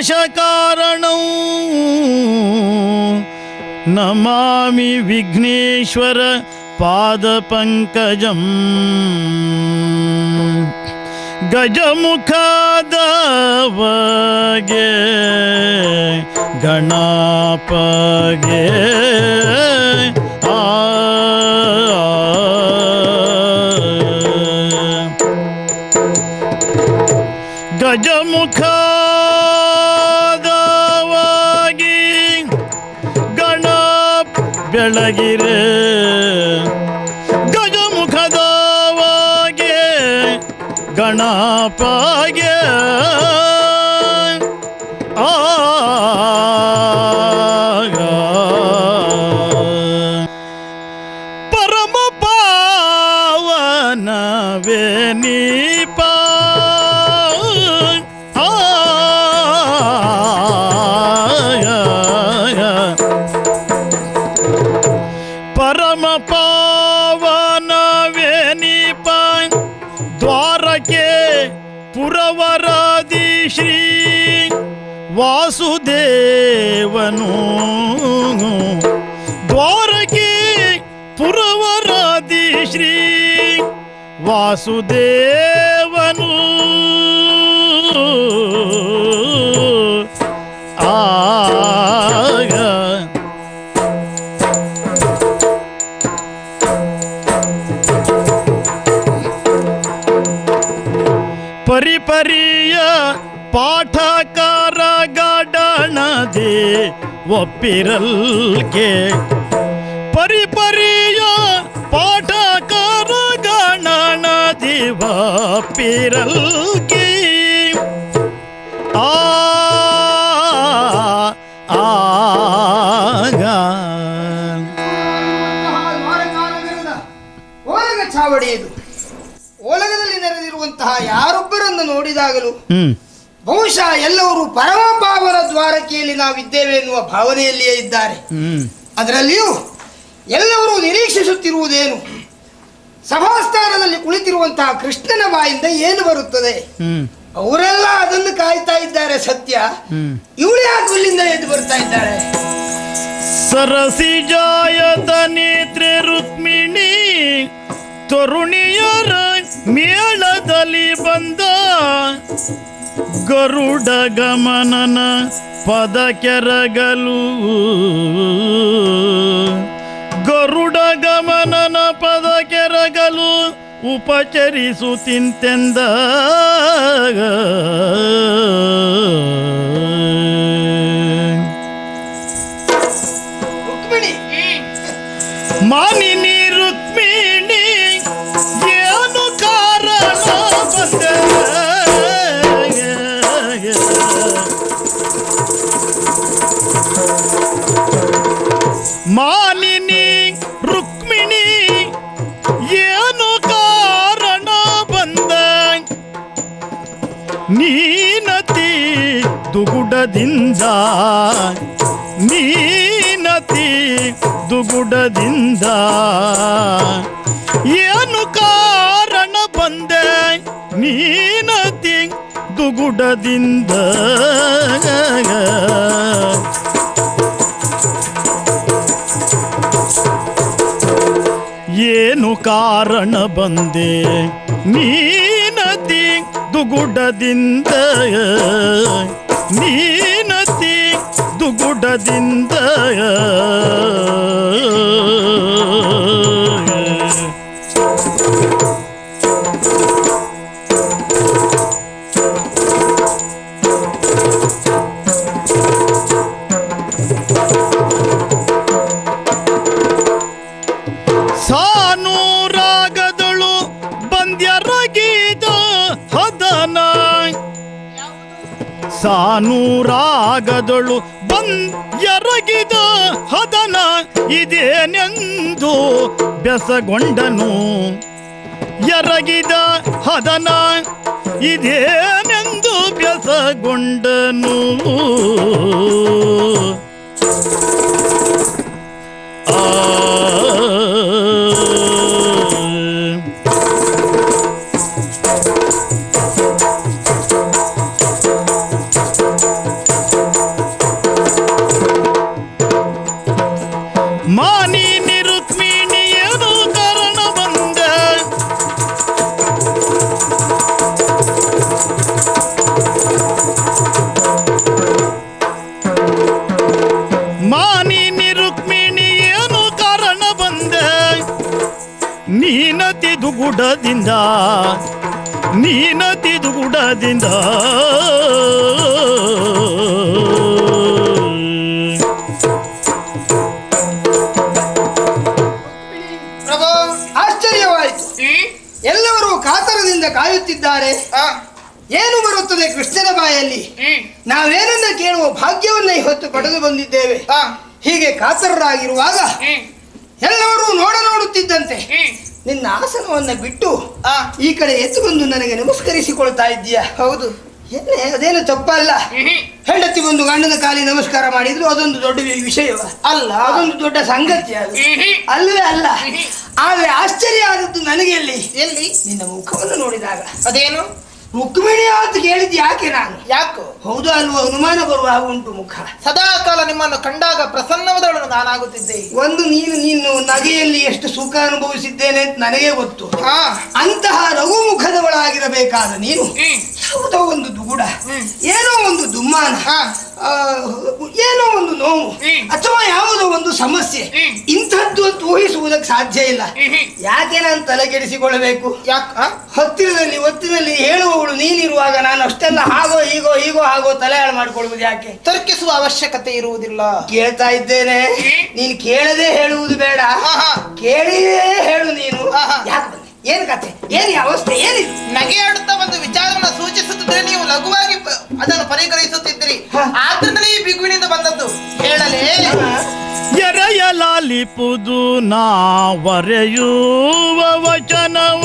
ನಾಶಕಾರಣಂ ನಮಾಮಿ ವಿಘ್ನೇಶ್ವರ ಪಾದಪಂಕಜಂ. ಗಜಮುಖದವಗೆ ಗಣಪಗೆ ಗಜಮುಖದವಾಗಿ ಗಣ ಬೆಳಗಿರೆ ಗಜಮುಖದವಾಗಿ ಗಣಪಗೆ ಪರಮ ಪಾವನವೇ ನೀಪ ಪರಮ ಪಾವನವೇ ನೀಪ ದ್ವಾರಕೆ ಪುರವರಾದಿ ಶ್ರೀ ವಾಸುದೇವನು. ದ್ವಾರಕೆ ಪುರವರಾದಿ ಶ್ರೀ ವಾಸುದೇವನು. ಆಗ ಪರಿಪರಿಯ ಪಾಠಕಾರ ಗಾಡಣದೆ ಒಪ್ಪಿರಲ್ಗೆ. ಪರಿಪರಿಯ ಪಾಠಕಾರ ಗಾಡಣದೆ ಒಪ್ಪಿರಲ್ಗೆ. ಚಾವಡಿಯದು ಓಲಗದಲ್ಲಿ ನೆರೆದಿರುವಂತಹ ಯಾರೊಬ್ಬರನ್ನು ನೋಡಿದಾಗಲೂ ಬಹುಶಃ ಎಲ್ಲರೂ ಪರಮ ಪಾವನ ದ್ವಾರಕೆಯಲ್ಲಿ ನಾವಿದ್ದೇವೆ ಎನ್ನುವ ಭಾವನೆಯಲ್ಲಿಯೇ ಇದ್ದಾರೆ. ಅದರಲ್ಲಿಯೂ ಎಲ್ಲರೂ ನಿರೀಕ್ಷಿಸುತ್ತಿರುವುದೇನು? ಸಭಾಸ್ಥಾನದಲ್ಲಿ ಕುಳಿತಿರುವಂತಹ ಕೃಷ್ಣನ ಬಾಯಿಂದ ಏನು ಬರುತ್ತದೆ? ಅವರೆಲ್ಲ ಅದನ್ನು ಕಾಯ್ತಾ ಇದ್ದಾರೆ ಸತ್ಯ. ಇವಳು ಯಾಕೆ ಇಲ್ಲಿಂದ ಎದ್ದು ಬರ್ತಾ ಇದ್ದಾಳೆ? ಸರಸಿಜಾಯತ ನೇತ್ರೆ ರುಕ್ಮಿಣಿ ತರುಣಿಯರ ಮೇಳದಲ್ಲಿ ಬಂದ ಗರುಡ ಗಮನನ ಪದ ಕೆರಗಲು. ಗರುಡ ಗಮನನ ಪದ ಕೆರಗಲು ಉಪಚರಿಸುತ್ತಿಂತೆಂದ. ಮಾನಿನಿ ರುಕ್ಮಿಣಿ ಏನು ಕಾರಣ ಬಂದೆ? ಮಾನಿನಿ ರುಕ್ಮಿಣಿ ಏನು ಕಾರಣ ಬಂದೆ? ನೀನತಿ ದುಗುಡದಿಂದ ನೀನತಿ ದುಗುಡದಿಂದ ಏನು ಕಾರಣ ಬಂದೆ? ನೀನತಿ ದುಗುಡದಿಂದ ಏನು ಕಾರಣ ಬಂದೆ? ನೀನತಿ ದುಗುಡದಿಂದ ನೀನತಿ ದುಗುಡದಿಂದ ಸಾನೂರಾಗದಳು ಬಂದ್ಯರಗಿದ ಹದನ. ಸಾನೂರಾಗದಳು ಬಂದ್ಯರಗಿದ ಹದನ ಇದೇನೆಂದು ಬೆಸಗೊಂಡನು. ಎರಗಿದ ಹದನ ಇದೇನೆಂದು ಬೆಸಗೊಂಡನು. ಮೀನತಿ ದುಗುಡದಿಂದ ಆಶ್ಚರ್ಯವಾಯಿತು. ಎಲ್ಲರೂ ಕಾತರದಿಂದ ಕಾಯುತ್ತಿದ್ದಾರೆ. ಏನು ಬರುತ್ತದೆ ಕೃಷ್ಣನ ಬಾಯಲ್ಲಿ? ನಾವೇನನ್ನ ಕೇಳುವ ಭಾಗ್ಯವನ್ನ ಹೊತ್ತು ಪಡೆದು ಬಂದಿದ್ದೇವೆ. ಹೀಗೆ ಕಾತರರಾಗಿರುವಾಗ ಎಲ್ಲರೂ ನೋಡುತ್ತಿದ್ದಂತೆ ನಿನ್ನ ಆಸನವನ್ನ ಬಿಟ್ಟು ಈ ಕಡೆ ಎದ್ದು ಬಂದು ನನಗೆ ನಮಸ್ಕರಿಸಿಕೊಳ್ತಾ ಇದ್ದೀಯಾ? ಹೌದು. ಅದೇನು ತಪ್ಪಲ್ಲ. ಹೆಂಡತಿ ಬಂದು ಗಂಡನ ಕಾಲಿ ನಮಸ್ಕಾರ ಮಾಡಿದ್ರು ಅದೊಂದು ದೊಡ್ಡ ವಿಷಯವ ಅಲ್ಲ, ಅದೊಂದು ದೊಡ್ಡ ಸಂಗತಿ ಅದು ಅಲ್ಲವೇ ಅಲ್ಲ. ಆದ್ರೆ ಆಶ್ಚರ್ಯ ಆದದ್ದು ನನಗೆ ಎಲ್ಲಿ ನಿನ್ನ ಮುಖವನ್ನು ನೋಡಿದಾಗ. ಅದೇನು ರುಕ್ಮಿಣಿ ಅಂತ ಕೇಳಿದ್ ಯಾಕೆ ನಾನು? ಯಾಕೋ ಹೌದು ಅಲ್ವೋ ಅನುಮಾನ ಬರುವ ಉಂಟು ಮುಖ. ಸದಾ ಕಾಲ ನಿಮ್ಮನ್ನು ಕಂಡಾಗ ಪ್ರಸನ್ನವಾದವಳು ನಾನಾಗುತ್ತಿದ್ದೆ. ಒಂದು ನೀನು ನಗೆಯಲ್ಲಿ ಎಷ್ಟು ಸುಖ ಅನುಭವಿಸಿದ್ದೇನೆ ಅಂತ ನನಗೆ ಗೊತ್ತು. ಅಂತಹ ರಘು ಮುಖದವಳಾಗಿರಬೇಕಾದ ನೀನು ಯಾವುದೋ ಒಂದು ದುಗುಡ, ಏನೋ ಒಂದು ದುಮ್ಮಾನ, ಏನೋ ಒಂದು ನೋವು ಅಥವಾ ಯಾವುದೋ ಒಂದು ಸಮಸ್ಯೆ ಇಂಥದ್ದು ಅಂತ ಊಹಿಸುವುದಕ್ಕೆ ಸಾಧ್ಯ ಇಲ್ಲ. ಯಾಕೆ ನಾನು ತಲೆಗೆಡಿಸಿಕೊಳ್ಳಬೇಕು? ಹತ್ತಿರದಲ್ಲಿ ಒತ್ತಿನಲ್ಲಿ ಹೇಳುವವಳು ನೀನಿರುವಾಗ ನಾನು ಅಷ್ಟೆಲ್ಲ ಹಾಗೋ ಹೀಗೋ ತಲೆ ಹಾಳು ಮಾಡಿಕೊಳ್ಳುವುದು ಯಾಕೆ? ತರ್ಕಿಸುವ ಅವಶ್ಯಕತೆ ಇರುವುದಿಲ್ಲ. ಕೇಳ್ತಾ ಇದ್ದೇನೆ, ನೀನು ಕೇಳದೆ ಹೇಳುವುದು ಬೇಡ, ಕೇಳಿಯೇ ಹೇಳು ನೀನು. ಯಾಕೆ ಬಂದೆ? ಏನ್ ಕಥೆ? ಏನ್ ಅವಸ್ಥೆ? ಏನಿದೆ? ನಗೆಯಾಡುತ್ತಾ ಒಂದು ವಿಚಾರವನ್ನು ಸೂಚಿಸುತ್ತಿದ್ರೆ ನೀವು ಲಘುವಾಗಿ ಅದನ್ನು ಪರಿಗಣಿಸುತ್ತಿದ್ರಿ. ಆದ್ರಿಂದಲೇ ಈ ಬಿಗುವಿನಿಂದ ಬಂದದ್ದು. ಹೇಳಲೇ ಎರೆಯಲಾಲಿಪುದು ನಾ ವರೆಯುವ ವಚನವ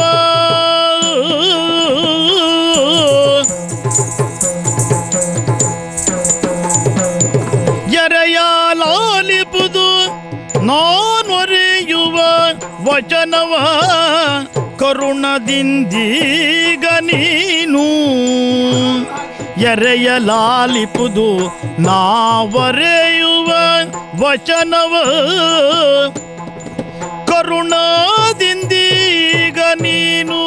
ಎರೆಯಲಾಲಿಪುದು ನಾನೊರೆಯುವ ವಚನವ ಕರುಣದಿಂದೀಗ ನೀನು ಎರೆಯಲಾಲಿಪುದು ನಾವರೆಯುವ ವಚನವ ಕರುಣದಿಂದೀಗ ನೀನು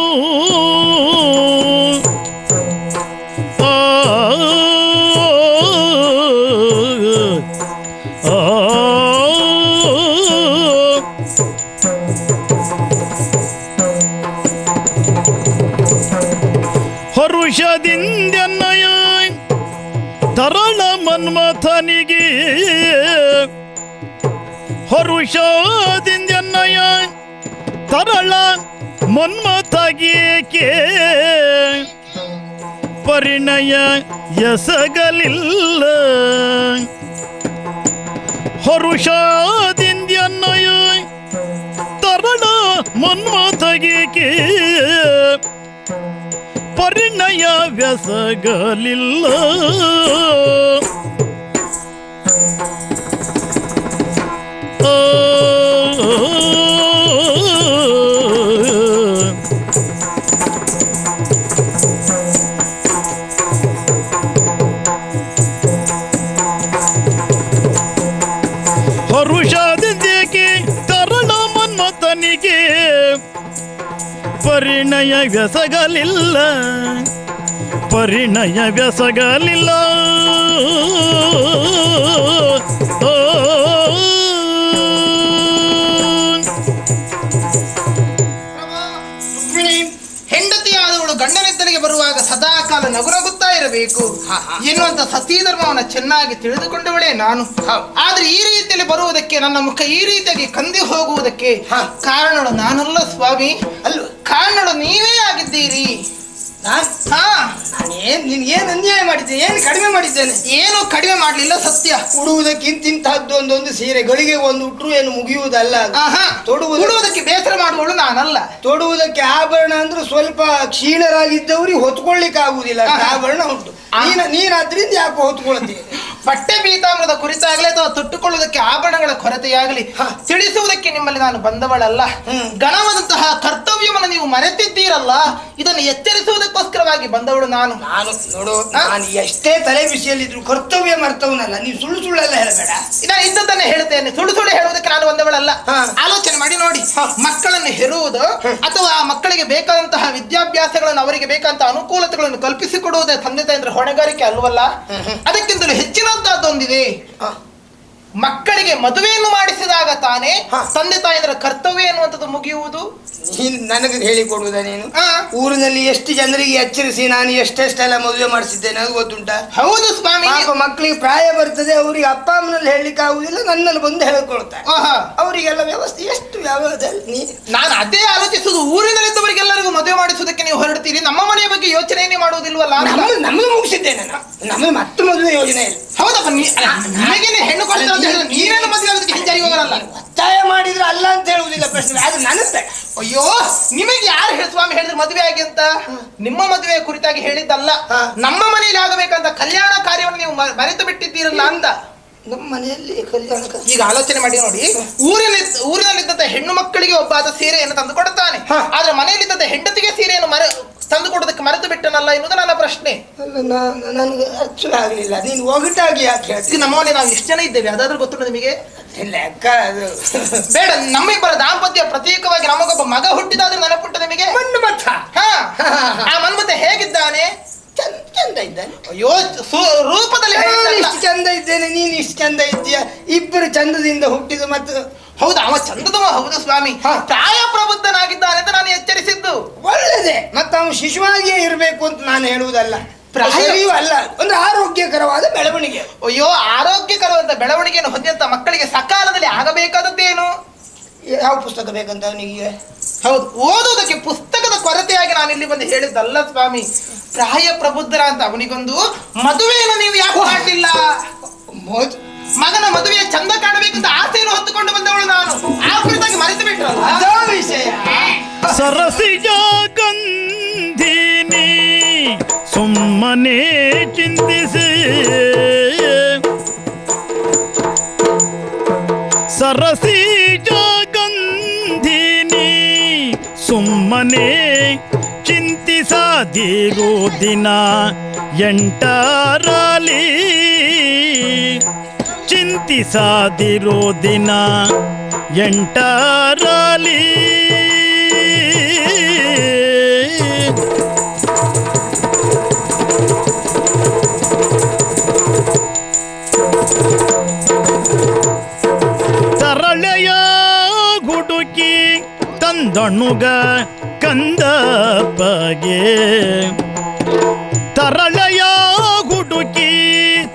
ಹರುಷದಿಂದೆನ್ನಯ ತರಳ ಮನ್ಮಥನಿಗೆ ಹರುಷದಿಂದೆನ್ನಯ ತರಳ ಮನ್ಮಥಗೇಕೆ ಪರಿಣಯ ಎಸಗಲಿಲ್ಲ ಹರುಷದಿಂದೆನ್ನಯ ತರಳ ಮನ್ಮಥಗೇಕೆ ಪರಿಣಯ ವ್ಯಸಗಲಿಲ್ಲ ಹರುಷದಿಂದೇಕೆ ತರಳ ಮನ್ಮಥನಿಗೆ ಪರಿಣಯ ವ್ಯಸಗಲಿಲ್ಲ ಪರಿಣಯ ವ್ಯಸಗಲಿಲ್ಲ ಹೆಂಡತಿಯಾದವಳು ಗಂಡನಿದ್ದರಿಗೆ ಬರುವಾಗ ಸದಾ ಕಾಲ ನಗುನಗುತ್ತಾ ಇರಬೇಕು ಎನ್ನುವಂತ ಸತೀ ಧರ್ಮವನ್ನು ಚೆನ್ನಾಗಿ ತಿಳಿದುಕೊಂಡವಳೇ ನಾನು. ಆದ್ರೆ ಈ ರೀತಿಯಲ್ಲಿ ಬರುವುದಕ್ಕೆ, ನನ್ನ ಮುಖ ಈ ರೀತಿಯಾಗಿ ಕಂದಿ ಹೋಗುವುದಕ್ಕೆ ಕಾರಣಳು ನಾನಲ್ಲ ಸ್ವಾಮಿ, ಅಲ್ಲ ಕಾರಣಳು ನೀವೇ ಆಗಿದ್ದೀರಿ. ಏನು ಅನ್ಯಾಯ ಮಾಡಿದ್ದೇನೆ? ಏನು ಕಡಿಮೆ ಮಾಡಿದ್ದೇನೆ? ಏನು ಕಡಿಮೆ ಮಾಡಲಿಲ್ಲ ಸತ್ಯ. ಉಡುವುದಕ್ಕಿಂತಹದ್ದು ಒಂದೊಂದು ಸೀರೆ ಗಳಿಗೆ ಒಂದು ಉಟ್ರು ಏನು ಮುಗಿಯುವುದಲ್ಲ. ತೊಡುವುದಕ್ಕೆ ಬೇಸರ ಮಾಡುವಳು ನಾನಲ್ಲ. ತೊಡುವುದಕ್ಕೆ ಆಭರಣ ಅಂದ್ರೆ ಸ್ವಲ್ಪ ಕ್ಷೀಣರಾಗಿದ್ದವ್ರಿಗೆ ಹೊತ್ಕೊಳ್ಳಿಕ್ಕೆ ಆಗುವುದಿಲ್ಲ. ಆಭರಣ ಉಂಟು, ನೀನ್ ಅದ್ರಿಂದ ಯಾಕೆ ಹೊತ್ಕೊಳ್ತೀವಿ? ಬಟ್ಟೆ ಪೀತಾಂಬರದ ಕುರಿತಾಗಲಿ ಅಥವಾ ತೊಟ್ಟುಕೊಳ್ಳುವುದಕ್ಕೆ ಆಭರಣಗಳ ಕೊರತೆಯಾಗಲಿ ತಿಳಿಸುವುದಕ್ಕೆ ನಿಮ್ಮಲ್ಲಿ ನಾನು ಬಂದವಳಲ್ಲ. ಗಣವಾದಂತಹ ಕರ್ತವ್ಯವನ್ನು ನೀವು ಮರೆತಿದ್ದೀರಲ್ಲ, ಇದನ್ನು ಎಚ್ಚರಿಸುವುದಕ್ಕೋಸ್ಕರವಾಗಿ ಬಂದವಳು ನಾನು. ನೋಡು, ನಾನು ಎಷ್ಟೇ ತಲೆ ಬಿಸಿಯಲ್ಲಿದ್ರು ಕರ್ತವ್ಯ ಮರ್ತವನಲ್ಲ. ನೀವು ಸುಳ್ಳೆಲ್ಲ ಹೇಳಬೇಡ. ನಾನು ಇದ್ದದನ್ನೇ ಹೇಳ್ತೇನೆ, ಸುಳ್ಳು ಹೇಳುವುದಕ್ಕೆ ನಾನು ಬಂದವಳಲ್ಲ. ಆಲೋಚನೆ ಮಾಡಿ ನೋಡಿ, ಮಕ್ಕಳನ್ನು ಹೆರುವುದು ಅಥವಾ ಮಕ್ಕಳಿಗೆ ಬೇಕಾದಂತಹ ವಿದ್ಯಾಭ್ಯಾಸಗಳನ್ನು, ಅವರಿಗೆ ಬೇಕಾದಂತಹ ಅನುಕೂಲತೆಗಳನ್ನು ಕಲ್ಪಿಸಿಕೊಡುವುದೇ ತಂದೆ ತಾಯಂದ್ರ ಹೊಣೆಗಾರಿಕೆ ಅಲ್ವಲ್ಲ? ಅದಕ್ಕಿಂತಲೂ ಹೆಚ್ಚಿನದ್ದಾದೊಂದಿದೆ. ಮಕ್ಕಳಿಗೆ ಮದುವೆಯನ್ನು ಮಾಡಿಸಿದಾಗ ತಾನೇ ತಂದೆ ತಾಯಂದ್ರ ಕರ್ತವ್ಯ ಎನ್ನುವಂಥದ್ದು ಮುಗಿಯುವುದು. ನೀನು ನನಗೆ ಹೇಳಿಕೊಡುವುದ ನೀನು? ಊರಿನಲ್ಲಿ ಎಷ್ಟು ಜನರಿಗೆ ಎಚ್ಚರಿಸಿ ನಾನು ಎಷ್ಟೆಷ್ಟೆಲ್ಲ ಮದುವೆ ಮಾಡಿಸಿದ್ದೇನೆ ಅದು ಗೊತ್ತುಂಟ? ಹೌದು ಸ್ವಾಮಿ. ಮಕ್ಕಳಿಗೆ ಪ್ರಾಯ ಬರ್ತದೆ, ಅವರಿಗೆ ಅಪ್ಪ ಅಮ್ಮನಲ್ಲಿ ಹೇಳಲಿಕ್ಕೆ ಆಗುದಿಲ್ಲ, ನನ್ನಲ್ಲಿ ಬಂದು ಹೇಳ್ಕೊಳ್ತಾರೆ. ಅವರಿಗೆಲ್ಲ ವ್ಯವಸ್ಥೆ ಎಷ್ಟು ವ್ಯವಸ್ಥೆ. ನಾನು ಅದೇ ಆಲೋಚಿಸುದು, ಊರಿನಲ್ಲಿದ್ದವರಿಗೆಲ್ಲರಿಗೂ ಮದುವೆ ಮಾಡಿಸುವುದಕ್ಕೆ ನೀವು ಹೊರಡ್ತೀರಿ, ನಮ್ಮ ಮನೆಯ ಬಗ್ಗೆ ಯೋಚನೆಯೇ ಮಾಡುವುದಿಲ್ವಲ್ಲ? ನಮ್ಮದು ಮುಗಿಸಿದ್ದೇನೆ, ನಮ್ಮದು ಮತ್ತೆ ಮದುವೆ ಯೋಜನೆ ಇಲ್ಲ. ಹೌದಪ್ಪ, ನಿಮಗೇನೆ ಹೆಣ್ಣು ಕೊಡ್ತಾರೆ ಅಂತ ಹೇಳಿದ್ರೆ ನೀವೇನು ಮದುವೆ ಆಗೋದಕ್ಕೆ ಹಿಂಜಾರಿ ಹೋಗಲ್ಲ. ಒತ್ತಾಯ ಮಾಡಿದ್ರೆ ಅಲ್ಲ ಅಂತ ಹೇಳುವುದಿಲ್ಲ ಪ್ರಶ್ನೆ, ಅದು ನನ್ನತ್ತೆ. ಅಯ್ಯೋ, ನಿಮಗೆ ಯಾರು ಸ್ವಾಮಿ ಹೇಳಿದ್ರೆ ಮದುವೆ ಆಗಿ ಅಂತ? ನಿಮ್ಮ ಮದುವೆ ಕುರಿತಾಗಿ ಹೇಳಿದ್ದಲ್ಲ, ನಮ್ಮ ಮನೆಯಲ್ಲಿ ಆಗಬೇಕಂತ ಕಲ್ಯಾಣ ಕಾರ್ಯವನ್ನು ನೀವು ಮರೆತು ಬಿಟ್ಟಿದ್ದೀರಲ್ಲ ಅಂತ. ನಮ್ಮ ಮನೆಯಲ್ಲಿ ಕಲ್ಯಾಣ ಈಗ ಆಲೋಚನೆ ಮಾಡಿ ನೋಡಿ, ಊರಿನಲ್ಲಿದ್ದಂತ ಹೆಣ್ಣು ಮಕ್ಕಳಿಗೆ ಒಬ್ಬ ಆದ ಸೀರೆಯನ್ನು ತಂದು ಕೊಡುತ್ತಾನೆ, ಆದ್ರೆ ಮನೆಯಲ್ಲಿದ್ದಂತ ಹೆಂಡತಿಗೆ ಸೀರೆಯನ್ನು ತಂದು ಕೊಡೋದಕ್ಕೆ ಮರೆತು ಬಿಟ್ಟನಲ್ಲ ಎನ್ನುವುದು ನನ್ನ ಪ್ರಶ್ನೆ. ನನಗೆ ಅರ್ಥ ಆಗಲಿಲ್ಲ, ನೀನು ಒಗಟಾಗಿ ಯಾಕೆ ಹೇಳ್ತೀನಿ? ನಮ್ಮ ಮನೆ ನಾವು ಎಷ್ಟು ಜನ ಇದ್ದೇವೆ ಅದಾದ್ರೂ ಗೊತ್ತುಂಟು ನಿಮಗೆ? ಲೆಕ್ಕ ಅದು ಬೇಡ, ನಮ್ಮಿಬ್ಬರ ದಾಂಪತ್ಯ ಪ್ರತ್ಯೇಕವಾಗಿ ನಮಗೊಬ್ಬ ಮಗ ಹುಟ್ಟಿದಾದ್ರೂ ನೆನಪುಂಟ ನಿಮಗೆ? ಮನ್ಮಥ. ಆ ಮನ್ಮಥ ಹೇಗಿದ್ದಾನೆ? ಚಂದ ಇದ್ದಾನೆ. ಅಯ್ಯೋ, ರೂಪದಲ್ಲಿ ಇಷ್ಟು ಚಂದ ಇದ್ದೇನೆ, ನೀನು ಇಷ್ಟು ಚಂದ ಇದ್ದೀಯ, ಇಬ್ಬರು ಚಂದದಿಂದ ಹುಟ್ಟಿದ ಮತ್ತು. ಹೌದು, ಅವ ಚಂದದವ. ಹೌದು ಸ್ವಾಮಿ, ಪ್ರಾಯ ಪ್ರಬುದ್ಧನಾಗಿದ್ದಾನೆ ಅಂತ ನಾನು ಎಚ್ಚರಿಸಿದ್ದು. ಒಳ್ಳೆದೆ, ಮತ್ತೆ ಅವನು ಶಿಶುವಾಗಿಯೇ ಇರಬೇಕು ಅಂತ ನಾನು ಹೇಳುವುದಲ್ಲ, ಪ್ರಾಯವೂ ಅಲ್ಲ, ಒಂದು ಆರೋಗ್ಯಕರವಾದ ಬೆಳವಣಿಗೆ. ಅಯ್ಯೋ, ಆರೋಗ್ಯಕರವಾದ ಬೆಳವಣಿಗೆಯನ್ನು ಹೊಂದಿದಂತ ಮಕ್ಕಳಿಗೆ ಸಕಾಲದಲ್ಲಿ ಆಗಬೇಕಾದದ್ದೇನು? ಯಾವ ಪುಸ್ತಕ ಬೇಕಂತ ಅವನಿಗೆ? ಹೌದು, ಓದುವುದಕ್ಕೆ ಪುಸ್ತಕದ ಕೊರತೆಯಾಗಿ ನಾನು ಇಲ್ಲಿ ಬಂದು ಹೇಳಿದ್ದಲ್ಲ ಸ್ವಾಮಿ. ಪ್ರಾಯ ಪ್ರಬುದ್ಧರ ಅಂತ ಅವನಿಗೊಂದು ಮದುವೆಯನ್ನು ನೀವು ಯಾಕೆ ಮಾಡಲಿಲ್ಲ? ಮಗನ ಮದುವೆಯ ಚಂದ ಕಾಣಬೇಕಂತ ಆಸೆಯನ್ನು ಹೊತ್ತುಕೊಂಡು ಬಂದವಳು ನಾನು, ಆ ಕುರಿತಾಗಿ ಮರೆತು ಬಿಟ್ರಲ್ಲ ವಿಷಯ. ಸರಸಿಜ ಗಂಧಿನಿ ಸುಮ್ಮನೆ ಚಿಂತಿಸಿ, ಸರಸಿಜ ಗಂಧಿನಿ ಸುಮ್ಮನೆ ಚಿಂತಿಸದಿರೋ ದಿನ ಎಂಟರಲ್ಲಿ, ಚಿಂತಿಸದಿರೋ ದಿನ ಎಂಟರಲ್ಲಿ. ತರಳೆಯ ಗುಡುಕಿ ತಂದಣುಗ ಕಂದಪ್ಪಗೆ, ತರಳೆಯ ಗುಡುಕಿ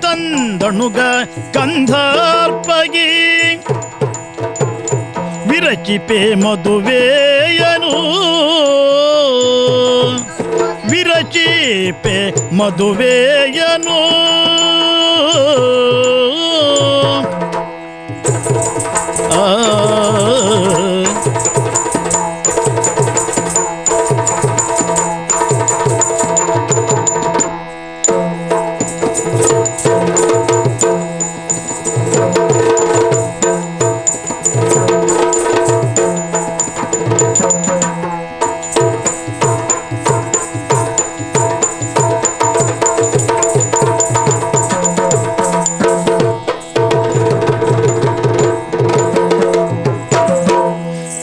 ತಂದಣುಗ ಕಂದರ್ಪಗೆ, ವಿರಚಿಪೆ ಮದುವೆಯನು, ವಿರಚಿಪೆ ಮದುವೆಯನು.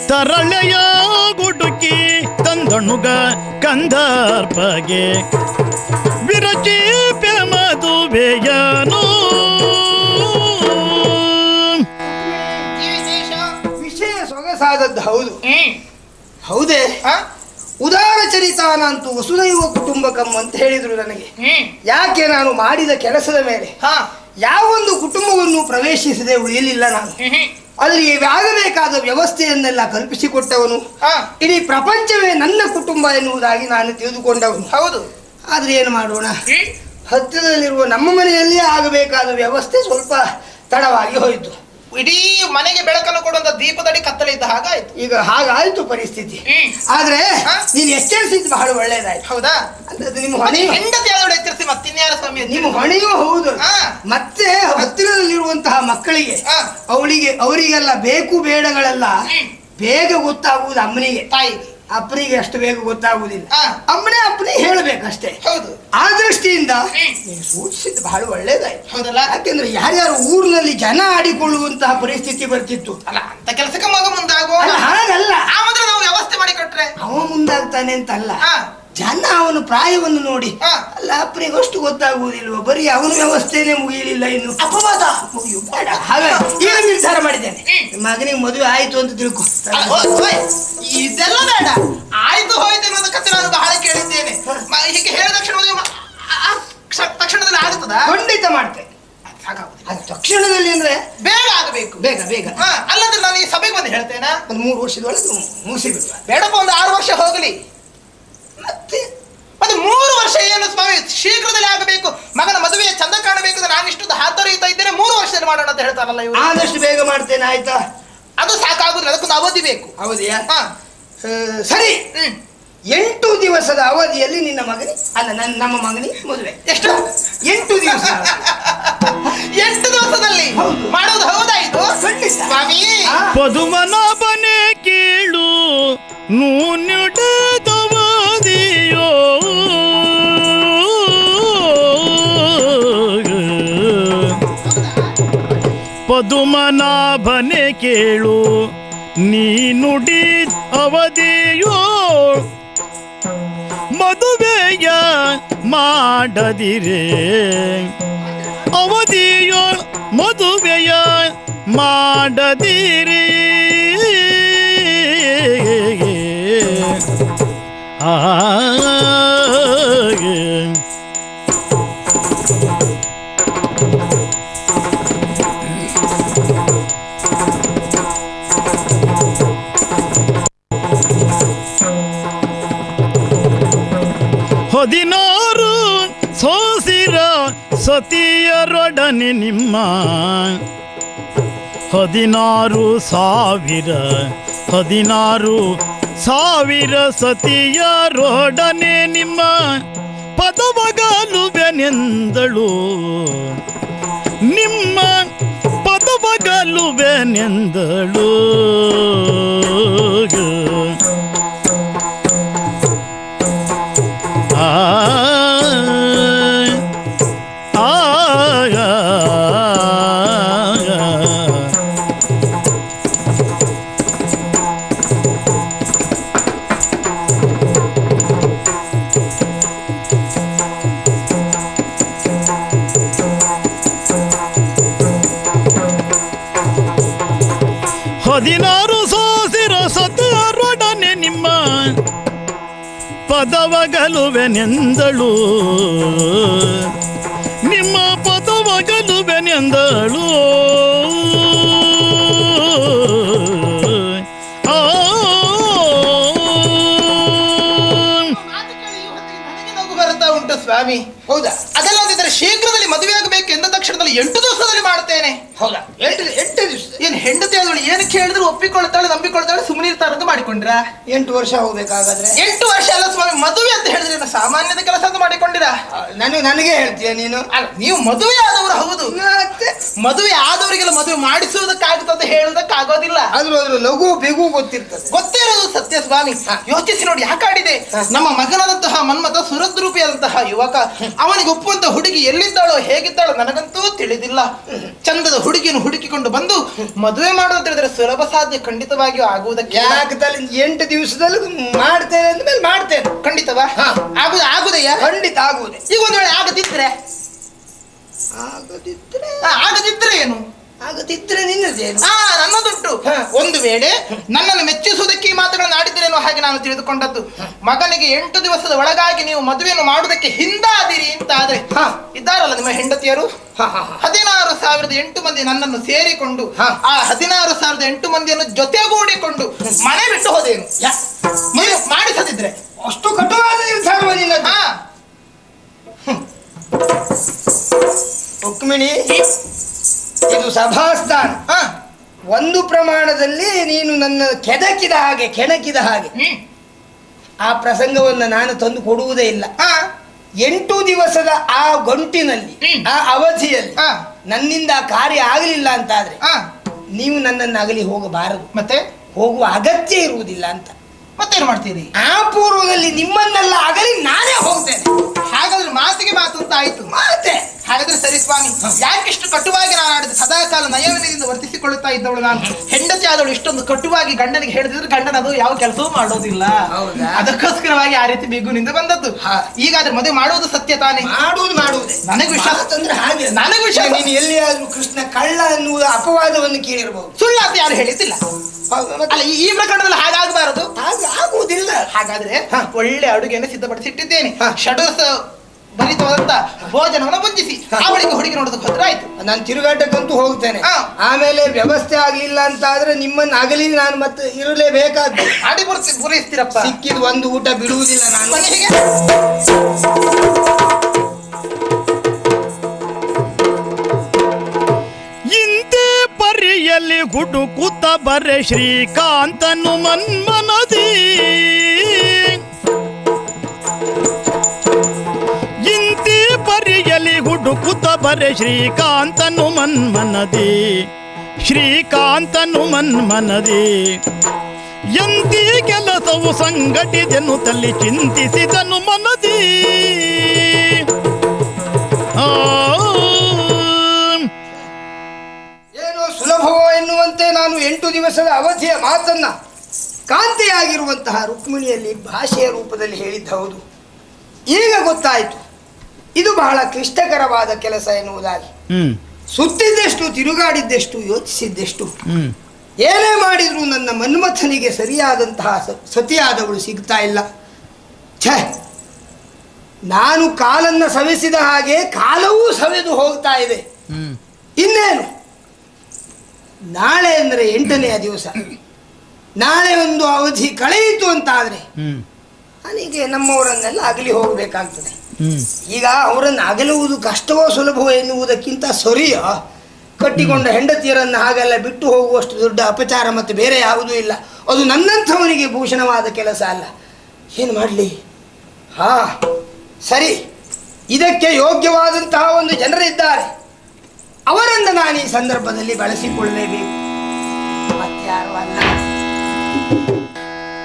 ತರಳೆಯ ಗುಡುಕಿ ತಂದಣುಗ ಕಂದರ್ಪಗೆ, ವಿರಚಿಪೆ ಮದುವೆಯನು. ವಿಷಯ ಸೊಗಸಾದದ್ದು ಹೌದು. ಹೌದೇ? ಉದಾರ ಚರಿತಾನಂತೂ ವಸುದೈವ ಕುಟುಂಬಕಂ ಅಂತ ಹೇಳಿದ್ರು ನನಗೆ. ಯಾಕೆ ನಾನು ಮಾಡಿದ ಕೆಲಸದ ಮೇಲೆ ಯಾವೊಂದು ಕುಟುಂಬವನ್ನು ಪ್ರವೇಶಿಸದೆ ಉಳಿಯಲಿಲ್ಲ ನಾನು. ಅಲ್ಲಿ ಆಗಬೇಕಾದ ವ್ಯವಸ್ಥೆಯನ್ನೆಲ್ಲ ಕಲ್ಪಿಸಿಕೊಟ್ಟವನು, ಇಡೀ ಪ್ರಪಂಚವೇ ನನ್ನ ಕುಟುಂಬ ಎನ್ನುವುದಾಗಿ ನಾನು ತಿಳಿದುಕೊಂಡವನು. ಹೌದು, ಆದ್ರೆ ಏನು ಮಾಡೋಣ, ಹತ್ತಿರದಲ್ಲಿರುವ ನಮ್ಮ ಮನೆಯಲ್ಲಿಯೇ ಆಗಬೇಕಾದ ವ್ಯವಸ್ಥೆ ಸ್ವಲ್ಪ ತಡವಾಗಿ ಹೋಯಿತು. ಇಡೀ ಮನೆಗೆ ಬೆಳಕನ್ನು ಕೊಡುವಂತ ದೀಪದಡಿ ಕತ್ತಲೆ ಇದ್ದ ಹಾಗಾಯ್ತು. ಈಗ ಹಾಗಾಯ್ತು ಪರಿಸ್ಥಿತಿ. ಆದ್ರೆ ನೀನು ಎಚ್ಚರಿಸಿದ್ದು ಬಹಳ ಒಳ್ಳೇದಾಯ್ತು. ಹೌದಾ? ನಿಮ್ಮ ಹೊಣೆ ಹೆಂಡತಿ ಆದವಳು ಎಚ್ಚರಿಸಿ ಮತ್ತಿನ್ಯಾರ ಸ್ವಾಮಿ? ನಿಮ್ಮ ಹೊಣೆಯೂ ಹೌದು. ಮತ್ತೆ ಹತ್ತಿರದಲ್ಲಿರುವಂತಹ ಮಕ್ಕಳಿಗೆ ಅವರಿಗೆಲ್ಲ ಬೇಕು ಬೇಡಗಳೆಲ್ಲ ಬೇಗ ಗೊತ್ತಾಗುವುದು ಅಮ್ಮನಿಗೆ, ತಾಯಿ. ಅಪ್ಪನಿಗೆ ಅಷ್ಟು ಬೇಗ ಗೊತ್ತಾಗುವುದಿಲ್ಲ. ಅಪ್ಪನಿಗೆ ಹೇಳಬೇಕಷ್ಟೇ. ಹೌದು, ಆ ದೃಷ್ಟಿಯಿಂದ ನೀವು ಸೂಚಿಸಿದ್ದು ಬಹಳ ಒಳ್ಳೇದಾಯ್ತು. ಹೌದಲ್ಲ? ಯಾಕೆಂದ್ರೆ ಯಾರ್ಯಾರು ಊರಿನಲ್ಲಿ ಜನ ಆಡಿಕೊಳ್ಳುವಂತಹ ಪರಿಸ್ಥಿತಿ ಬರ್ತಿತ್ತು ಅಲ್ಲ, ಅಂತ ಕೆಲಸಕ್ಕೆ ಮಗ ಮುಂದಾಗುವ ಹಾಗಲ್ಲ. ಆದ್ರೆ ನಾವು ವ್ಯವಸ್ಥೆ ಮಾಡಿ ಕೊಟ್ರೆ ಅವ ಮುಂದಾಗ್ತಾನೆ ಅಂತಲ್ಲ, ಜನ ಅವನ ಪ್ರಾಯವನ್ನು ನೋಡಿ ಅಲ್ಲ ಅಪ್ಪನಿಗೆ ಅಷ್ಟು ಗೊತ್ತಾಗುವುದಿಲ್ವ, ಬರೀ ಅವನ ವ್ಯವಸ್ಥೆನೇ ಮುಗಿಯಲಿಲ್ಲ, ಇನ್ನು ಅಪವಾದ ಹಾಗಾಗಿ ಈಗ ನಿರ್ಧಾರ ಮಾಡಿದ್ದೇನೆ, ಮಗನಿಗೆ ಮದುವೆ ಆಯ್ತು ಅಂತ ತಿಳ್ಕೊ. ಇದೆಲ್ಲ ಬೇಡ, ಆಯ್ತು ಹೋಯ್ತು ಅನ್ನೋದ ಕಥೆ ನಾನು ಬಹಳ ಕೇಳಿದ್ದೇನೆ. ಹೀಗೆ ಹೇಳಿದ ತಕ್ಷಣ ತಕ್ಷಣದಲ್ಲಿ ಆಗುತ್ತದ? ಖಂಡಿತ ಮಾಡ್ತೇನೆ. ಅದು ತಕ್ಷಣದಲ್ಲಿ ಅಂದ್ರೆ ಬೇಗ ಆಗಬೇಕು. ಬೇಗ ಬೇಗ ಅಲ್ಲದ್ರೆ ನಾನು ಈ ಸಭೆಗೆ ಬಂದು ಹೇಳ್ತೇನೆ. ಒಂದು 3 ವರ್ಷದೊಳಗೆ ಮುಗಿಸಿಬಿಡುವ. ಬೇಡಪ್ಪ, ಒಂದು 6 ವರ್ಷ ಹೋಗಲಿ. ಮತ್ತೆ 3 ವರ್ಷ ಏನು ಸ್ವಾಮಿ, ಶೀಘ್ರದಲ್ಲಿ ಆಗಬೇಕು. ಮಗನ ಮದುವೆಯ ಚಂದ ಕಾಣಬೇಕು. ನಾನು ಇಷ್ಟು ಹಾತೊರೆಯುತ್ತಾ ಇದ್ದೇನೆ, 3 ವರ್ಷದಲ್ಲಿ ಮಾಡೋಣ ಅಂತ ಹೇಳ್ತಾರಲ್ಲ ಇವರು. ಆದಷ್ಟು ಬೇಗ ಮಾಡ್ತೇನೆ, ಆಯ್ತಾ? ಅದು ಸಾಕಾಗುದಿಲ್ಲ, ಅದಕ್ಕೊಂದು ಅವಧಿ ಬೇಕು. ಅವಧಿಯಾ? ಸರಿ. 8 ದಿವಸದ ಅವಧಿಯಲ್ಲಿ ನಿನ್ನ ಮಗನಿ ಅಲ್ಲ ನಮ್ಮ ಮಗನಿ ಮದುವೆ. ಎಷ್ಟು? 8 ದಿವಸ. 8 ದಿವಸದಲ್ಲಿ ಮಾಡೋದು ಹೌದಾಯ್ತು ಸ್ವಾಮಿ? ಪದುಮನಾಭನೆ ಕೇಳು ನೂನ್ಯುಡದವದಿಯೋ ಪದುಮನಾಭನೆ ಕೇಳು ನೀ ನುಡಿ ಅವಧಿಯೋ ಮದುವೆಯ ಮಾಡದಿರೆ ಅವಧಿಯೋ ಮದುವೆಯ ಮಾಡದಿರಿ ಆ ಹದಿನಾರು ಸೋಸಿರ ಸತಿಯರೊಡನೆ ನಿಮ್ಮ 16,000 ಸತಿಯರೊಡನೆ ನಿಮ್ಮ ಪದವಗಲುವೆನೆಂದಳು ನಿಮ್ಮ ಪದವಗಲುವೆನೆಂದಳು ಹದಿನಾರು ಸೋಸಿರ ಸತಿಯರೊಡನೆ ನಿಮ್ಮ ಪದವಗಲುವೆನೆಂದಳು ನಿಮ್ಮ ಪದವಗಲುವೆನೆಂದಳು ಬರ್ತಾ ಉಂಟು ಸ್ವಾಮಿ. ಹೌದಾ? ಅದಲ್ಲದಿದ್ದರೆ ಶೀಘ್ರದಲ್ಲಿ ಮದುವೆ ಆಗಬೇಕು ಎಂದ ತಕ್ಷಣದಲ್ಲಿ 8 ದಿವಸದಲ್ಲಿ ಮಾಡ್ತೇನೆ. ಹೌದಾ? 8 ದಿವಸ. ಏನು ಹೆಂಡತಿ ಆದವಳು ಏನು ಕೇಳಿದ್ರು ಒಪ್ಪಿಕೊಳ್ತಾಳೆ, ನಂಬಿಕೊಳ್ತಾಳೆ, ಸುಮ್ಮನೆ ಇರ್ತಾರ ಅಂತ ಮಾಡಿಕೊಂಡ್ರ? 8 ವರ್ಷ ಹೋಗ್ಬೇಕಾಗಾದ್ರೆ? 8 ವರ್ಷ ಅಲ್ಲ ಸ್ವಾಮಿ, ಮದುವೆ ಅಂತ ಹೇಳಿದ್ರೆ ಏನು ಸಾಮಾನ್ಯದ ಕೆಲಸ ಅಂತ ಮಾಡಿಕೊಂಡಿರ? ನನಗೆ ಹೇಳ್ತೀಯ ನೀನು? ಅಲ್ಲ, ನೀವು ಮದುವೆ ಆದವರು ಹೌದು. ಮದುವೆ ಆದವರಿಗೆಲ್ಲ ಮದುವೆ ಮಾಡಿಸುವುದಕ್ಕಾಗುತ್ತೆ ಅಂತ ಹೇಳುವುದಕ್ಕಾಗೋದಿಲ್ಲ. ಅದ್ರ ಲಘು ಬೆಗು ಗೊತ್ತಿರ್ತದೆ. ಗೊತ್ತಿರೋದು ಸತ್ಯ ಸ್ವಾಮಿ. ಯೋಚಿಸಿ ನೋಡಿ, ಯಾಕಾಡಿದೆ ನಮ್ಮ ಮಗನಾದಂತಹ ಮನ್ಮಥ ಸುರದ್ರೂಪಿಯಾದಂತಹ ಯುವಕ, ಅವನಿಗೆ ಒಪ್ಪುವಂತ ಹುಡುಗಿ ಎಲ್ಲಿದ್ದಾಳೋ ಹೇಗಿದ್ದಾಳೋ ನನಗಂತೂ ತಿಳಿದಿಲ್ಲ. ಚಂದದ ಹುಡುಗಿಯನ್ನು ಹುಡುಕಿಕೊಂಡು ಬಂದು ಮದುವೆ ಮಾಡೋದು ಹೇಳಿದ್ರೆ ಸುಲಭ ಸಾಧ್ಯ ಖಂಡಿತವಾಗಿಯೂ ಆಗುವುದಕ್ಕೆ 8 ದಿವಸದಲ್ಲಿ ಮಾಡ್ತೇನೆ ಅಂದ್ಮೇಲೆ ಮಾಡ್ತೇನೆ. ಖಂಡಿತವಾ? ಆಗುದಯ್ಯ? ಖಂಡಿತ ಆಗುವುದೇ. ಈಗ ಒಂದ್ ವೇಳೆ ಆಗದಿದ್ರೆ ಏನು? ಆಗದಿದ್ರೆ ನಿನ್ನದೇನು? ನನ್ನದುಂಟು. ಒಂದು ವೇಳೆ ನನ್ನನ್ನು ಮೆಚ್ಚಿಸುವುದಕ್ಕೆ ಈ ಮಾತುಗಳನ್ನು ಆಡಿದ್ರೇನೋ ಹಾಗೆ ನಾನು ತಿಳಿದುಕೊಂಡದ್ದು. ಮಗನಿಗೆ 8 ದಿವಸದ ಒಳಗಾಗಿ ನೀವು ಮದುವೆಯನ್ನು ಮಾಡುವುದಕ್ಕೆ ಹಿಂದಾದಿರಿ ಅಂತ ಆದ್ರೆ ಇದ್ದಾರಲ್ಲ ನಿಮ್ಮ ಹೆಂಡತಿಯರು, 16,008 ಮಂದಿ ನನ್ನನ್ನು ಸೇರಿಕೊಂಡು ಆ 16,008 ಮಂದಿಯನ್ನು ಜೊತೆಗೂಡಿಕೊಂಡು ಮನೆ ಬಿಟ್ಟು ಹೋದೇನು ನೀವು ಮಾಡಿಸದಿದ್ರೆ? ಅಷ್ಟು ಕಠೋರವಾದ ನಿರ್ಧಾರ ನಿನ್ನ. ರುಕ್ಮಿಣಿ, ಇದು ಸಭಾಸ್ಥಾನ. ಒಂದು ಪ್ರಮಾಣದಲ್ಲಿ ನೀನು ನನ್ನ ಕೆಣಕಿದ ಹಾಗೆ ಆ ಪ್ರಸಂಗವನ್ನು ನಾನು ತಂದು ಕೊಡುವುದೇ ಇಲ್ಲ. 8 ದಿವಸದ ಆ ಗಂಟಿನಲ್ಲಿ ಆ ಅವಧಿಯಲ್ಲಿ ನನ್ನಿಂದ ಕಾರ್ಯ ಆಗಲಿಲ್ಲ ಅಂತಾದ್ರೆ ನೀವು ನನ್ನನ್ನು ಅಗಲಿ ಹೋಗಬಾರದು, ಮತ್ತೆ ಹೋಗುವ ಅಗತ್ಯ ಇರುವುದಿಲ್ಲ ಅಂತ. ಮತ್ತೇನು ಮಾಡ್ತೀರಿ? ಆ ಪೂರ್ವದಲ್ಲಿ ನಿಮ್ಮನ್ನೆಲ್ಲ ಅಗಲಿ ನಾನೇ ಹೋಗ್ತೇನೆ. ಹಾಗಾದ್ರೆ ಮಾತಿಗೆ ಮಾತು ಅಂತ ಆಯ್ತು. ಮಾತೆ ಹಾಗಾದ್ರೆ ಸರಿ ಸ್ವಾಮಿ. ಯಾಕಿಷ್ಟು ಕಟುವಾಗಿ ನಾನು ಆಡಿದ ಸದಾಕಾಲ ನಯವಿನಿಂದ ವರ್ತಿಸಿಕೊಳ್ಳುತ್ತಾ ಇದ್ದವಳು ನಾನು. ಹೆಂಡತಿ ಆದವಳು ಇಷ್ಟೊಂದು ಕಟುವಾಗಿ ಗಂಡನಿಗೆ ಹೇಳಿದ್ರೆ ಗಂಡನ ಅದು ಯಾವ ಕೆಲಸವೂ ಮಾಡೋದಿಲ್ಲ. ಅದಕ್ಕೋಸ್ಕರವಾಗಿ ಆ ರೀತಿ ಬಿಗುನಿಂದ ಬಂದದ್ದು. ಈಗಾದ್ರೆ ಮದುವೆ ಮಾಡುವುದು ಸತ್ಯ ತಾನೇ? ಮಾಡುವುದೇ. ನನಗೆ ವಿಶ್ವಾಸ ಅಂದ್ರೆ ಹಾಗೆ. ನನಗೆ ವಿಶ್ವಾಸ. ನೀನು ಎಲ್ಲಿಯಾದ್ರೂ ಕೃಷ್ಣ ಕಳ್ಳ ಅನ್ನುವ ಅಪವಾದವನ್ನು ಕೇಳಿರಬಹುದು. ಸುಳ್ಳು ಅಂತ ಯಾರು ಹೇಳಿದ್ದಿಲ್ಲ. ಅಲ್ಲ ಈ ಪ್ರಕರಣದಲ್ಲಿ ಹಾಗಾಗಬಾರದು. ಆಗುವುದಿಲ್ಲ. ಹಾಗಾದ್ರೆ ಒಳ್ಳೆ ಅಡುಗೆಯನ್ನು ಸಿದ್ಧಪಡಿಸಿಟ್ಟಿದ್ದೇನೆ. ಷಡಸ ಭರಿತವಾದಂತ ಭೋಜನವನ್ನು ಬುಂಜಿಸಿ ಅವಳಿಗೆ ಹುಡುಗಿ ನೋಡೋದಕ್ಕೆ ಹೋದ್ರೆ ಆಯ್ತು. ನಾನು ತಿರುಗಾಟಕ್ಕಂತೂ ಹೋಗ್ತೇನೆ. ಆಮೇಲೆ ವ್ಯವಸ್ಥೆ ಆಗ್ಲಿಲ್ಲ ಅಂತ ಆದ್ರೆ ನಿಮ್ಮನ್ನ ಆಗಲಿ ನಾನು ಮತ್ತೆ ಇರಲೇಬೇಕಾದ್ದು. ಅಡಿ ಪೂರೈಸ್ತೀರಪ್ಪ. ಸಿಕ್ಕಿದ ಒಂದು ಊಟ ಬಿಡುವುದಿಲ್ಲ ನಾನು. ಇಂತೆ ಪರಿಯಲ್ಲಿ ಹುಡುಕುತ್ತ ಬರೆ ಶ್ರೀಕಾಂತನು ಮನ್ಮನದಿ. ಇಂತೆ ಪರಿಯಲ್ಲಿ ಹುಡುಕುತ್ತ ಬರೆ ಶ್ರೀಕಾಂತನು ಮನ್ಮನದಿ. ಶ್ರೀಕಾಂತನು ಮನ್ಮನದಿ ಎಂತಿ ಕೆಲಸವು ಸಂಘಟಿದೆನು ತಲ್ಲಿ ಚಿಂತಿಸಿದನು ಮನದಿ. ಏನೋ ಸುಲಭವೋ ಎನ್ನುವಂತೆ ನಾನು 8 ದಿವಸದ ಅವಧಿಯ ಮಾತನ್ನ ಕಾಂತಿಯಾಗಿರುವಂತಹ ರುಕ್ಮಿಣಿಯಲ್ಲಿ ಭಾಷೆಯ ರೂಪದಲ್ಲಿ ಹೇಳಿದ್ದ ಹೌದು. ಈಗ ಗೊತ್ತಾಯಿತು ಇದು ಬಹಳ ಕ್ಲಿಷ್ಟಕರವಾದ ಕೆಲಸ ಎನ್ನುವುದಾಗಿ. ಸುತ್ತಿದ್ದೆಷ್ಟು, ತಿರುಗಾಡಿದ್ದೆಷ್ಟು, ಯೋಚಿಸಿದ್ದೆಷ್ಟು, ಏನೇ ಮಾಡಿದ್ರು ನನ್ನ ಮನ್ಮಥನಿಗೆ ಸರಿಯಾದಂತಹ ಸತಿಯಾದವಳು ಸಿಗ್ತಾ ಇಲ್ಲ. ಛೇ, ನಾನು ಕಾಲನ್ನ ಸವೆಸಿದ ಹಾಗೆ ಕಾಲವೂ ಸವೆದು ಹೋಗ್ತಾ ಇದೆ. ಇನ್ನೇನು, ನಾಳೆ ಅಂದರೆ 8ನೇ ದಿವಸ. ನಾಳೆ ಒಂದು ಅವಧಿ ಕಳೆಯಿತು ಅಂತಾದ್ರೆ ನನಗೆ ನಮ್ಮವರನ್ನೆಲ್ಲ ಅಗಲಿ ಹೋಗಬೇಕಾಗ್ತದೆ. ಈಗ ಅವರನ್ನು ಅಗಲುವುದು ಕಷ್ಟವೋ ಸುಲಭವೋ ಎನ್ನುವುದಕ್ಕಿಂತ ಸರಿಯೋ, ಕಟ್ಟಿಕೊಂಡ ಹೆಂಡತಿಯರನ್ನು ಹಾಗೆಲ್ಲ ಬಿಟ್ಟು ಹೋಗುವಷ್ಟು ದೊಡ್ಡ ಅಪಚಾರ ಮತ್ತು ಬೇರೆ ಯಾವುದೂ ಇಲ್ಲ. ಅದು ನನ್ನಂಥವನಿಗೆ ಭೂಷಣವಾದ ಕೆಲಸ ಅಲ್ಲ. ಏನು ಮಾಡಲಿ? ಸರಿ, ಇದಕ್ಕೆ ಯೋಗ್ಯವಾದಂತಹ ಒಂದು ಜನರಿದ್ದಾರೆ, ಅವರನ್ನು ನಾನು ಈ ಸಂದರ್ಭದಲ್ಲಿ ಬಳಸಿಕೊಳ್ಳಲೇಬೇಕು. ಮತ್ಯಾರು ಅಲ್ಲ,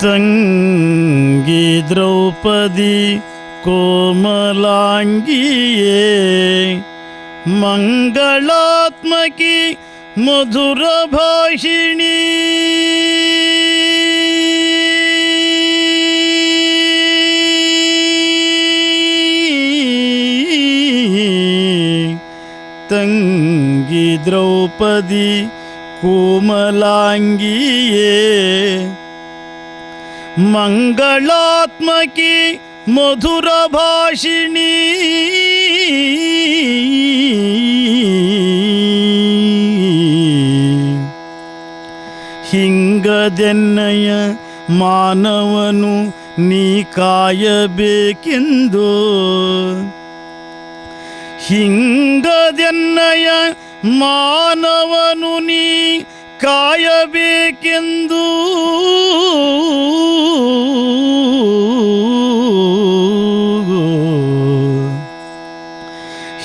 ತಂಗಿ ದ್ರೌಪದಿ ಕೋಮಲಾಂಗಿಯೇ ಮಂಗಳಾತ್ಮಕಿ ಮಧುರ ಭಾಷಿಣಿ. ತಂಗಿ ದ್ರೌಪದಿ ಕೋಮಲಾಂಗಿಯೇ ಮಂಗಳಾತ್ಮಕಿ ಮಧುರ ಭಾಷಿಣಿ. ಹಿಂಗದೆನ್ನಯ ಮಾನವನು ನೀ ಕಾಯಬೇಕೆಂದು. ಹಿಂಗದೆನ್ನಯ ಮಾನವನು ನೀ ಕಾಯಬೇಕೆಂದು.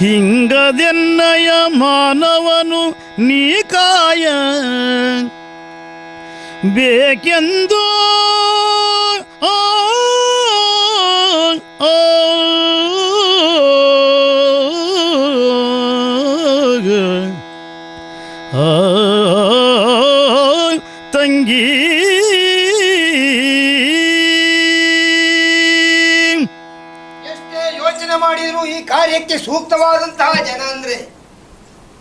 ಹಿಂಗದೆನ್ನಯ ಮಾನವನು ನೀ ಕಾಯ ಬೇಕೆಂದು. ತಂಗಿ ಎಷ್ಟೇ ಯೋಚನೆ ಮಾಡಿದ್ರು ಈ ಕಾರ್ಯಕ್ಕೆ ಸೂಕ್ತವಾದಂತಹ ಜನ ಅಂದ್ರೆ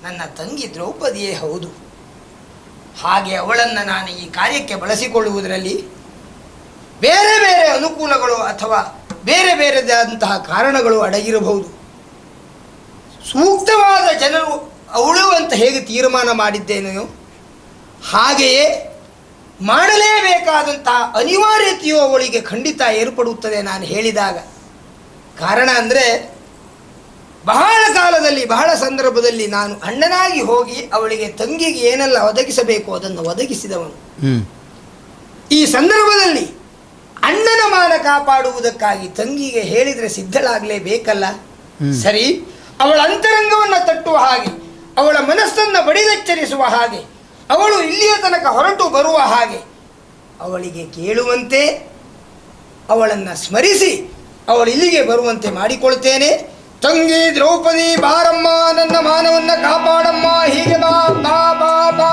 ನನ್ನ ತಂಗಿ ದ್ರೌಪದಿಯೇ ಹೌದು. ಹಾಗೆ ಅವಳನ್ನು ನಾನು ಈ ಕಾರ್ಯಕ್ಕೆ ಬಳಸಿಕೊಳ್ಳುವುದರಲ್ಲಿ ಬೇರೆ ಬೇರೆ ಅನುಕೂಲಗಳು ಅಥವಾ ಬೇರೆ ಬೇರೆದಾದಂತಹ ಕಾರಣಗಳು ಅಡಗಿರಬಹುದು. ಸೂಕ್ತವಾದ ಜನರು ಅವಳು ಅಂತ ಹೇಗೆ ತೀರ್ಮಾನ ಮಾಡಿದ್ದೇನೆಯೋ ಹಾಗೆಯೇ ಮಾಡಲೇಬೇಕಾದಂತಹ ಅನಿವಾರ್ಯತೆಯು ಅವಳಿಗೆ ಖಂಡಿತ ಏರ್ಪಡುತ್ತದೆ ನಾನು ಹೇಳಿದಾಗ. ಕಾರಣ ಅಂದರೆ ಬಹಳ ಕಾಲದಲ್ಲಿ ಬಹಳ ಸಂದರ್ಭದಲ್ಲಿ ನಾನು ಅಣ್ಣನಾಗಿ ಹೋಗಿ ಅವಳಿಗೆ ತಂಗಿಗೆ ಏನೆಲ್ಲ ಒದಗಿಸಬೇಕು ಅದನ್ನು ಒದಗಿಸಿದವನು. ಈ ಸಂದರ್ಭದಲ್ಲಿ ಅಣ್ಣನ ಮಾನ ಕಾಪಾಡುವುದಕ್ಕಾಗಿ ತಂಗಿಗೆ ಹೇಳಿದರೆ ಸಿದ್ಧಳಾಗಲೇಬೇಕಲ್ಲ. ಸರಿ, ಅವಳ ಅಂತರಂಗವನ್ನು ತಟ್ಟುವ ಹಾಗೆ, ಅವಳ ಮನಸ್ಸನ್ನು ಬಡಿದೆಚ್ಚರಿಸುವ ಹಾಗೆ, ಅವಳು ಇಲ್ಲಿಯ ತನಕ ಹೊರಟು ಬರುವ ಹಾಗೆ ಅವಳಿಗೆ ಕೇಳುವಂತೆ ಅವಳನ್ನು ಸ್ಮರಿಸಿ ಅವಳು ಇಲ್ಲಿಗೆ ಬರುವಂತೆ ಮಾಡಿಕೊಳ್ತೇನೆ. ತಂಗಿ ದ್ರೌಪದಿ ಬಾರಮ್ಮ, ನನ್ನ ಮಾನವನ್ನ ಕಾಪಾಡಮ್ಮ, ಹೀಗೆ ಬಾ ಬಾ ಬಾ ಬಾ.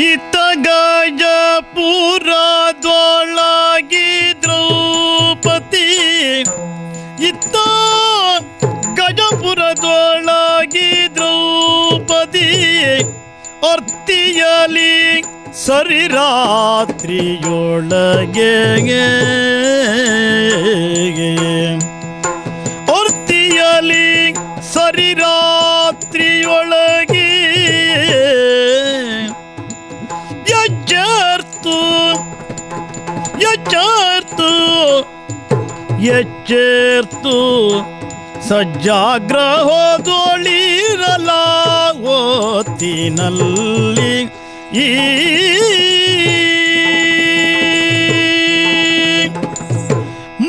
ಇತ್ತ ಗಜಪುರದೊಳಗಿ ದ್ರೌಪದಿ, ಇತ್ತ ಗಜಪುರದೊಳಗಿ ದ್ರೌಪದಿ ಹೊರ್ತಿಯಲಿ ಸರಿ ರಾತ್ರಿಯೊಳಗೆ ಹೊರ್ತಿಯಲಿ ಸರಿ ರಾತ್ರಿಯೊಳಗೆ ಎಚ್ಚರ್ತು ಎಚ್ಚರ್ತು ಎಚ್ಚೇರ್ತು ಸಜ್ಜಾಗ್ರಹದೊಳಿರಲಾವೋತಿನಲ್ಲಿ ಈ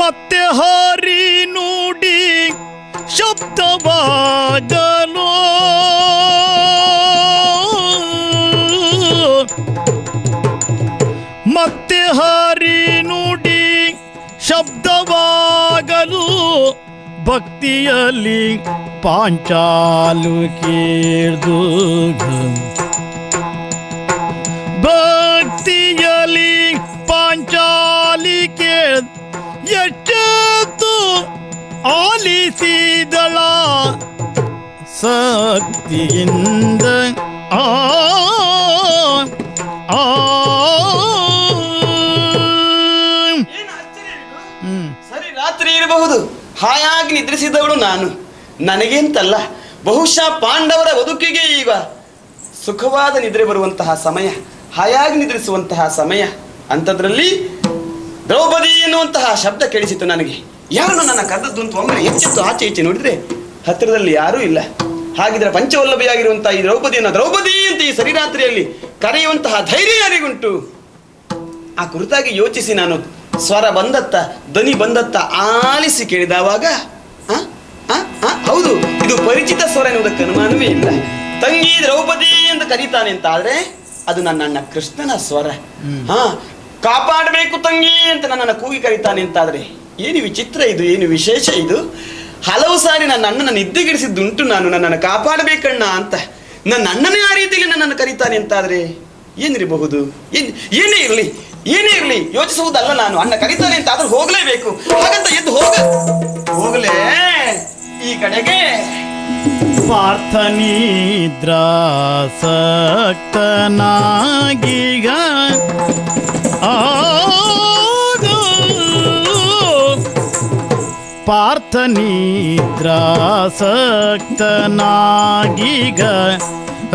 ಮತ್ತೆ ಹಾರಿ ನುಡಿ ಶಬ್ದವಾಗಲು ಮತ್ತೆ ಹಾರಿ ನುಡಿ ಶಬ್ದವಾಗಲು ಭಕ್ತಿಯಲ್ಲಿ ಪಾಂಚಾಲು ಕೇಳ್ದು ಭಕ್ತಿಯಲ್ಲಿ ಪಾಂಚಾಲಿ ಕೇಳ್ ಎಚ್ಚೆತ್ತು ಆಲಿಸಿದಳ ಶಕ್ತಿಯಿಂದ ಆ ಆ ಸರಿ ರಾತ್ರಿ ಇರಬಹುದು, ಹಾಯಾಗಿ ನಿದ್ರಿಸಿದವಳು ನಾನು. ನನಗೇಂತಲ್ಲ, ಬಹುಶಃ ಪಾಂಡವರ ಬದುಕಿಗೆ ಈಗ ಸುಖವಾದ ನಿದ್ರೆ ಬರುವಂತಹ ಸಮಯ, ಹಾಯಾಗಿ ನಿದ್ರಿಸುವಂತಹ ಸಮಯ. ಅಂಥದ್ರಲ್ಲಿ ದ್ರೌಪದಿ ಎನ್ನುವಂತಹ ಶಬ್ದ ಕೇಳಿಸಿತು ನನಗೆ. ಯಾರು ನನ್ನ ಕರೆದದ್ದು ಅಂತ ಒಮ್ಮೆ ಎಚ್ಚೆತ್ತು ಆಚೆ ಈಚೆ ನೋಡಿದ್ರೆ ಹತ್ತಿರದಲ್ಲಿ ಯಾರೂ ಇಲ್ಲ. ಹಾಗಿದ್ರೆ ಪಂಚವಲ್ಲಭೆಯಾಗಿರುವಂತಹ ಈ ದ್ರೌಪದಿಯನ್ನು ದ್ರೌಪದಿ ಅಂತ ಈ ಸರಿರಾತ್ರಿಯಲ್ಲಿ ಕರೆಯುವಂತಹ ಧೈರ್ಯ ಯಾರಿಗುಂಟು? ಆ ಕುರಿತಾಗಿ ಯೋಚಿಸಿ ನಾನು ಸ್ವರ ಬಂದತ್ತ, ಧ್ವನಿ ಬಂದತ್ತ ಆಲಿಸಿ ಕೇಳಿದವಾಗ ಹೌದು, ಇದು ಪರಿಚಿತ ಸ್ವರ ಎನ್ನುವುದಕ್ಕೆ ಅನುಮಾನವೇ ಇಲ್ಲ. ತಂಗಿ ದ್ರೌಪದಿ ಎಂದು ಕರೀತಾನೆ ಅಂತ ಆದ್ರೆ ಅದು ನನ್ನ ಅಣ್ಣ ಕೃಷ್ಣನ ಸ್ವರ. ಕಾಪಾಡಬೇಕು ತಂಗಿ ಅಂತ ನನ್ನನ್ನು ಕೂಗಿ ಕರೀತಾನೆ ಅಂತಾದ್ರೆ ಏನು ವಿಚಿತ್ರ ಇದು, ಏನು ವಿಶೇಷ ಇದು. ಹಲವು ಸಾರಿ ನನ್ನ ಅಣ್ಣನ ನಿದ್ದೆಗಿಡಿಸಿದ್ದುಂಟು ನಾನು, ನನ್ನನ್ನು ಕಾಪಾಡಬೇಕಣ್ಣ ಅಂತ. ನನ್ನ ಅಣ್ಣನೇ ಆ ರೀತಿಯಲ್ಲಿ ನನ್ನನ್ನು ಕರೀತಾನೆ ಅಂತಾದ್ರೆ ಏನಿರಬಹುದು? ಏನೇ ಇರಲಿ, ಏನೇ ಇರಲಿ ಯೋಚಿಸುವುದಲ್ಲ ನಾನು. ಅಣ್ಣ ಕರೀತಾನೆ ಅಂತ ಆದ್ರೂ ಹೋಗ್ಲೇಬೇಕು. ಹಾಗಂತ ಎದ್ದು ಹೋಗಲೇ ಈ ಕಡೆಗೆ ಪಾರ್ಥನಿದ್ರಾಸಕ್ತನಾಗೀಗ ಪಾರ್ಥನಿದ್ರಾಸಕ್ತನಾಗೀಗ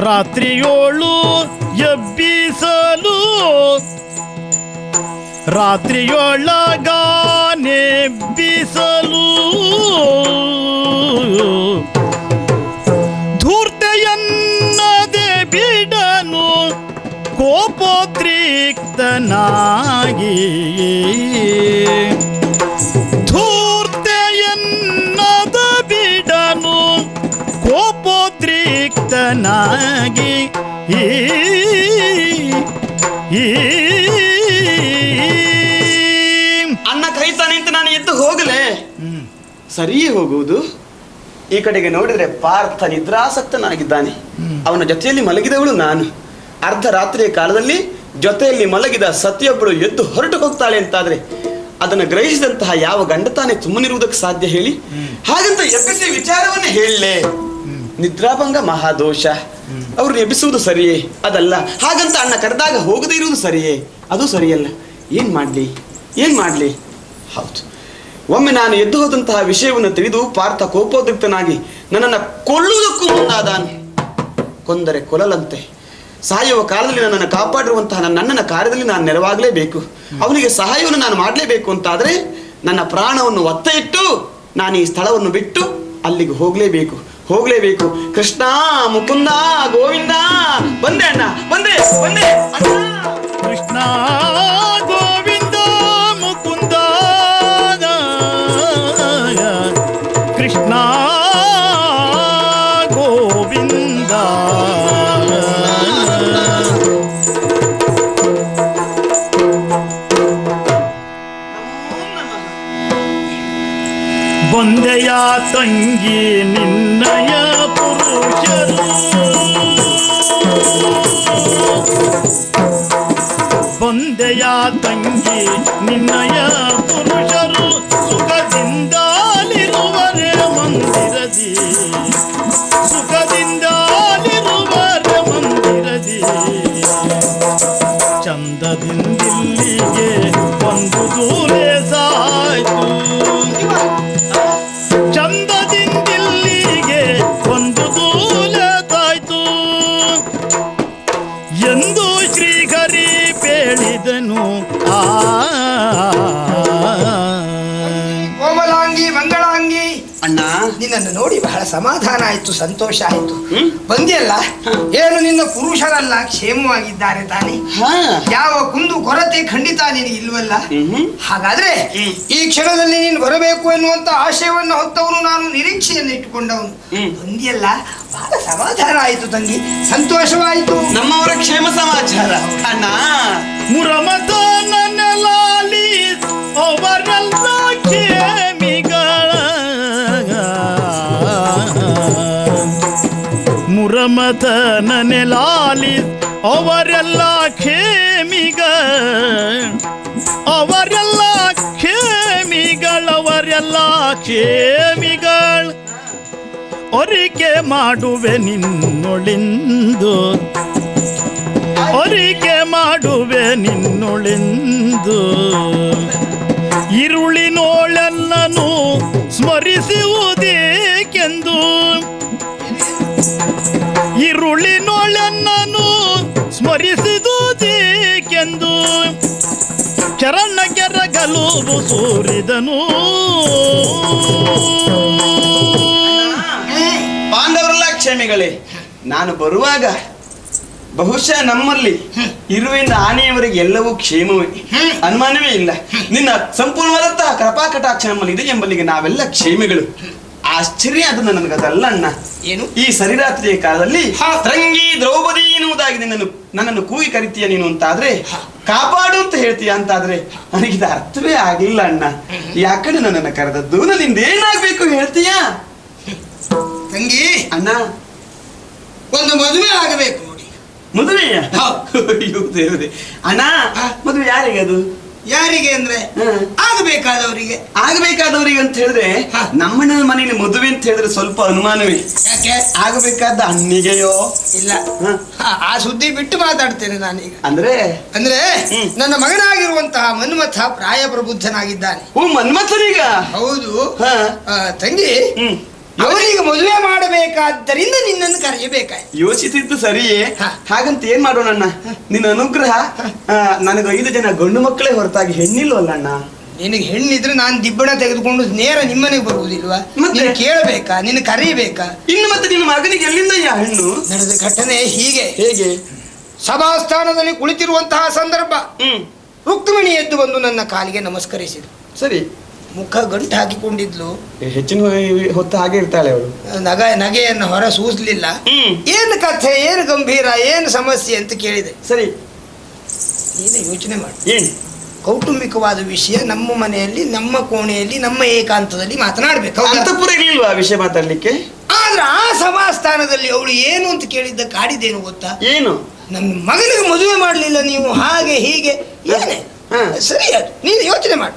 ರಾತ್ರಿಯೋಳು ಎಬ್ಬಿಸಲು ರಾತ್ರಿಯೊಳಗಾನೆಬ್ಬಿಸಲು ಧೂರ್ತೆಯನ್ನದೆ ಬಿಡನು ಕೋಪೋದ್ರಿಕ್ತನಾಗಿ ಧೂರ್ತೆಯನ್ನದ ಬಿಡನು ಕೋಪೋದ್ರಿಕ್ತನಾಗಿ ಅಣ್ಣ ಕರೀತಾನೆ ಅಂತ ನಾನು ಎದ್ದು ಹೋಗಲೇ ಸರಿಯೇ ಹೋಗುವುದು. ಈ ಕಡೆಗೆ ನೋಡಿದ್ರೆ ಪಾರ್ಥ ನಿದ್ರಾಸಕ್ತನಾಗಿದ್ದಾನೆ. ಅವನ ಜೊತೆಯಲ್ಲಿ ಮಲಗಿದವಳು ನಾನು. ಅರ್ಧ ರಾತ್ರಿಯ ಕಾಲದಲ್ಲಿ ಜೊತೆಯಲ್ಲಿ ಮಲಗಿದ ಸತಿಯೊಬ್ಬಳು ಎದ್ದು ಹೊರಟು ಹೋಗ್ತಾಳೆ ಅಂತಾದ್ರೆ ಅದನ್ನು ಗ್ರಹಿಸಿದಂತಹ ಯಾವ ಗಂಡ ತಾನೇ ಸುಮ್ಮನಿರುವುದಕ್ಕೆ ಸಾಧ್ಯ ಹೇಳಿ? ಹಾಗಂತ ಎಬ್ಬಿಸಿ ವಿಚಾರವನ್ನೇ ಹೇಳಲೇ? ನಿದ್ರಾಭಂಗ ಮಹಾದೋಷ. ಅವ್ರನ್ನ ಎಬ್ಬಿಸುವುದು ಸರಿಯೇ? ಅದಲ್ಲ. ಹಾಗಂತ ಅಣ್ಣ ಕರೆದಾಗ ಹೋಗದೇ ಇರುವುದು ಸರಿಯೇ? ಅದು ಸರಿಯಲ್ಲ. ಏನ್ ಮಾಡ್ಲಿ? ಹೌದು, ಒಮ್ಮೆ ನಾನು ಎದ್ದು ಹೋದಂತಹ ವಿಷಯವನ್ನು ತಿಳಿದು ಪಾರ್ಥ ಕೋಪೋದ್ರಿಕ್ತನಾಗಿ ನನ್ನನ್ನು ಕೊಲ್ಲುವುದಕ್ಕೂ ಮುಂದಾದಾನು. ಕೊಂದರೆ ಕೊಲ್ಲಲಂತೆ. ಸಾಯುವ ಕಾಲದಲ್ಲಿ ನನ್ನನ್ನು ಕಾಪಾಡಿರುವಂತಹ ನನ್ನನ್ನ ಕಾರ್ಯದಲ್ಲಿ ನಾನು ನೆರವಾಗಲೇಬೇಕು. ಅವನಿಗೆ ಸಹಾಯವನ್ನು ನಾನು ಮಾಡಲೇಬೇಕು ಅಂತಾದ್ರೆ ನನ್ನ ಪ್ರಾಣವನ್ನು ಒತ್ತ ಇಟ್ಟು ನಾನು ಈ ಸ್ಥಳವನ್ನು ಬಿಟ್ಟು ಅಲ್ಲಿಗೆ ಹೋಗಲೇಬೇಕು. ಕೃಷ್ಣ, ಮುಕುಂದ, ಗೋವಿಂದ, ಬಂದೆ ಅಣ್ಣ, ಬಂದೆ ಅಣ್ಣ. ಕೃಷ್ಣ, ಗೋವಿಂದ, ಮುಕುಂದ, ಕೃಷ್ಣ, ಗೋವಿಂದ. ಬಂದೆಯ ತಂಗಿ ನಿನ್ನಯ ಪುರುಷರು, ಬಂದೆಯ ತಂಗಿ ನಿನ್ನಯ ಪುರುಷರು, ಸುಖದಿಂದಲಿರುವರೆ ಮಂದಿರದಿ, ಸುಖದಿಂದಲಿರುವರೆ ಮಂದಿರದಿ. ಅಣ್ಣ ನಿನ್ನನ್ನು ನೋಡಿ ಬಹಳ ಸಮಾಧಾನ ಆಯ್ತು, ಸಂತೋಷ ಆಯ್ತು. ಹ್ಮ್? ಬಂದಿಯಲ್ಲ, ಏನು ನಿನ್ನ ಪುರುಷರಲ್ಲ ಕ್ಷೇಮವಾಗಿದ್ದಾರೆ ತಾನೆ? ಹಾ. ಯಾವ ಕುಂದು ಕೊರತೆ ಖಂಡಿತ ನಿನಗೆ ಇಲ್ವಲ್ಲ? ಹ್ಮ್. ಹಾಗಾದ್ರೆ ಹ್ಮ್. ಈ ಕ್ಷಣದಲ್ಲಿ ನೀನು ಬರಬೇಕು ಎನ್ನುವಂತ ಆಶಯವನ್ನು ಹೊತ್ತವನು, ನಾನು ನಿರೀಕ್ಷೆಯನ್ನು ಇಟ್ಟುಕೊಂಡವನು. ಹ್ಮ್. ಬಂದಿಯಲ್ಲ, ಬಹಳ ಸಮಾಧಾನ ಆಯ್ತು ತಂಗಿ, ಸಂತೋಷವಾಯಿತು. ನಮ್ಮವರ ಕ್ಷೇಮ ಸಮಾಚಾರ ಅಣ್ಣ. ಮುರಮದ ನನ್ನಲಾಲಿ ಅವರೆಲ್ಲ ಕ್ಷೇಮಿಗಳ, ಮುರಮದ ನನೆಲಾಲಿ ಅವರೆಲ್ಲ ಕ್ಷೇಮಿಗ, ಅವರೆಲ್ಲ ಕ್ಷೇಮಿಗಳವರೆಲ್ಲ ಕ್ಷೇಮಿಗಳ, ಒರಿಕೆ ಮಾಡುವೆ ನಿನ್ನೊಳಿಂದು, ಒರಿಕೆ ಮಾಡುವೆ ನಿನ್ನೊಳಿಂದು, ಇರುಳಿನೋಳೆಲ್ಲನು ಸ್ಮರಿಸುವುದೇಕೆಂದು, ಇರುಳಿನೋಳೆನ್ನನು ಸ್ಮರಿಸುವುದೇಕೆಂದು, ಚರಣ ಕೆರಗಲು ಸೂರಿದನು. ಪಾಂಡವರೆಲ್ಲ ಕ್ಷೇಮಿಗಳೇ, ನಾನು ಬರುವಾಗ ಬಹುಶಃ ನಮ್ಮಲ್ಲಿ ಇರುವಿಂದ ಆನೆಯವರೆಗೆ ಎಲ್ಲವೂ ಕ್ಷೇಮವೇ, ಅನುಮಾನವೇ ಇಲ್ಲ. ನಿನ್ನ ಸಂಪೂರ್ಣವಾದಂತಹ ಕೃಪಾ ಕಟಾಕ್ಷ ನಮ್ಮಲ್ಲಿ ಇದೆ ಎಂಬಲ್ಲಿಗೆ ನಾವೆಲ್ಲ ಕ್ಷೇಮಿಗಳು. ಆಶ್ಚರ್ಯ ಅದು ನನಗದಲ್ಲ ಅಣ್ಣ. ಏನು? ಈ ಸರಿರಾತ್ರಿಯ ಕಾಲದಲ್ಲಿ ತಂಗಿ ದ್ರೌಪದಿ ಎನ್ನುವುದಾಗಿ ನನ್ನನ್ನು ಕೂಗಿ ಕರಿತೀಯ ನೀನು ಅಂತಾದ್ರೆ, ಕಾಪಾಡು ಅಂತ ಹೇಳ್ತೀಯ ಅಂತಾದ್ರೆ, ನನಗಿದ ಅರ್ಥವೇ ಆಗಿಲ್ಲ ಅಣ್ಣ. ಯಾಕಡೆ ನನ್ನನ್ನು ಕರೆದದ್ದು? ನನ್ನಿಂದ ಏನಾಗ್ಬೇಕು ಹೇಳ್ತೀಯಾ ತಂಗಿ? ಅಣ್ಣ, ಒಂದು ಮದುವೆ ಆಗಬೇಕು ನೋಡಿ. ಮದುವೆಯ? ಅಯ್ಯೋ ದೇವರೇ. ಅಣ್ಣ, ಮದುವೆ ಯಾರಿಗೆ ಅದು? ಯಾರಿಗೆ ಅಂದ್ರೆ ಆಗಬೇಕಾದವರಿಗೆ. ಆಗಬೇಕಾದವರಿಗೆ ಅಂತ ಹೇಳಿದ್ರೆ, ನಮ್ಮಣ್ಣ ಮನೆಯಲ್ಲಿ ಮದುವೆ ಅಂತ ಹೇಳಿದ್ರೆ ಸ್ವಲ್ಪ ಅನುಮಾನವೇ. ಯಾಕೆ? ಆಗಬೇಕಾದ ಅಣ್ಣಿಗೆಯೋ? ಇಲ್ಲ, ಆ ಸುದ್ದಿ ಬಿಟ್ಟು ಮಾತಾಡ್ತೇನೆ ನಾನೀಗ. ಅಂದ್ರೆ ನನ್ನ ಮಗನಾಗಿರುವಂತಹ ಮನ್ಮಥ ಪ್ರಾಯ ಪ್ರಬುದ್ಧನಾಗಿದ್ದಾನೆ. ಓ, ಮನ್ಮಥನೀಗ? ಹೌದು. ಹಾ. ತಂಗಿ, ಅವನಿಗೆ ಮದುವೆ ಮಾಡಬೇಕಾದ್ದರಿಂದ ನಿನ್ನನ್ನು ಕರೆಯಬೇಕಾಯ್ತು. ಯೋಚಿಸಿದ್ದು ಸರಿಯೇ. ಹಾಗಂತ ಏನ್ ಮಾಡೋಣ ಅಣ್ಣ? ನಿನ್ನ ಅನುಗ್ರಹ. ನನಗೆ 5 ಜನ ಗಂಡು ಮಕ್ಕಳೇ ಹೊರತಾಗಿ ಹೆಣ್ಣಿಲ್ವಲ್ಲ ಅಣ್ಣ? ನಿನಗೆ ಹೆಣ್ಣಿದ್ರೆ ನಾನು ದಿಬ್ಬಣ ತೆಗೆದುಕೊಂಡು ನೇರ ನಿಮ್ಮನೆಗೆ ಬರುವುದಿಲ್ವಾ? ಮತ್ತೆ ಕೇಳಬೇಕಾ? ನಿನ್ನ ಕರೆಯಬೇಕಾ? ಇನ್ನು ಮತ್ತೆ ನಿನ್ನ ಮಗನಿಗೆ ಎಲ್ಲಿಂದ ಹೆಣ್ಣು? ನಡೆದ ಘಟನೆ ಹೀಗೆ. ಹೇಗೆ? ಸಭಾಸ್ಥಾನದಲ್ಲಿ ಕುಳಿತಿರುವಂತಹ ಸಂದರ್ಭ, ರುಕ್ಮಿಣಿ ಎದ್ದು ಬಂದು ನನ್ನ ಕಾಲಿಗೆ ನಮಸ್ಕರಿಸಿದ್ರು. ಸರಿ. ಮುಖ ಗಂಟು ಹಾಕಿಕೊಂಡಿದ್ಲು. ಹೆಚ್ಚಿನ ಹೊತ್ತು ಹಾಗೆ ಇರ್ತಾಳೆ ಅವಳು. ನಗೆಯನ್ನು ಹೊರ ಸೂಸ್ಲಿಲ್ಲ. ಏನು ಕಥೆ, ಏನು ಗಂಭೀರ, ಏನು ಸಮಸ್ಯೆ ಅಂತ ಕೇಳಿದೆ. ಸರಿ, ನೀನೇ ಯೋಚನೆ ಮಾಡಿ. ಏನು? ಕೌಟುಂಬಿಕವಾದ ವಿಷಯ, ನಮ್ಮ ಮನೆಯಲ್ಲಿ, ನಮ್ಮ ಕೋಣೆಯಲ್ಲಿ, ನಮ್ಮ ಏಕಾಂತದಲ್ಲಿ ಮಾತನಾಡ್ಬೇಕು. ಅಂತಃಪುರ ಇರ್ಲಿಲ್ವಾ ವಿಷಯ ಮಾತಾಡ್ಲಿಕ್ಕೆ? ಆದ್ರೆ ಆ ಸಭಾಸ್ಥಾನದಲ್ಲಿ ಅವಳು ಏನು ಅಂತ ಕೇಳಿದ್ದ ಕಾಡಿದ್ದೇನು ಗೊತ್ತಾ? ಏನು? ನನ್ನ ಮಗನಿಗೆ ಮದುವೆ ಮಾಡಲಿಲ್ಲ ನೀವು, ಹಾಗೆ ಹೀಗೆ. ಏನೇ ಸರಿ, ಅದು ನೀನು ಯೋಚನೆ ಮಾಡಿ.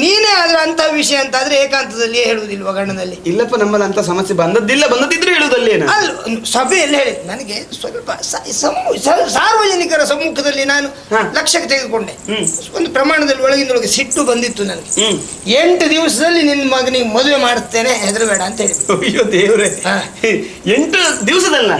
ನೀನೇ ಆದ್ರೆ ಅಂತ ವಿಷಯ ಅಂತ ಆದ್ರೆ ಏಕಾಂತದಲ್ಲಿ ಹೇಳುವುದಿಲ್ವ ಗಂಡನಲ್ಲಿ? ಇಲ್ಲಪ್ಪ, ನಮ್ಮಲ್ಲಿ ಅಂತ ಸಮಸ್ಯೆ ಬಂದದ್ದಿಲ್ಲ. ಬಂದದಿದ್ರೆ ಹೇಳುವುದಲ್ಲಿ ಅಲ್ಲ, ಸಭೆಯಲ್ಲಿ ಹೇಳಿ ನನಗೆ ಸ್ವಲ್ಪ ಸಾರ್ವಜನಿಕರ ಸಮ್ಮುಖದಲ್ಲಿ ನಾನು ಲಕ್ಷ್ಯಕ್ಕೆ ತೆಗೆದುಕೊಂಡೆ. ಒಂದು ಪ್ರಮಾಣದಲ್ಲಿ ಒಳಗಿಂದೊಳಗೆ ಸಿಟ್ಟು ಬಂದಿತ್ತು ನನಗೆ. 8 ದಿವಸದಲ್ಲಿ ನಿನ್ನ ಮಗನಿಗೆ ಮದುವೆ ಮಾಡುತ್ತೇನೆ, ಹೆದರಬೇಡ ಅಂತ ಹೇಳಿ. ಅಯ್ಯೋ ದೇವ್ರೆ, 8 ದಿವಸದಲ್ಲ?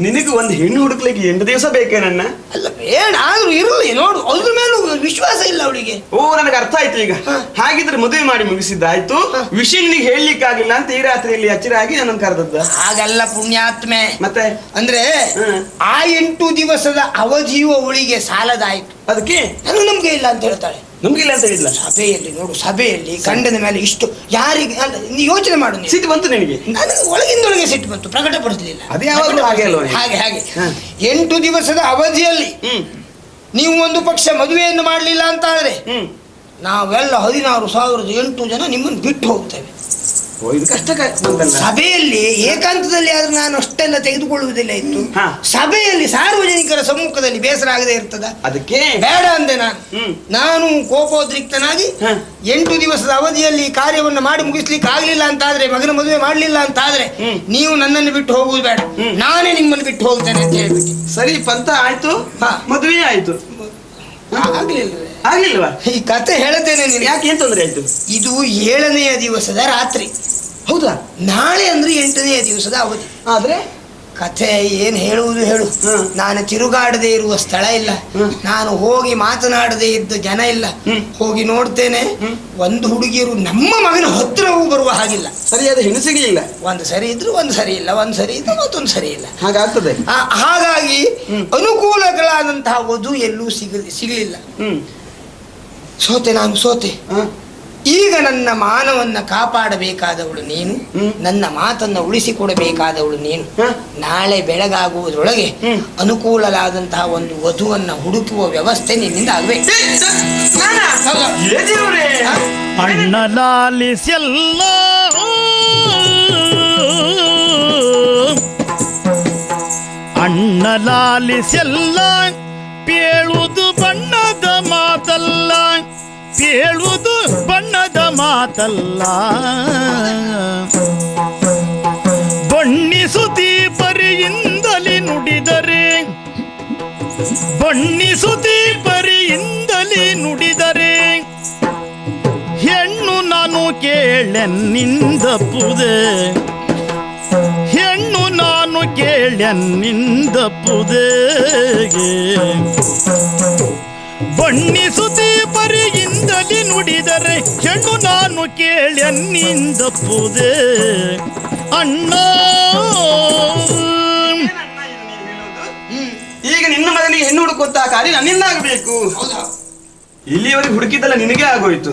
ನಿನಗೆ ಒಂದು ಹೆಣ್ಣು ಹುಡುಕ್ಲಿಕ್ಕೆ 8 ದಿವಸ ಬೇಕೇನಣ್ಣ? ಅಲ್ಲ ಬೇಡ, ಆದ್ರೂ ಇರಲಿ ನೋಡು, ಅದ್ರ ಮೇಲೂ ವಿಶ್ವಾಸ ಇಲ್ಲ ಅವಳಿಗೆ. ಓ, ನನಗೆ ಅರ್ಥ ಆಯ್ತು ಈಗ. ಹಾಗಿದ್ರೆ ಮದುವೆ ಮಾಡಿ ಮುಗಿಸಿದ್ದಾಯ್ತು. ವಿಷಯ ನಿನಗೆ ಹೇಳಲಿಕ್ಕೆ ಆಗಿಲ್ಲ ಅಂತ ಈ ರಾತ್ರಿಯಲ್ಲಿ ಎಚ್ಚರಾಗಿ ನನ್ನನ್ನು ಕರೆದದ್ದ? ಹಾಗಲ್ಲ ಪುಣ್ಯಾತ್ಮೆ. ಮತ್ತೆ ಅಂದ್ರೆ ಆ 8 ದಿವಸದ ಅವಧಿಯು ಅವಳಿಗೆ ಸಾಲದಾಯ್ತು. ಅದಕ್ಕೆ ನಾನು ನಮ್ಗೆ ಇಲ್ಲ ಅಂತ ಹೇಳ್ತಾಳೆ. ನಮ್ಗಿಲ್ಲ ಅಂತ ಹೇಳಿಲ್ಲ? ಸಭೆಯಲ್ಲಿ ನೋಡು, ಸಭೆಯಲ್ಲಿ ಗಂಡನ ಮೇಲೆ ಇಷ್ಟು ಯಾರಿಗೆ ಅಲ್ಲ, ನೀ ಯೋಚನೆ ಮಾಡು. ಸಿಟ್ಟು ಬಂತು ನಿನಗೆ? ನನಗೆ ಒಳಗಿಂದೊಳಗೆ ಸಿಟ್ಟು ಬಂತು, ಪ್ರಕಟಪಡಿಸಲಿಲ್ಲ. ಅದು ಯಾವಾಗಲೂ ಹಾಗೆ ಅಲ್ವ? ಹಾಗೆ 8 ದಿವಸದ ಅವಧಿಯಲ್ಲಿ ನೀವು ಒಂದು ಪಕ್ಷ ಮದುವೆಯನ್ನು ಮಾಡಲಿಲ್ಲ ಅಂತ ಆದ್ರೆ ನಾವೆಲ್ಲ 16,008 ಜನ ನಿಮ್ಮನ್ನು ಬಿಟ್ಟು ಹೋಗ್ತೇವೆ. ಇದು ಕಷ್ಟ. ಸಭೆಯಲ್ಲಿ ಏಕಾಂತದಲ್ಲಿ ಆದ್ರೆ ನಾನು ಅಷ್ಟೆಲ್ಲ ತೆಗೆದುಕೊಳ್ಳುವುದಿಲ್ಲ ಇತ್ತು. ಸಭೆಯಲ್ಲಿ ಸಾರ್ವಜನಿಕರ ಸಮ್ಮುಖದಲ್ಲಿ ಬೇಸರ ಆಗದೆ ಇರ್ತದ? ಅದಕ್ಕೆ ಬೇಡ ಅಂದೆ ನಾನು ಕೋಪೋದ್ರಿಕ್ತನಾಗಿ 8 ದಿವಸದ ಅವಧಿಯಲ್ಲಿ ಕಾರ್ಯವನ್ನು ಮಾಡಿ ಮುಗಿಸ್ಲಿಕ್ಕೆ ಆಗ್ಲಿಲ್ಲ ಅಂತಾದ್ರೆ, ಮಗನ ಮದುವೆ ಮಾಡ್ಲಿಲ್ಲ ಅಂತಾದ್ರೆ ನೀವು ನನ್ನನ್ನು ಬಿಟ್ಟು ಹೋಗುವುದು ಬೇಡ, ನಾನೇ ನಿಮ್ಮನ್ನು ಬಿಟ್ಟು ಹೋಗ್ತೇನೆ ಅಂತ ಹೇಳ್ಬಿಟ್ಟು. ಸರಿ, ಪಂಥ ಆಯ್ತು, ಮದುವೆ ಆಯ್ತು. ಆಗ್ಲಿಲ್ವಾ? ಈ ಕತೆ ಹೇಳ್ತೇನೆ. ಯಾಕೆ, ಏನ್ ತೊಂದ್ರೆ ಆಯ್ತು? ಇದು 7ನೆಯ ದಿವಸದ ರಾತ್ರಿ. ಹೌದಾ? ನಾಳೆ ಅಂದ್ರೆ 8ನೆಯ ದಿವಸದ ಅವಧಿ. ಆದ್ರೆ ಕಥೆ ಏನ್ ಹೇಳುವುದು ಹೇಳು. ನಾನು ತಿರುಗಾಡದೆ ಇರುವ ಸ್ಥಳ ಇಲ್ಲ, ನಾನು ಹೋಗಿ ಮಾತನಾಡದೆ ಇದ್ದ ಜನ ಇಲ್ಲ. ಹೋಗಿ ನೋಡ್ತೇನೆ, ಒಂದು ಹುಡುಗಿಯರು ನಮ್ಮ ಮಗನ ಹತ್ತಿರವೂ ಬರುವ ಹಾಗಿಲ್ಲ. ಸರಿಯಾದ ಹೆಣ್ಣು ಸಿಗಲಿಲ್ಲ. ಒಂದು ಸರಿ ಇದ್ರು ಒಂದು ಸರಿ ಇಲ್ಲ, ಒಂದು ಸರಿ ಇದ್ರು ಮತ್ತೊಂದು ಸರಿ ಇಲ್ಲ. ಹಾಗಾಗ್ತದೆ. ಹಾಗಾಗಿ ಅನುಕೂಲಗಳಾದಂತಹ ವಧು ಎಲ್ಲೂ ಸಿಗಲಿಲ್ಲ. ಸೋತೆ, ನಾನು ಸೋತೆ. ಈಗ ನನ್ನ ಮಾನವನ್ನ ಕಾಪಾಡಬೇಕಾದವಳು ನೀನು, ನನ್ನ ಮಾತನ್ನ ಉಳಿಸಿಕೊಡಬೇಕಾದವಳು ನೀನು. ನಾಳೆ ಬೆಳಗಾಗುವುದರೊಳಗೆ ಅನುಕೂಲವಾದಂತಹ ಒಂದು ವಧುವನ್ನ ಹುಡುಕುವ ವ್ಯವಸ್ಥೆ ನಿನ್ನಿಂದ ಆಗಬೇಕು. ಅಣ್ಣಲಾಲಿಸೆಲ್ಲ ಅಣ್ಣಲಾಲಿಸೆಲ್ಲ ಪೇಳುವುದು ಬಣ್ಣದ ಮಾತಲ್ಲ, ಪೇಳುವುದು ಬಣ್ಣದ ಮಾತಲ್ಲ. ಬಣ್ಣಿಸುತ್ತೀ ಪರಿಯಿಂದಲೇ ನುಡಿದರೆ, ಬಣ್ಣಿಸುತ್ತೀ ಪರಿಯಿಂದಲೇ ನುಡಿದರೆ, ಹೆಣ್ಣು ನಾನು ಕೇಳೆನ್ನಿಂದಪ್ಪುದೆ, ಹೆಣ್ಣು ನಾನು ಕೇಳೆನ್ನಿಂದಪ್ಪುದೆ. ಬಣ್ಣಿಸುತ್ತೀ ಪರಿಯಿಂದಲೇ ನುಡಿದರೆ, ಹೆಣ್ಣು ನಾನು ಕೇಳೆನ್ನಿಂದಪ್ಪುದೆ. ಅಣ್ಣ, ಈಗ ನಿನ್ನ ಮಗನಿಗೆ ಹೆಣ್ಣು ಹುಡುಕುವಂತಹ ಕಾರ್ಯ ನನ್ನಿಂದ ಆಗಬೇಕು. ಇಲ್ಲಿಯವರೆಗೆ ಹುಡುಕಿದ್ದಲ್ಲ ನಿನಗೆ ಆಗೋಯ್ತು,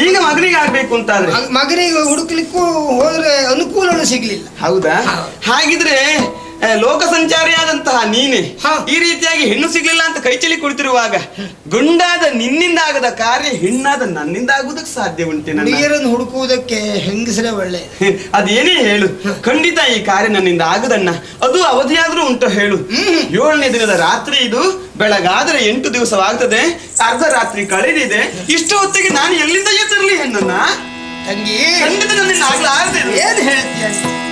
ಈಗ ಮಗನಿಗೆ ಆಗ್ಬೇಕು ಅಂತಾದ್ರೆ ಮಗನಿಗೆ ಹುಡುಕ್ಲಿಕ್ಕೂ ಹೋದ್ರೆ ಅನುಕೂಲಗಳು ಸಿಗ್ಲಿಲ್ಲ. ಹೌದಾ? ಹಾಗಿದ್ರೆ ಲೋಕ ಸಂಚಾರಿಯಾದಂತಹ ನೀನೆ ಈ ರೀತಿಯಾಗಿ ಹೆಣ್ಣು ಸಿಗ್ಲಿಲ್ಲ ಅಂತ ಕೈಚಲಿ ಕುಳಿತಿರುವಾಗ ಗುಂಡಾದ ನಿನ್ನಿಂದ ಆಗದ ಕಾರ್ಯ ಹೆಣ್ಣಾದ ನನ್ನಿಂದ ಆಗುವುದಕ್ಕೆ ಸಾಧ್ಯ ಉಂಟೆ? ನೀರನ್ನು ಹುಡುಕುವುದಕ್ಕೆ ಹೆಂಗಸರೇ ಒಳ್ಳೆ. ಅದೇನೇ ಹೇಳು, ಖಂಡಿತ ಈ ಕಾರ್ಯ ನನ್ನಿಂದ ಆಗದಣ್ಣ. ಅದು ಅವಧಿಯಾದ್ರೂ ಉಂಟು ಹೇಳು. 7ನೇ ದಿನದ ರಾತ್ರಿ ಇದು, ಬೆಳಗಾದ್ರೆ 8 ದಿವಸವಾಗ್ತದೆ, ಅರ್ಧ ರಾತ್ರಿ ಕಳೆದಿದೆ. ಇಷ್ಟು ಹೊತ್ತಿಗೆ ನಾನು ಎಲ್ಲಿಂದ ತರಲಿ ಹೆಣ್ಣನ್ನ? ತಂಗಿ, ಖಂಡಿತ ನನ್ನಿಂದ ಆಗ್ಲಾರ್ದೆ. ಏನ್ ಹೇಳ್ತೀಯ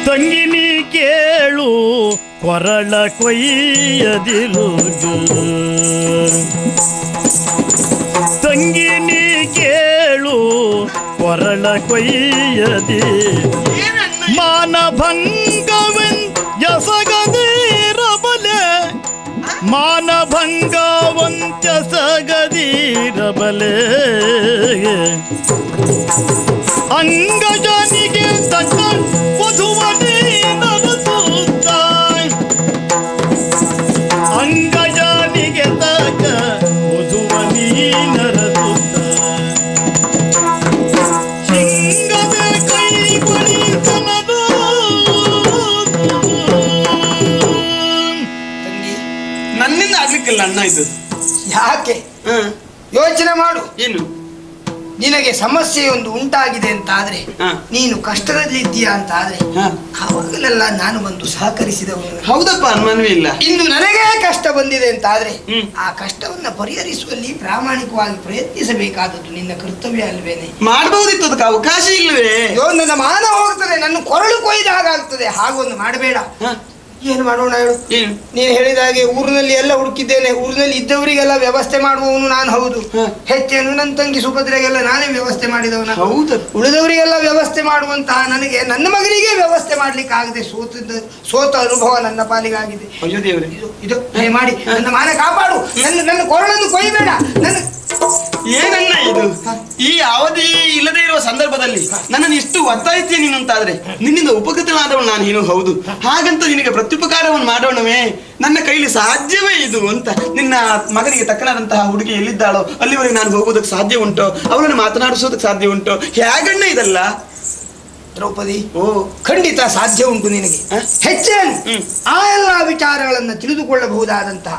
ತಂಗಿ ನೀ ಕೇಳು, ಕೊರಳ ಕೊಯ್ಯದಿರು. ತಂಗಿ ನೀ ಕೇಳು, ಕೊರಳ ಕೊಯ್ಯದಿ. ಮಾನಭಂಗವೆಂಜಸಗದಿರಬಲೆ, ಮಾನಭಂಗವಂಜಸಗದಿರಬಲೆ. ಅಂಗಜನಿಗೆ ತಕ್ಕ ವಧುವನೇ ನರಸುತ್ತ, ಅಂಗಜನಿಗೆ ತಕ್ಕ ವಧುವನೇ ನರಸುತ್ತ. ಹಿಂಗದ ಕೈ ಬಳಿಸನದು. ನನ್ನಿಂದ ಆಗ್ಲಿಕ್ಕಿಲ್ಲ ಅಣ್ಣ ಇದು. ಯಾಕೆ? ಯೋಚನೆ ಮಾಡು. ಏನು? ನಿನಗೆ ಸಮಸ್ಯೆಯೊಂದು ಉಂಟಾಗಿದೆ ಅಂತ ಆದ್ರೆ, ನೀನು ಕಷ್ಟದಲ್ಲಿದ್ದೀಯಾ ಅಂತ ಆದ್ರೆ, ಆವಾಗಲೆಲ್ಲ ನಾನು ಬಂದು ಸಹಕರಿಸಿದವನು. ಹೌದಪ್ಪ, ಅನುಮಾನವೇ ಇಲ್ಲ. ಇಂದು ನನಗೇ ಕಷ್ಟ ಬಂದಿದೆ ಅಂತ ಆದ್ರೆ, ಆ ಕಷ್ಟವನ್ನ ಪರಿಹರಿಸುವಲ್ಲಿ ಪ್ರಾಮಾಣಿಕವಾಗಿ ಪ್ರಯತ್ನಿಸಬೇಕಾದದ್ದು ನಿನ್ನ ಕರ್ತವ್ಯ ಅಲ್ವೇನೆ? ಮಾಡಬಹುದಿತ್ತು, ಅದಕ್ಕೆ ಅವಕಾಶ ಇಲ್ಲವೇ? ನನ್ನ ಮಾನ ಹೋಗ್ತದೆ, ನನ್ನ ಕೊರಳು ಕೊಯ್ದ ಹಾಗಾಗ್ತದೆ. ಹಾಗೊಂದು ಮಾಡಬೇಡ. ಏನು ಮಾಡೋಣ ಹೇಳು? ನೀನು ಹೇಳಿದ ಹಾಗೆ ಊರಿನಲ್ಲಿ ಎಲ್ಲ ಹುಡುಕಿದ್ದೇನೆ. ಊರಿನಲ್ಲಿ ಇದ್ದವರಿಗೆಲ್ಲ ವ್ಯವಸ್ಥೆ ಮಾಡುವವನು ನಾನು ಹೌದು. ಹೆಚ್ಚೇನು ನನ್ನ ತಂಗಿ ಸುಭದ್ರೆಗೆಲ್ಲ ನಾನೇ ವ್ಯವಸ್ಥೆ ಮಾಡಿದವನ. ಹೌದು. ಉಳಿದವರಿಗೆಲ್ಲ ವ್ಯವಸ್ಥೆ ಮಾಡುವಂತಹ ನನಗೆ ನನ್ನ ಮಗನಿಗೆ ವ್ಯವಸ್ಥೆ ಮಾಡ್ಲಿಕ್ಕೆ ಆಗದೆ ಸೋತ ಅನುಭವ ನನ್ನ ಪಾಲಿಗಾಗಿದೆ. ಇದು ಮಾಡಿ ನನ್ನ ಮಾನ ಕಾಪಾಡು. ನನ್ನ ಕೊರಳನ್ನು ಕೊಯ್ಬೇಡ. ಏನನ್ನ ಇದು? ಈ ಅವಧಿ ಇಲ್ಲದೆ ಇರುವ ಸಂದರ್ಭದಲ್ಲಿ ನನ್ನನ್ನು ಇಷ್ಟು ಒತ್ತಾಯಿಸ್ತೀನಿ ನೀನು ಅಂತಾದ್ರೆ, ನಿನ್ನಿಂದ ಉಪಕೃತನಾದವನು ನಾನು ಏನು ಹೌದು. ಹಾಗಂತ ನಿನಗೆ ಪ್ರತ್ಯುಪಕಾರವನ್ನು ಮಾಡೋಣವೇ? ನನ್ನ ಕೈಲಿ ಸಾಧ್ಯವೇ ಇದು ಅಂತ. ನಿನ್ನ ಮಗನಿಗೆ ತಕ್ಕನಾದಂತಹ ಹುಡುಗಿ ಎಲ್ಲಿದ್ದಾಳೋ ಅಲ್ಲಿವರೆಗೆ ನಾನು ಹೋಗೋದಕ್ಕೆ ಸಾಧ್ಯ ಉಂಟೋ? ಅವಳನ್ನು ಮಾತನಾಡಿಸೋದಕ್ಕೆ ಸಾಧ್ಯ ಉಂಟೋ? ಹೇಗಣ್ಣ ಇದಲ್ಲ? ದ್ರೌಪದಿ, ಖಂಡಿತ ಸಾಧ್ಯ ಉಂಟು ನಿನಗೆ. ಹೆಚ್ಚೇನು ಆ ಎಲ್ಲ ವಿಚಾರಗಳನ್ನು ತಿಳಿದುಕೊಳ್ಳಬಹುದಾದಂತಹ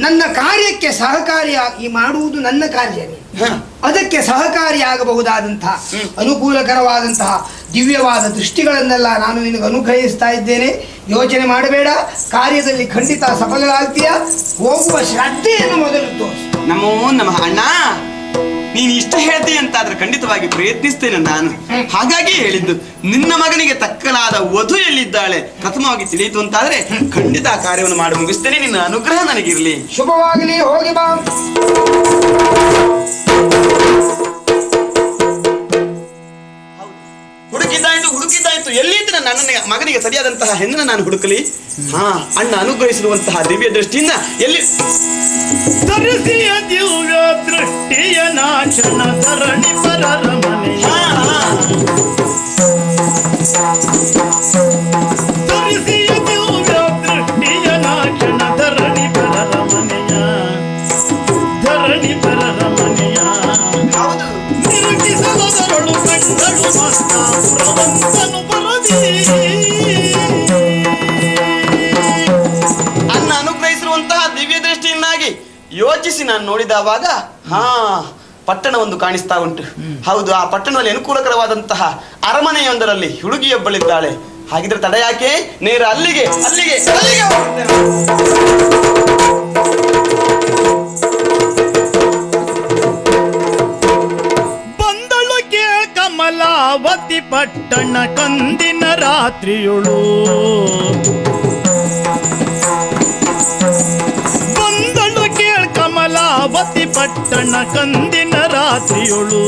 ನನ್ನ ಕಾರ್ಯಕ್ಕೆ ಸಹಕಾರಿಯಾಗಿ ಮಾಡುವುದು ನನ್ನ ಕಾರ್ಯ. ಅದಕ್ಕೆ ಸಹಕಾರಿಯಾಗಬಹುದಾದಂತಹ ಅನುಕೂಲಕರವಾದಂತಹ ದಿವ್ಯವಾದ ದೃಷ್ಟಿಗಳನ್ನೆಲ್ಲ ನಾನು ನಿನಗೆ ಅನುಗ್ರಹಿಸ್ತಾ ಇದ್ದೇನೆ. ಯೋಚನೆ ಮಾಡಬೇಡ. ಕಾರ್ಯದಲ್ಲಿ ಖಂಡಿತ ಸಫಲರಾಗ್ತೀಯ. ಹೋಗುವ ಶ್ರದ್ಧೆಯನ್ನು ಮೊದಲು ತೋರಿಸು. ನಮೋ ನಮಃ ಅಣ್ಣ. ನೀನು ಇಷ್ಟ ಹೇಳ್ತೀಯ ಅಂತಾದ್ರೆ ಖಂಡಿತವಾಗಿ ಪ್ರಯತ್ನಿಸ್ತೇನೆ ನಾನು. ಹಾಗಾಗಿ ಹೇಳಿದ್ದು, ನಿನ್ನ ಮಗನಿಗೆ ತಕ್ಕನಾದ ವಧು ಎಲ್ಲಿದ್ದಾಳೆ ಪ್ರಥಮವಾಗಿ ತಿಳಿಯಿತು ಅಂತಾದ್ರೆ ಖಂಡಿತ ಆ ಕಾರ್ಯವನ್ನು ಮಾಡಿ ಮುಗಿಸ್ತೇನೆ. ನಿನ್ನ ಅನುಗ್ರಹ ನನಗಿರ್ಲಿ. ಶುಭವಾಗಲಿ. ಹೋಗಿ ಬಾ. ಹುಡುಕಿದ್ದಾಯ್ತು, ಹುಡುಕಿದ್ದಾಯ್ತು. ಎಲ್ಲಿಂದ ನನ್ನ ಮಗನಿಗೆ ಸರಿಯಾದಂತಹ ಹೆಣ್ಣನ್ನು ನಾನು ಹುಡುಕಲಿ? ಹಾ, ಅಣ್ಣ ಅನುಗ್ರಹಿಸಿರುವಂತಹ ದಿವ್ಯ ದೃಷ್ಟಿಯಿಂದ ಎಲ್ಲಿ ಧರಿಸಿಯ ದಿವ್ಯ ದೃಷ್ಟಿಯ ನಾಶನ ಧರಣಿ ಪರರ ಮನೆ. ಧರಿಸಿಯ ದಿವ್ಯ ದೃಷ್ಟಿಯ ನಾಶನ ಧರಣಿ ಪರರ ಮನೆಯ. ಧರಣಿ ಪರರ ಮನೆಯ ನಿರುಗಿಸಲದರಳು ಕಂಡಳು ಮಸ್ತಾಪುರವಂತನು ಬರದಿ. ಅಣ್ಣ ಅನುಗ್ರಹಿಸಿರುವಂತಹ ದಿವ್ಯ ದೃಷ್ಟಿಯಿಂದಾಗಿ ಯೋಚಿಸಿ ನಾನು ನೋಡಿದವಾಗ ಪಟ್ಟಣ ಒಂದು ಕಾಣಿಸ್ತಾ ಉಂಟು. ಹೌದು, ಆ ಪಟ್ಟಣದಲ್ಲಿ ಅನುಕೂಲಕರವಾದಂತಹ ಅರಮನೆಯೊಂದರಲ್ಲಿ ಹುಡುಗಿಯೊಬ್ಬಳಿದ್ದಾಳೆ. ಹಾಗಿದ್ರೆ ತಡ ಯಾಕೆ, ನೇರ ಅಲ್ಲಿಗೆ ಅಲ್ಲಿಗೆ ಅಲ್ಲಿಗೆ ಹೋಗ್ತೇನೆ. ಬಂದಳು ಕಮಲಾವತಿ ಪಟ್ಟಣ ಕಂದಿನ ರಾತ್ರಿಯುಳು. ಬಂದಳು ಕಮಲಾವತಿ ಪಟ್ಟಣ ಕಂದಿನ ರಾತ್ರಿಯುಳು.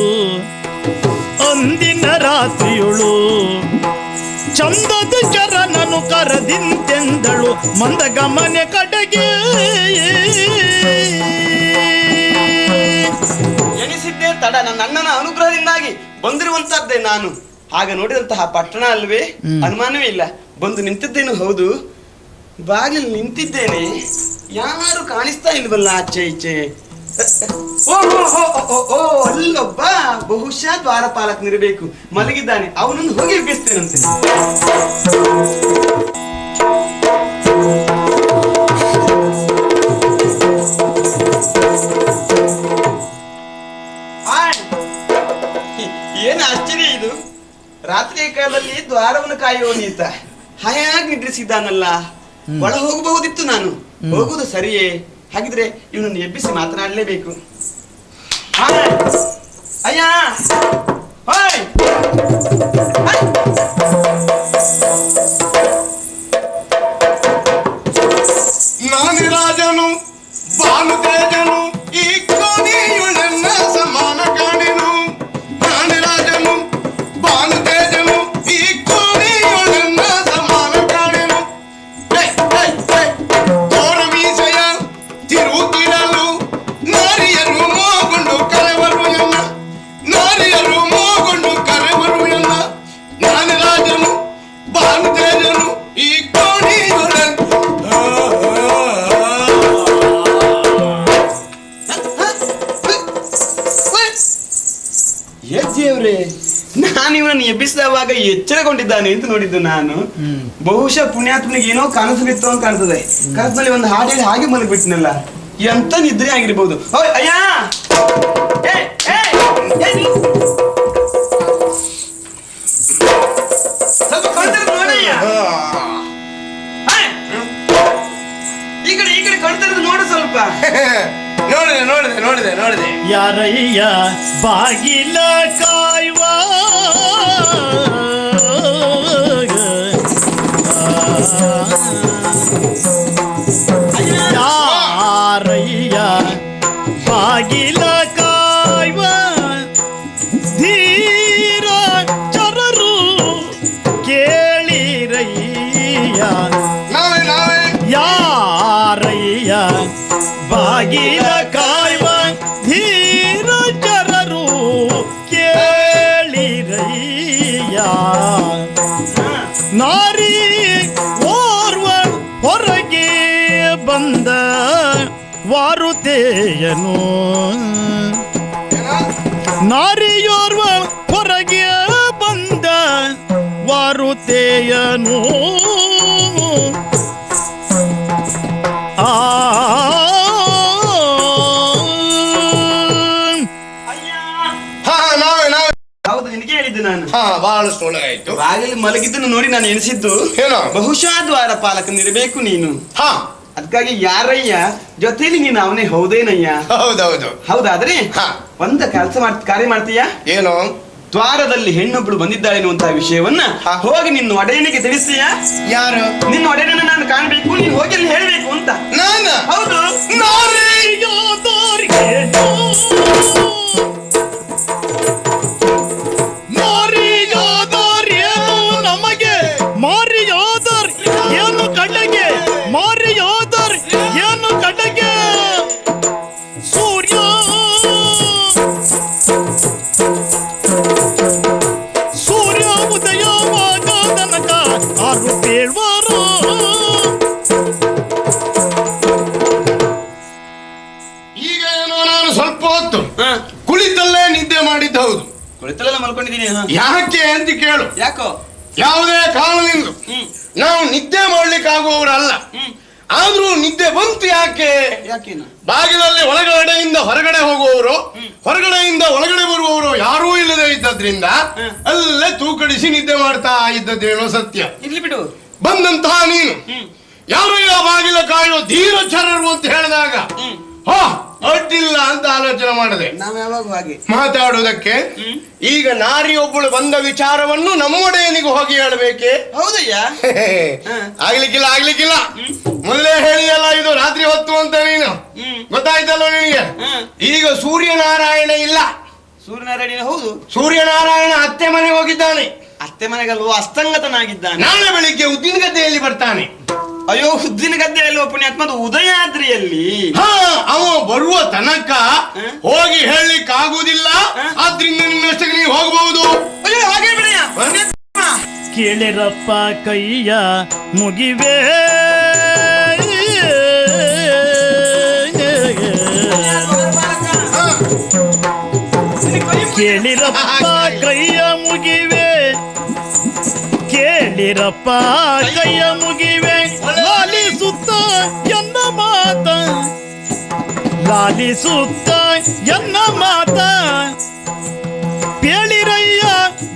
ಅಂದಿನ ರಾತ್ರಿಯುಳು ಚಂದದ ಚರನನು ಕರದಿಂತೆಂದಳು ಮಂದಗಮನೆ ಕಡೆಗೆ. ಎನಿಸಿದ್ದೆ ತಡ, ನನ್ನ ಅಣ್ಣನ ಅನುಗ್ರಹದಿಂದಾಗಿ ಬಂದಿರುವಂತಹದ್ದೇ ನಾನು. ಆಗ ನೋಡಿದಂತಹ ಪಟ್ಟಣ ಅಲ್ವೇ, ಅನುಮಾನವೇ ಇಲ್ಲ. ಬಂದು ನಿಂತಿದ್ದೇನು ಹೌದು, ಬಾಗಿಲು ನಿಂತಿದ್ದೇನೆ, ಯಾರು ಕಾಣಿಸ್ತಾ ಇಲ್ವಲ್ಲ ಆಚೆ ಈಚೆ. ಓ ಅಲ್ಲೊಬ್ಬ ಬಹುಶಃ ದ್ವಾರಪಾಲಕನಿರಬೇಕು, ಮಲಗಿದ್ದಾನೆ. ಅವನನ್ನು ಹೋಗಿ ಎಬ್ಬಿಸ್ತೇನಂತೆ. ಏನು ಆಶ್ಚರ್ಯ ಇದು, ರಾತ್ರಿಯ ಕಾಲದಲ್ಲಿ ದ್ವಾರವನ್ನು ಕಾಯುವವನೀತ ಹಾಯಾಗಿ ನಿದ್ರಿಸಿದ್ದಾನಲ್ಲ. ಒಳ ಹೋಗಬಹುದಿತ್ತು ನಾನು, ಹೋಗುವುದು ಸರಿಯೇ. ಹಾಗಿದ್ರೆ ಇವನನ್ನು ಎಬ್ಬಿಸಿ ಮಾತನಾಡಲೇಬೇಕು. ಅಯ್ಯ, ನಾನಿ ರಾಜನು ಭಾನುತೇಜನು ಈ ಕೋಣಿಯುಳನ್ನ ಸಮಾನ ಕಾಣಿನು. ನಾನಿ ರಾಜನು ಭಾನುತೇಜನು ಈ ಕೋಣಿಯುಳನ್ನ ಸಮಾನ ಕಾಣಿನು. ತೋರ ಮೀಸೆಯ ತಿರುಗಿರಲು ನಾರಿಯರು ಮೋಗೊಂಡು ಕರೆವರು ಎನ್ನ. ನಾರಿಯರು ಮೋಗೊಂಡು ಕರೆವರು ಎನ್ನ. ನಾನಿ ರಾಜನು ಭಾನುತೇಜನು ಈ ಕೋಣಿಯುಳನ್ನ. ದೇವ್ರೆ, ನಾನು ಇವನನ್ನು ಎಬ್ಬಿಸಿದವಾಗ ಎಚ್ಚರಗೊಂಡಿದ್ದಾನೆ ಅಂತ ನೋಡಿದ್ದು ನಾನು. ಬಹುಶಃ ಪುಣ್ಯಾತ್ಮನಿಗೆ ಏನೋ ಕನಸು ಬಿತ್ತು ಅಂತ ಕಾಣ್ತದೆ. ಕನಸಿನಲ್ಲಿ ಒಂದು ಹಾಡು ಹೇಳಿ ಹಾಗೆ ಮಲಗಿಬಿಟ್ನಲ್ಲ, ಎಂತ ನಿದ್ರೆ ಆಗಿರ್ಬೋದು. ಅಯ್ಯ, ಸ್ವಲ್ಪ ಕಣ್ತೆರೆದು ನೋಡಯ್ಯ. ಈ ಕಡೆ ಕಣ್ತೆರೆದು ನೋಡು ಸ್ವಲ್ಪ. ನೋಡಿದೆ ಯಾರಯ್ಯ ಬಾಗಿಲ ಕಾಯುವ. ಯಾರಯ್ಯ ಬಾಗಿಲ ಕಾಯುವ ಧೀರ ಚರರು ಕೇಳಿರಯ್ಯ. ಯಾರಯ್ಯ ಬಾಗಿಲ ಕಾಯುವ ಧೀರ ಚರರು ಕೇಳಿರಯ್ಯ. ನಾರಿ ಓರ್ವ ಹೊರಗೆ ಬಂದ ವಾರುತೆಯನು. ನಾರಿಯೋರ್ವ ಹೊರಗೆ ಬಂದ ವಾರುತೆಯನು. ಹೌದು, ನಿನಗೆ ಹೇಳಿದ್ದು ನಾನು. ಬಹಳಷ್ಟು ಒಳ್ಳೆಗಾಯ್ತು. ಬಾಗಿಲು ಮಲಗಿದ್ದನ್ನು ನೋಡಿ ನಾನು ಎಣಿಸಿದ್ದು ಏನೋ ಬಹುಶಃ ದ್ವಾರಪಾಲಕನಿರಬೇಕು ನೀನು. ಅದಕ್ಕಾಗಿ ಯಾರಯ್ಯ ಜೊತೆಲಿ ನೀನು ಅವನೇ ಹೌದೇನಯ್ಯ? ಹೌದೌದು. ಹೌದಾದ್ರೆ ಒಂದು ಕಾರ್ಯ ಮಾಡ್ತೀಯಾ? ಏನು? ದ್ವಾರದಲ್ಲಿ ಹೆಣ್ಣೊಬ್ಳು ಬಂದಿದ್ದಾಳೆ ಎನ್ನುವಂತಹ ವಿಷಯವನ್ನ ಹೋಗಿ ನಿನ್ನ ಒಡೆಯನಿಗೆ ತಿಳಿಸ್ತೀಯಾ? ಯಾರು? ನಿನ್ನ ಒಡೆಯನನ್ನ ನಾನು ಕಾಣಬೇಕು, ನೀನು ಹೋಗಿ ಅಲ್ಲಿ ಹೇಳಬೇಕು ಅಂತ. ನಾನು? ಹೌದು. ನಾರಿಯಾದೋರ್ಯೇನು ಆರು ಬೇಳ್ವಾರೋ ಈಗ ಏನೋ ನಾನು ಸ್ವಲ್ಪ ಹೊತ್ತು ಕುಳಿತಲ್ಲೇ ನಿದ್ದೆ ಮಾಡಿದ್ದು ಹೌದು. ಕುಳಿತಲೆಲ್ಲ ಮಲ್ಕೊಂಡಿದ್ದೀನಿ. ಯಾಕೆ ಅಂತ ಕೇಳು. ಯಾಕೋ? ಯಾವುದೇ ಕಾರಣದಿಂದ ನಾವು ನಿದ್ದೆ ಮಾಡ್ಲಿಕ್ಕಾಗುವವರಲ್ಲ. ಆದ್ರೂ ನಿದ್ದೆ ಬಂತು ಯಾಕೆ? ಯಾಕೇನು? ಬಾಗಿಲಲ್ಲಿ ಒಳಗಡೆಯಿಂದ ಹೊರಗಡೆ ಹೋಗುವವರು, ಹೊರಗಡೆಯಿಂದ ಒಳಗಡೆ ಬರುವವರು ಯಾರೂ ಇಲ್ಲದೆ ಇದ್ದದ್ರಿಂದ ಅಲ್ಲೇ ತೂಕಡಿಸಿ ನಿದ್ದೆ ಮಾಡ್ತಾ ಇದ್ದದ್ದೇನೋ ಸತ್ಯ. ಇರ್ಲಿ ಬಿಡು. ಬಂದಂತಹ ನೀನು ಯಾರು ಆ ಬಾಗಿಲ ಕಾಯುವ ಧೀರಚರರು ಅಂತ ಹೇಳಿದಾಗ ಅಡ್ಡಿಲ್ಲ ಅಂತ ಆಲೋಚನೆ ಮಾಡಿದೆ. ನಾವು ಯಾವಾಗ ಹಾಗೆ ಮಾತಾಡುವುದಕ್ಕೆ. ಈಗ ನಾರಿಯೊಬ್ಬಳು ಬಂದ ವಿಚಾರವನ್ನು ನಮ್ಮೊಡೆಯನಿಗೆ ಹೋಗಿ ಹೇಳಬೇಕೆ? ಹೌದಯ್ಯ. ಆಗ್ಲಿಕ್ಕಿಲ್ಲ. ಮೊದಲೇ ಹೇಳಿಯಲ್ಲ ಇದು ರಾತ್ರಿ ಹೊತ್ತು ಅಂತ ನೀನು. ಗೊತ್ತಾಯ್ತಲ್ವ ನಿನಗೆ? ಈಗ ಸೂರ್ಯನಾರಾಯಣ ಇಲ್ಲ. ಸೂರ್ಯನಾರಾಯಣ? ಹೌದು. ಸೂರ್ಯನಾರಾಯಣ ಅತ್ತೆ ಮನೆಗೆ ಹೋಗಿದ್ದಾನೆ. ಅತ್ತೆ ಮನೆಗಲ್ವೋ ಅಸ್ತಂಗತನಾಗಿದ್ದಾನೆ. ನಾಳೆ ಬೆಳಿಗ್ಗೆ ಉದ್ದಿನ ಗದ್ದೆಯಲ್ಲಿ ಬರ್ತಾನೆ. ಅಯ್ಯೋ, ಉದ್ದಿನ ಗದ್ದೆಯಲ್ಲಿ ಪುಣ್ಯಾತ್ಮದು ಉದಯಾದ್ರಿಯಲ್ಲಿ. ಅವ ಬರುವ ತನಕ ಹೋಗಿ ಹೇಳಲಿಕ್ಕಾಗುವುದಿಲ್ಲ. ಆದ್ರಿಂದ ನಿನ್ನಷ್ಟಕ್ಕೆ ನೀವು ಹೋಗಬಹುದು. ಅಯ್ಯೋ, ಹಾಗೆ ಬಿಡಯ್ಯ. ಕೇಳಿರಪ್ಪ ಕೈಯ ಮುಗಿವೆ ಕೇಳಿರಪ್ಪ ಕೈಯ ಮುಗಿವೆ ಕೇಳಿರಪ್ಪ ಕೈಯ ಮುಗಿವೆ ಲಾಲಿಸುತ್ತ ಎನ್ನ ಮಾತ ಲಾಲಿಸುತ್ತ ಎನ್ನ ಮಾತ ಪೇಳಿರಯ್ಯ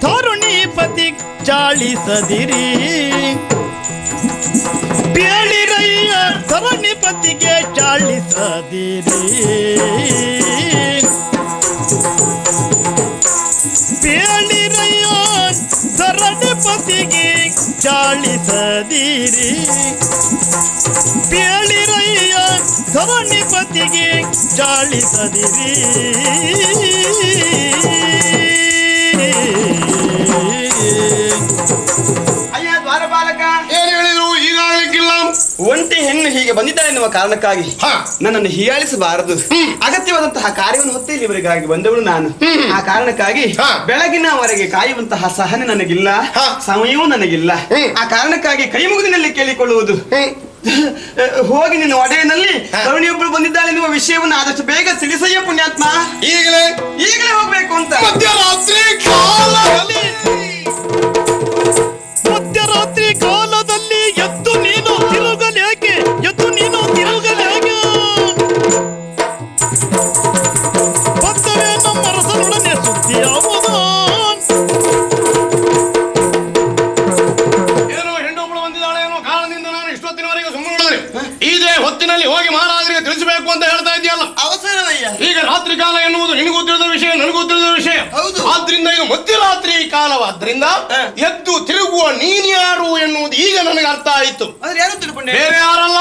ಧರುಣಿಪತಿ ಚಾಳಿಸದಿರಿ ಪೇಳಿರಯ್ಯ ಧರುಣಿಪತಿಗೆ ಚಾಳಿಸದಿರಿ ಪೇಳಿರಯ್ಯ ಧರಣಿಪತಿಗೆ ಚಾಳಿಸದಿರಿ ಪೇಳಿರಯ್ಯ ಧರಣಿಪತಿಗೆ ಚಾಳಿಸದಿರಿ ಅಯ್ಯ ದ್ವಾರಪಾಲಕ, ಏನ್ ಹೇಳಿದ್ರು? ಈಗ ಆಗ್ಲಿಕ್ಕಿಲ್ಲ. ಒಂಟಿ ಹೆಣ್ಣು ಹೀಗೆ ಬಂದಿದ್ದಾಳೆ ಎನ್ನುವ ಕಾರಣಕ್ಕಾಗಿ ನನ್ನನ್ನು ಹೀಯಾಳಿಸಬಾರದು. ಅಗತ್ಯವಾದಂತಹ ಕಾರ್ಯವನ್ನು ಹೊತ್ತೆ ಇಲ್ಲಿವರೆಗಾಗಿ ಬಂದವಳು ನಾನು. ಆ ಕಾರಣಕ್ಕಾಗಿ ಬೆಳಗಿನವರೆಗೆ ಕಾಯುವಂತಹ ಸಹನೆ ನನಗಿಲ್ಲ, ಸಮಯವೂ ನನಗಿಲ್ಲ. ಆ ಕಾರಣಕ್ಕಾಗಿ ಕೈ ಮುಗಿದಿನಲ್ಲಿ ಕೇಳಿಕೊಳ್ಳುವುದು, ಹೋಗಿ ನಿನ್ನ ಒಡೆಯನಲ್ಲಿ ಕರುಣಿಯೊಬ್ಬಳು ಬಂದಿದ್ದಾಳೆ ಎನ್ನುವ ವಿಷಯವನ್ನು ಆದಷ್ಟು ಬೇಗ ತಿಳಿಸಯ್ಯ ಪುಣ್ಯಾತ್ಮ. ಈಗಲೇ ಹೋಗ್ಬೇಕು ಅಂತ. ಮಧ್ಯರಾತ್ರಿ ಕಾಲದಲ್ಲಿ ಎದ್ದು ನೀನು ತಿರುಗಲೇಕೆ ಬತ್ತವೇ ನಮ್ಮ ರಸನೊಡನೆ ಸುದ್ದಿಯಾವುದು. ಏನೋ ಹೆಣ್ಣೊಬ್ಬಳು ಬಂದಿದ್ದಾಳೆ ಏನೋ ಕಾರಣದಿಂದ ನಾನು ಇಷ್ಟೊತ್ತಿನವರೆಗೆ ಸುಮ್ಮನೆ ನೋಡಿದ್ರೆ ಇದೇ ಹೊತ್ತಿನಲ್ಲಿ ಹೋಗಿ ಮಹಾರಾಜರಿಗೆ ತಿಳಿಸಬೇಕು ಅಂತ ಹೇಳ್ತಾ ಇದೆಯಲ್ಲ. ಅವಸರವಯ್ಯ. ಈಗ ರಾತ್ರಿ ಕಾಲ ಎನ್ನುವುದು ನಿನಗೂ ತಿಳಿದ ವಿಷಯ, ನನಗೂ ತಿಳಿದ ವಿಷಯ. ಹೌದು. ಆದ್ರಿಂದ ಈಗ ಮಧ್ಯರಾತ್ರಿ ಕಾಲವಾದ್ರಿಂದ ಎದ್ದು ತಿರುಗುವ ನೀನ್ ಯಾರು ಎನ್ನುವುದು ಈಗ ನನಗೆ ಅರ್ಥ ಆಯಿತು. ಯಾರು ತಿಳ್ಕೊಂಡೆ? ಬೇರೆ ಯಾರಲ್ಲ,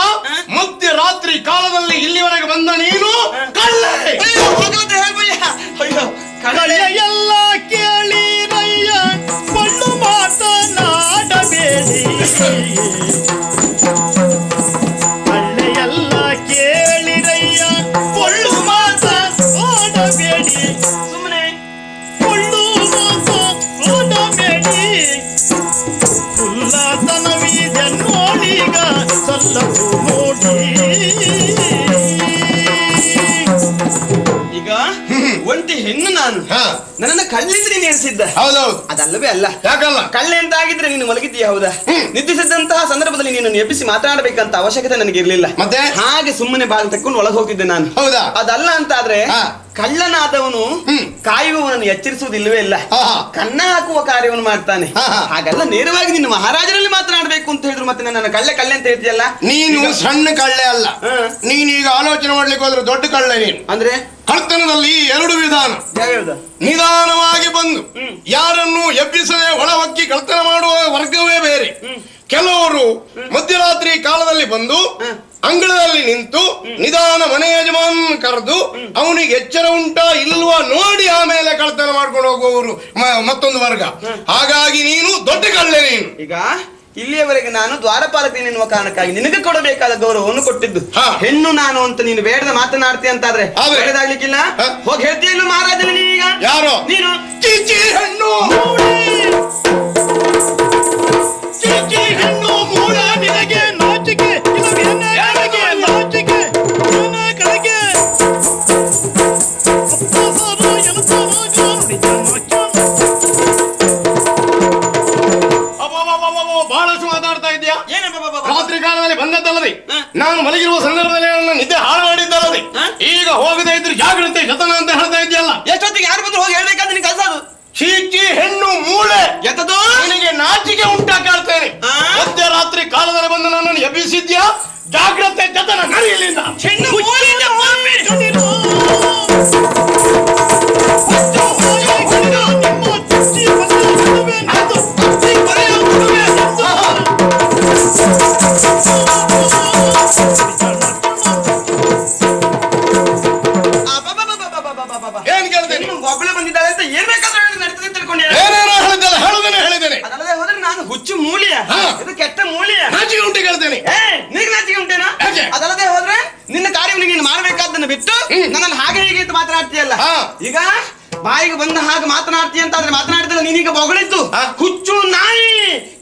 ಮಧ್ಯರಾತ್ರಿ ಕಾಲದಲ್ಲಿ ಇಲ್ಲಿವರೆಗೆ ಬಂದ ನೀನು ಕಳ್ಳೆ. ಕಳ್ಳ ಎಲ್ಲ ಕೇಳಿರಯ್ಯ ಪಳ್ಳು ಮಾತನಾಡಬೇಡಿ ಕಳ್ಳೆಯಲ್ಲ ಕೇಳಿರಯ್ಯ ಪೊಳ್ಳು ಮಾತನಾಡಬೇಡಿ ಸುಮ್ಮನೆ ಪೊಳ್ಳು ಮಾತನಾಡಬೇಡಿ ಉಲ್ಲಾಸನವಿದೆ ನೋಡೀಗ ಸಲ್ಲವು ನೋಡಿ. ಈಗ ಒಂಟಿ ಹೆಣ್ಣು ನಾನು, ನನ್ನನ್ನ ಕಳ್ಳಿದ್ರೆ ನೇರಿಸಿದ್ದ. ಹೌದೌದು. ಅದಲ್ಲವೇ ಅಲ್ಲ. ಯಾಕಲ್ಲ? ಕಳ್ಳೆ ಅಂತ ಆಗಿದ್ರೆ ನೀನು ಮಲಗಿದ್ದೀಯ ಹೌದಾ? ನಿದ್ರಿಸಿದಂತಹ ಸಂದರ್ಭದಲ್ಲಿ ನೀನು ಎಬ್ಬಿಸಿ ಮಾತನಾಡಬೇಕಂತ ಅವಶ್ಯಕತೆ ನನಗೆ ಇರ್ಲಿಲ್ಲ. ಮತ್ತೆ ಹಾಗೆ ಸುಮ್ಮನೆ ಬಾಗಿಲು ತಕ್ಕೊಂಡು ಒಳಗೆ ಹೋಗಿದ್ದೆ ನಾನು. ಹೌದಾ? ಅದಲ್ಲ ಅಂತ ಆದ್ರೆ ಕಳ್ಳನಾದವನು ಕಾಯುವವನನ್ನು ಎಚ್ಚರಿಸುವುದಿಲ್ಲವೇ ಇಲ್ಲ, ಕನ್ನ ಹಾಕುವ ಕಾರ್ಯವನ್ನು ಮಾಡ್ತಾನೆ. ಹಾಗಲ್ಲ, ನೇರವಾಗಿ ನೀನು ಮಹಾರಾಜರಲ್ಲಿ ಮಾತನಾಡಬೇಕು ಅಂತ ಹೇಳಿದ್ರು ಮತ್ತೆ ನನ್ನ ಕಳ್ಳೆ ಅಂತ ಹೇಳ್ತೀಯಲ್ಲ. ನೀನು ಸಣ್ಣ ಕಳ್ಳೆ ಅಲ್ಲ, ನೀನೀಗ ಆಲೋಚನೆ ಮಾಡ್ಲಿಕ್ಕೆ ಹೋದ್ರೆ ದೊಡ್ಡ ಕಳ್ಳೆ ನೀನು. ಅಂದ್ರೆ ಕಳ್ತನದಲ್ಲಿ ಎರಡು ವಿಧಾನ. ನಿಧಾನವಾಗಿ ಬಂದು ಯಾರನ್ನು ಎಬ್ಬಿಸದೆ ಒಳಹೊಕ್ಕಿ ಕಳ್ತನ ಮಾಡುವ ವರ್ಗವೇ ಬೇರೆ. ಕೆಲವರು ಮಧ್ಯರಾತ್ರಿ ಕಾಲದಲ್ಲಿ ಬಂದು ಅಂಗಳದಲ್ಲಿ ನಿಂತು ನಿಧಾನ ಮನೆ ಯಜಮಾನ್ ಕರೆದು ಅವನಿಗೆ ಎಚ್ಚರ ಉಂಟಾ ಇಲ್ವಾ ನೋಡಿ ಆಮೇಲೆ ಕಳ್ತನ ಮಾಡ್ಕೊಂಡು ಹೋಗುವವರು ಮತ್ತೊಂದು ವರ್ಗ. ಹಾಗಾಗಿ ನೀನು ದೊಡ್ಡ ಕಳ್ಳೆ ನೀನು. ಈಗ ಇಲ್ಲಿಯವರೆಗೆ ನಾನು ದ್ವಾರಪಾಲಕನೇ ಎನ್ನುವ ಕಾರಣಕ್ಕಾಗಿ ನಿನಗೆ ಕೊಡಬೇಕಾದ ಗೌರವವನ್ನು ಕೊಟ್ಟಿದ್ದು. ಹೆಣ್ಣು ನಾನು ಅಂತ ನೀನು ಬೇಡದ ಮಾತನಾಡ್ತೀಯ ಅಂತಾದ್ರೆ ಬೇಡದಾಗ್ಲಿಕ್ಕಿಲ್ಲ. ಹೋಗಿ ಹೇಳ್ತೀಯ ಮಹಾರಾಜನ ನೀನೀಗ. ಯಾರು ನೀನು? ಚೀಚಿ ಹೆಣ್ಣು. ಚೀಚಿ ಬಹಳಷ್ಟು ಮಾತಾಡ್ತಾ ಇದ್ಯಾ. ಏನೇ ರಾತ್ರಿ ಕಾಲದಲ್ಲಿ ಬಂದದ್ದಲ್ಲದೆ ಹ? ನಾನು ಮಲಗಿರುವ ಸಂದರ್ಭದಲ್ಲಿ ನನ್ನ ನಿದ್ದೆ ಹಾಳು ಮಾಡಿದ್ದಲ್ಲದೆ ಹ? ಈಗ ಹೋಗದೆ ಇದ್ರೆ ಜಾಗ್ರತೆ ಜತನ ಅಂತ ಹೇಳ್ತಾ ಇದ್ಯಲ್ಲ. ಎಷ್ಟೊತ್ತಿಗೆ ಯಾರು ಬಂದ್ರು ಹೋಗಿ ಹೇಳ್ಬೇಕಾದ್ರೆ ನಿನ್ ಕೆಲಸ ಅದು. ಚೀಚಿ ಹೆಣ್ಣು ಮೂಳೆ ಎತ್ತದು ನಿನಗೆ ನಾಚಿಕೆ ಉಂಟಾ ಕಾಡ್ತೇನೆ. ಆ? ಮಧ್ಯರಾತ್ರಿ ಕಾಲದಲ್ಲಿ ಬಂದು ನನ್ನನ್ನು ಎಬ್ಬಿಸಿದ್ಯಾ. ಜಾಗ್ರತೆ ಜತನ ನಡೆಯಲಿಲ್ಲ. ಹೆಣ್ಣು ಮೂಲೆಯಿಂದ ಪಾಪಿ. ಏನ್ ಕೇಳ್ತೇನೆ? ನಿಮ್ಗೆ ಒಬ್ಬಳೆ ಬಂದಿದ್ದಾಳೆ ಅಂತ ಏನ್ ಬೇಕಾದ್ರೂ ಹೇಳಿ ನಡೀತದೆ ಅಂತ ತಿಳ್ಕೊಂಡೆ. ಏನೇನೋ ಹೇಳಿದ್ದಲ್ಲ, ಹೇಳಿದ್ದೇನೆ. ಅದಲ್ಲದೆ ಹೋದ್ರೆ ನಾನು ಹುಚ್ಚು ಮೂಲಿಯ, ಹಾ. ಇದು ಕೆಟ್ಟ ಮೂಲಿಯ. ನಾಚಿಕೆ ಉಂಟು ಕೇಳ್ತೇನೆ. ನಿನಗೆ ನಾಚಿಕೆ ಉಂಟೇನಾ? ಯಾಕೆ? ಅದಲ್ಲದೆ ಹೋದ್ರೆ ನಿನ್ನ ಕಾರ್ಯವನ್ನು ನೀನು ಮಾಡಬೇಕಾದ್ದನ್ನು ಬಿಟ್ಟು ನನ್ನಲ್ಲಿ ಹಾಗೆ ಹೀಗೆ ಅಂತ ಮಾತನಾಡ್ತೀಯಲ್ಲ. ಹಾ. ಈಗ ಬಾಯಿಗೆ ಬಂದ ಹಾಗೆ ಮಾತನಾಡ್ತೀಯ ಅಂತ ಆದ್ರೆ ಮಾತನಾಡಿದ್ರೆ ನೀನೀಗ ಬೊಗಳಿದ್ದು ಹಾ. ಹುಚ್ಚು ನಾಯಿ.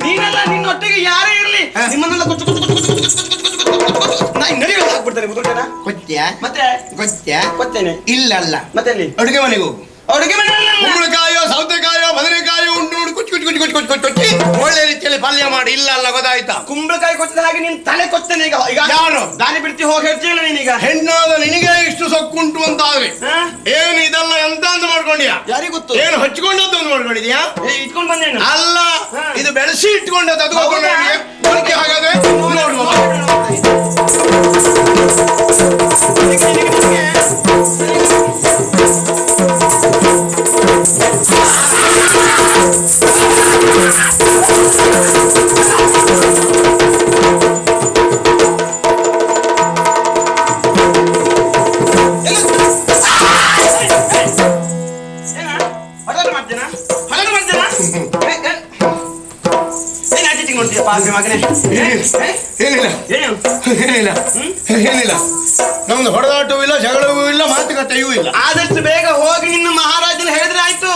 ನೀನೆಲ್ಲ ನಿನ್ನೊಟ್ಟಿಗೆ ಯಾರೇ ಇರ್ಲಿ ನಿಮ್ಮನ್ನೆಲ್ಲ ಕುಚ್ಚು ಕುಚ್ಚು ಕುಚ್ಚು ಕುಚ್ಚು ಕುಚ್ಚು ಕುಚ್ಚು ಕುಚ್ಚು ಕುಚ್ಚು ಕುಚ್ಚು ಕುಚ್ಚು ನಾಯಿ ನಡಿಗಳು ಹಾಕ್ಬಿಡ್ತಾನೆ. ಗೊತ್ತೇನಾ? ಗೊತ್ತ್ಯಾ ಮತ್ತೆ ಗೊತ್ತ್ಯಾ ಗೊತ್ತೇನೆ. ಇಲ್ಲಲ್ಲ ಮತ್ತೆ ಅಲ್ಲಿ ಅಡುಗೆ ಮನೆಗೆ ಹೋಗು. ಅಡುಗೆ ಮನೆಯಲ್ಲ ಕುಂಬಳಕಾಯೋ ಸೌತೆಕಾಯೋ ಬದನೆಕಾಯೋ ಉಂಟು ನೋಡಿ ಕುಚ್ಚು ಕುಚ್ಚು ಕುಚ್ಚು ಕುಚ್ಚು ಕುಚ್ಚು ಕುಚ್ಚಿ ಒಳ್ಳೆ ರೀತಿಯಲ್ಲಿ ಪಲ್ಯ ಮಾಡಿ. ಇಲ್ಲ ಅಲ್ಲ, ಗೊತ್ತಾಯ್ತಾ? ಕುಂಬಳಕಾಯಿ ಕೊಚ್ಚಿದ ಹಾಗೆ ನೀನ್ ತಲೆ ಕೊಚ್ತೇನೆ ಈಗ. ಈಗ ಯಾರು? ದಾರಿ ಬಿಡ್ತಿ ಹೋಗಿ ಹೇಳ್ತೀಯಲ್ಲ ನೀನೀಗ. ಹೆಣ್ಣಾದ ನಿನಗೆ ಇಷ್ಟು ಸೊಕ್ಕುಂಟು ಅಂತ ಆದ್ರೆ ಹಾ? ಏನು ಇದೆಲ್ಲ ಎಂತ ಅಂತ ಮಾಡ್ಕೊಂಡ್ಯಾ? ಯಾರಿಗ್ ಗೊತ್ತು? ಏನು ಹಚ್ಕೊಂಡದ್ದು ಅಂತ ಮಾಡ್ಕೊಂಡಿದ್ಯಾ? ಇಟ್ಕೊಂಡ್ ಬಂದೇನು? ಅಲ್ಲ, ಹಾ. ಇದು ಬೆಳೆಸಿ ಇಟ್ಕೊಂಡದ್ದು. ಅದು ಹೌದಾ? ಒಳಗೆ ಹಾಗಾದ್ರೆ ನೋಡುವ. ಏನಿಲ್ಲ ಏನಿಲ್ಲ ಏನಿಲ್ಲ. ನಮ್ದು ಹೊಡೆದಾಟವೂ ಇಲ್ಲ, ಜಗಳವೂ ಇಲ್ಲ, ಮಾತುಕತೆಯೂ ಇಲ್ಲ. ಆದಷ್ಟು ಬೇಗ ಹೋಗಿ ನಿನ್ನ ಮಹಾರಾಜನ ಹೇಳಿದ್ರೆ ಆಯ್ತು.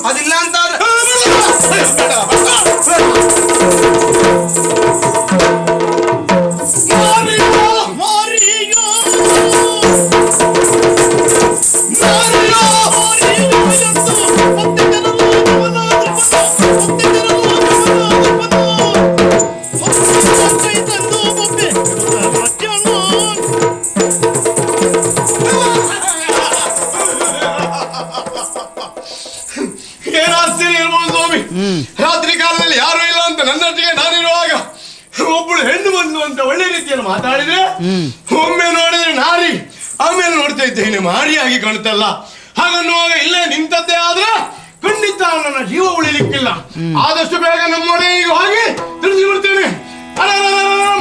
ಅದಿಲ್ಲ ಅಂತ ಆದ್ರೆ ಏನಾಸ್ತಿರಿ ಇರ್ಬೋದು ಸ್ವಾಮಿ. ರಾತ್ರಿ ಕಾಲದಲ್ಲಿ ಯಾರು ಇಲ್ಲ ಅಂತ ನನ್ನೊಟ್ಟಿಗೆ ನಾನಿರುವಾಗ ಒಬ್ಬಳು ಹೆಣ್ಣು ಬಂದು ಅಂತ ಒಳ್ಳೆ ರೀತಿಯಲ್ಲಿ ಮಾತಾಡಿದ್ರೆ ಒಮ್ಮೆ ನೋಡಿದ್ರೆ ನಾರಿ, ಆಮೇಲೆ ನೋಡ್ತಾ ಇದ್ದೇನೆ ಮಾರಿಯಾಗಿ ಕಾಣುತ್ತಲ್ಲ. ಹಾಗನ್ನುವಾಗ ಇಲ್ಲೇ ನಿಂತದ್ದೇ ಆದ್ರೆ ಖಂಡಿತ ನನ್ನ ಜೀವ ಉಳಿಲಿಕ್ಕಿಲ್ಲ. ಆದಷ್ಟು ಬೇಗ ನಮ್ಮ ಮನೆಗೆ ಹೋಗಿ ತಿಳಿಸಿ ಬಿಡ್ತೇನೆ.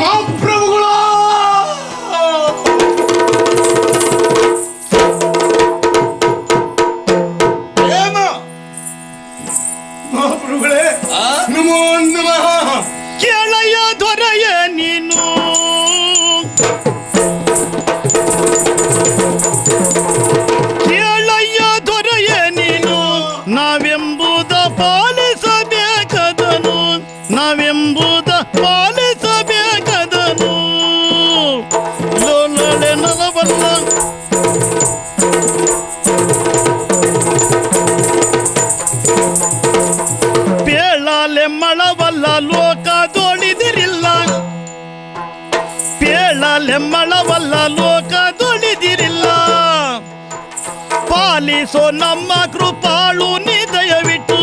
ಮಹಾಪ್ರಭುಗಳ ಮಹಾಪ್ರಭುಗಳೇ, ನಮೋ ನಮಃ. ಕೆಳೆಯ ದೊರೆಯ ನೀನು ಕೆಳೆಯ ದೊರೆಯ ನೀನು ನಾವೆಂಬುದ ಪಾಲಿಸಬೇಕದನು, ನಾವೆಂಬುದ ಪಾಲಿಸಬೇಕದನು. ಲೋಲಳೆ ನಲವಲ್ಲ ಪೇಳಾಲೆ ಮಳವಲ್ಲ ಲೋಕದೊಳಿದಿರಿಲ್ಲ, ಪೇಳಾಲೆ ಮಳವಲ್ಲ ಲೋಕದೊಳಿದಿರಿಲ್ಲ. ಪಾಲಿಸೋ ನಮ್ಮ ಕೃಪಾಳು ನೀ ದಯವಿಟ್ಟು,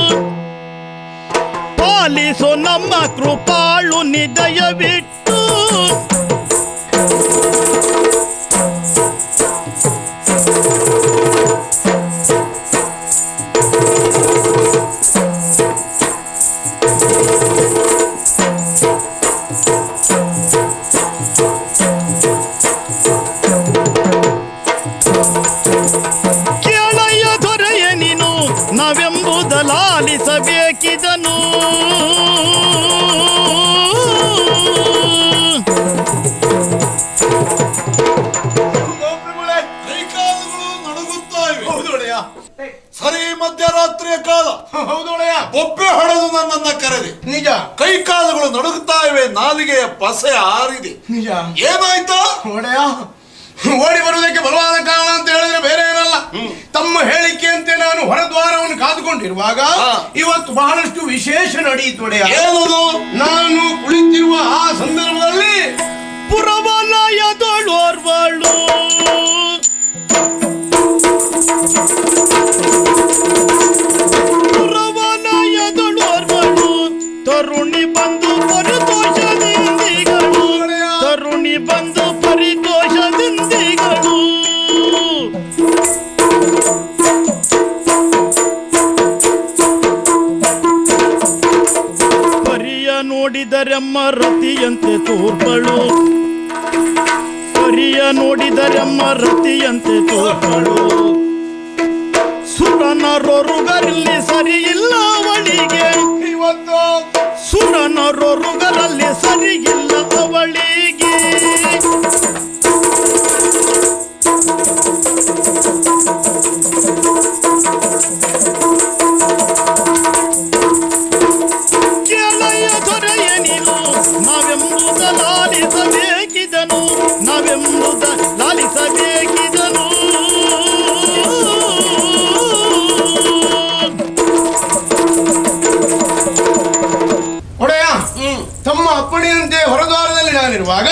ಪಾಲಿಸೋ ನಮ್ಮ ಕೃಪಾಳು ನೀ ದಯವಿಟ್ಟು. ಕೆಳೆಯ ದೊರೆಯ ನೀನು ನಾವೆಂಬುದಲಾಲಿಸಬೇಕಿದನು. ಕೈಕಾಲುಗಳು ನಡುಗುತ್ತಾ ಇವೆ. ಹೌದೊಡೆಯ. ಸರಿ ಮಧ್ಯರಾತ್ರಿಯ ಕಾಲ. ಹೌದೊಡೆಯ. ಒಬ್ಬೆ ಹೊಡೆದು ನನ್ನನ್ನ ಕರೆದೆ. ನಿಜ ಕೈಕಾಲುಗಳು ನಡುಗುತ್ತಾ ಇವೆ, ನಾಲಿಗೆಯ ಪಸೆ ಆರಿದೆ. ನಿಜ. ಏನಾಯ್ತು? ಒಡೆಯ, ಓಡಿ ಬರುವುದಕ್ಕೆ ಬಲವಾದ ಕಾರಣ ಅಂತ ಹೇಳಿದ್ರೆ ಬೇರೆ ಏನಲ್ಲ. ತಮ್ಮ ಹೇಳಿಕೆಯಂತೆ ನಾನು ಹೊರದ್ವಾರವನ್ನು ಕಾದುಕೊಂಡಿರುವಾಗ ಇವತ್ತು ಬಹಳಷ್ಟು ವಿಶೇಷ ನಡೆಯಿತು ಒಡೆಯ. ಏನದು? ನಾನು ತರುಣಿ ಬಂದು ಪರಿತೋಷದಿಂದಿಗಳು ತರುಣಿ ಬಂದು ಪರಿತೋಷದಿಂದಿಗಳು ಪರಿಯ ನೋಡಿದರೆಮ್ಮ ರತಿಯಂತೆ ತೋರ್ಪಳು ಪರಿಯ ನೋಡಿದರೆಮ್ಮ ರತಿಯಂತೆ ತೋರ್ಪಳು ಸುರನರೊರುಗರಲ್ಲಿ ಸರಿ ಇಲ್ಲ ಅವಳಿಗೆ ಇವತ್ತು ಸುರನರೊರುಗರಲ್ಲಿ ಸರಿ ಇಲ್ಲ ಅವಳಿಗೆ ಕೆಳೆಯ ದೊರೆಯ ನೀನು ನಾವೆಂಬುದ ಲಾಲಿಸಬೇಕಿದನು ನಾವೆಂಬುದ ಲಾಲಿಸಬೇಕಿದನು ಒಡೆಯ ತಮ್ಮ ಅಪ್ಪಣೆಯಂತೆ ಹೊರದ್ವಾರದಲ್ಲಿ ನಾನಿರುವಾಗ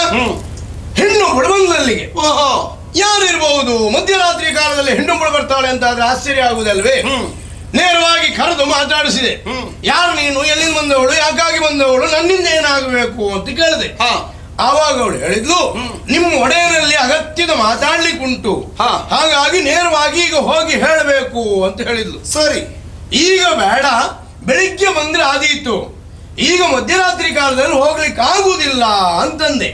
ಹೆಣ್ಣು ಬಡಬಂದಲ್ಲಿಗೆ ಯಾರಿರಬಹುದು? ಮಧ್ಯರಾತ್ರಿ ಕಾಲದಲ್ಲಿ ಹೆಣ್ಣು ಬಡ ಬರ್ತಾಳೆ ಅಂತ ಆದ್ರೆ ಆಶ್ಚರ್ಯ ಆಗುದಲ್ವೇ? ನೇರವಾಗಿ ಕರೆದು ಮಾತಾಡಿಸಿದೆ. ಯಾರು ನೀನು, ಎಲ್ಲಿಂದ ಬಂದವಳು, ಯಾಕಾಗಿ ಬಂದವಳು, ನನ್ನಿಂದ ಏನಾಗಬೇಕು ಅಂತ ಕೇಳಿದೆ. ಆವಾಗ ಅವಳು ಹೇಳಿದ್ಲು, ನಿಮ್ಮ ಒಡೆಯನಲ್ಲಿ ಅಗತ್ಯದ ಮಾತಾಡ್ಲಿಕ್ಕುಂಟು, ಹಾಗಾಗಿ ನೇರವಾಗಿ ಈಗ ಹೋಗಿ ಹೇಳಬೇಕು ಅಂತ ಹೇಳಿದ್ಲು. ಸರಿ, ಈಗ ಬೇಡ, ಬೆಳಿಗ್ಗೆ ಬಂದ್ರೆ ಆದೀತು, ಈಗ ಮಧ್ಯರಾತ್ರಿ ಕಾಲದಲ್ಲಿ ಹೋಗ್ಲಿಕ್ಕೆ ಆಗುವುದಿಲ್ಲ ಅಂತಂದೆ.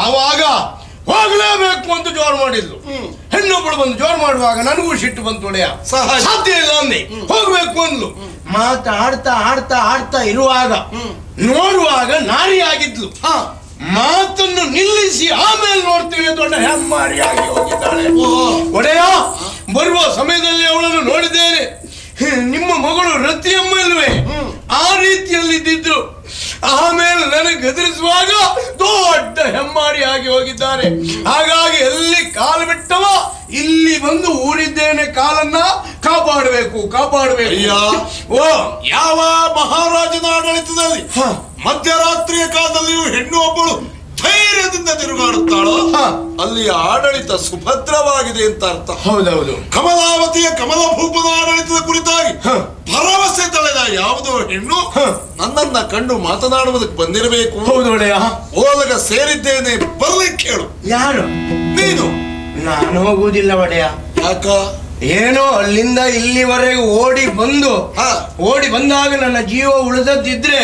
ಆವಾಗ ಹೋಗ್ಲೇಬೇಕು ಅಂತ ಜೋರು ಮಾಡಿದ್ಲು. ಹೆಣ್ಣೊಬ್ಬಳು ಬಂದು ಜೋರು ಮಾಡುವಾಗ ನನಗೂ ಸಿಟ್ಟು ಬಂತು. ಒಡೆಯ ಸಾಧ್ಯ ಇಲ್ಲ ಅಂದೆ, ಹೋಗ್ಬೇಕು ಅಂದ್ಲು. ಮಾತಾಡ್ತಾ ಆಡ್ತಾ ಆಡ್ತಾ ಇರುವಾಗ ನೋಡುವಾಗ ನಾರಿ ಆಗಿದ್ಲು. ಮಾತನ್ನು ನಿಲ್ಲಿಸಿ ಆಮೇಲೆ ನೋಡ್ತೀವಿ ದೊಡ್ಡ ಹೆಮ್ಮಾರಿಯಾಗಿ ಹೋಗಿದ್ದಾಳೆ. ಒಡೆಯ ಬರುವ ಸಮಯದಲ್ಲಿ ಅವಳನ್ನು ನೋಡಿದ್ದೇನೆ. ನಿಮ್ಮ ಮಗಳು ರತಿಯಮ್ಮ ಇಲ್ವೇ, ಆ ರೀತಿಯಲ್ಲಿದ್ದಿದ್ರು. ಆಮೇಲೆ ನನಗೆ ಗದರಿಸುವಾಗ ದೊಡ್ಡ ಹೆಮ್ಮಾರಿಯಾಗಿ ಹೋಗಿದ್ದಾರೆ. ಹಾಗಾಗಿ ಎಲ್ಲಿ ಕಾಲು ಬಿಟ್ಟವ ಇಲ್ಲಿ ಬಂದು ಊರಿದ್ದೇನೆ. ಕಾಲನ್ನ ಕಾಪಾಡಬೇಕು ಕಾಪಾಡಬೇಕು. ಓ, ಯಾವ ಮಹಾರಾಜನ ಆಡಳಿತದಲ್ಲಿ ಮಧ್ಯರಾತ್ರಿಯ ಕಾಲದಲ್ಲಿಯೂ ಹೆಣ್ಣು ಒಬ್ಬಳು ಧೈರ್ಯದಿಂದ ತಿರುಗಾಡುತ್ತಾಳೋ ಅಲ್ಲಿ ಆಡಳಿತ ಸುಭದ್ರವಾಗಿದೆ ಅಂತ ಅರ್ಥ. ಹೌದೌದು. ಕಮಲಾವತಿಯ ಕಮಲಭೂಪದ ಆಡಳಿತದ ಕುರಿತಾಗಿ ಭರವಸೆ ತಳೆದ ಯಾವುದೋ ಹೆಣ್ಣು ನನ್ನನ್ನ ಕಂಡು ಮಾತನಾಡುವುದಕ್ಕೆ ಬಂದಿರಬೇಕು. ಹೌದು ಒಡೆಯ. ಓಲಗ ಸೇರಿದ್ದೇನೆ, ಬರ್ಲಿಕ್ಕೆ ಹೇಳು. ಯಾರು? ನೀನು. ನಾನು ಹೋಗುವುದಿಲ್ಲ ಒಡೆಯ. ಯಾಕ? ಏನೋ ಅಲ್ಲಿಂದ ಇಲ್ಲಿವರೆಗೆ ಓಡಿ ಬಂದಾಗ ನನ್ನ ಜೀವ ಉಳಿದದ್ದಿದ್ರೆ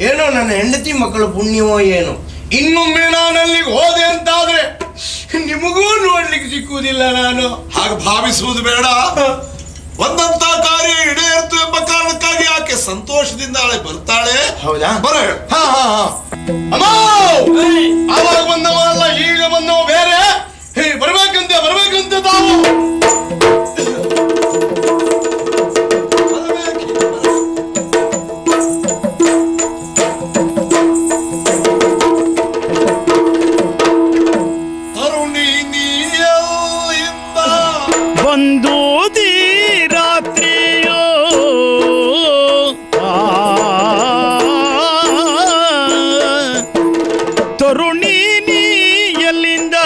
ಏನೋ ನನ್ನ ಹೆಂಡತಿ ಮಕ್ಕಳು ಪುಣ್ಯವೋ ಏನು. ಇನ್ನೊಮ್ಮೆ ನಾನು ಅಲ್ಲಿಗೆ ಹೋದೆ ಅಂತಾದ್ರೆ ನಿಮಗೂ ನೋಡ್ಲಿಕ್ಕೆ ಸಿಕ್ಕುವುದಿಲ್ಲ. ನಾನು ಹಾಗೆ ಭಾವಿಸುವುದು ಬೇಡ. ಒಂದಂತ ಕಾರ್ಯ ಈಡೇರ್ತು ಎಂಬ ಕಾರಣಕ್ಕಾಗಿ ಆಕೆ ಸಂತೋಷದಿಂದ ಬರ್ತಾಳೆ. ಹೌದಾ? ಬರ ಹೇಳು. ಆವಾಗ ಬಂದವಲ್ಲ, ಈಗ ಬಂದವ ಬೇರೆ. ಬರ್ಬೇಕಂತೆ ತಾವು. ತರುಣಿ ನೀಯಲ್ಲಿಂದ ಬಂದು ರಾತ್ರಿಯೋ ತರುಣಿ ನೀ ಎಲ್ಲಿಂದ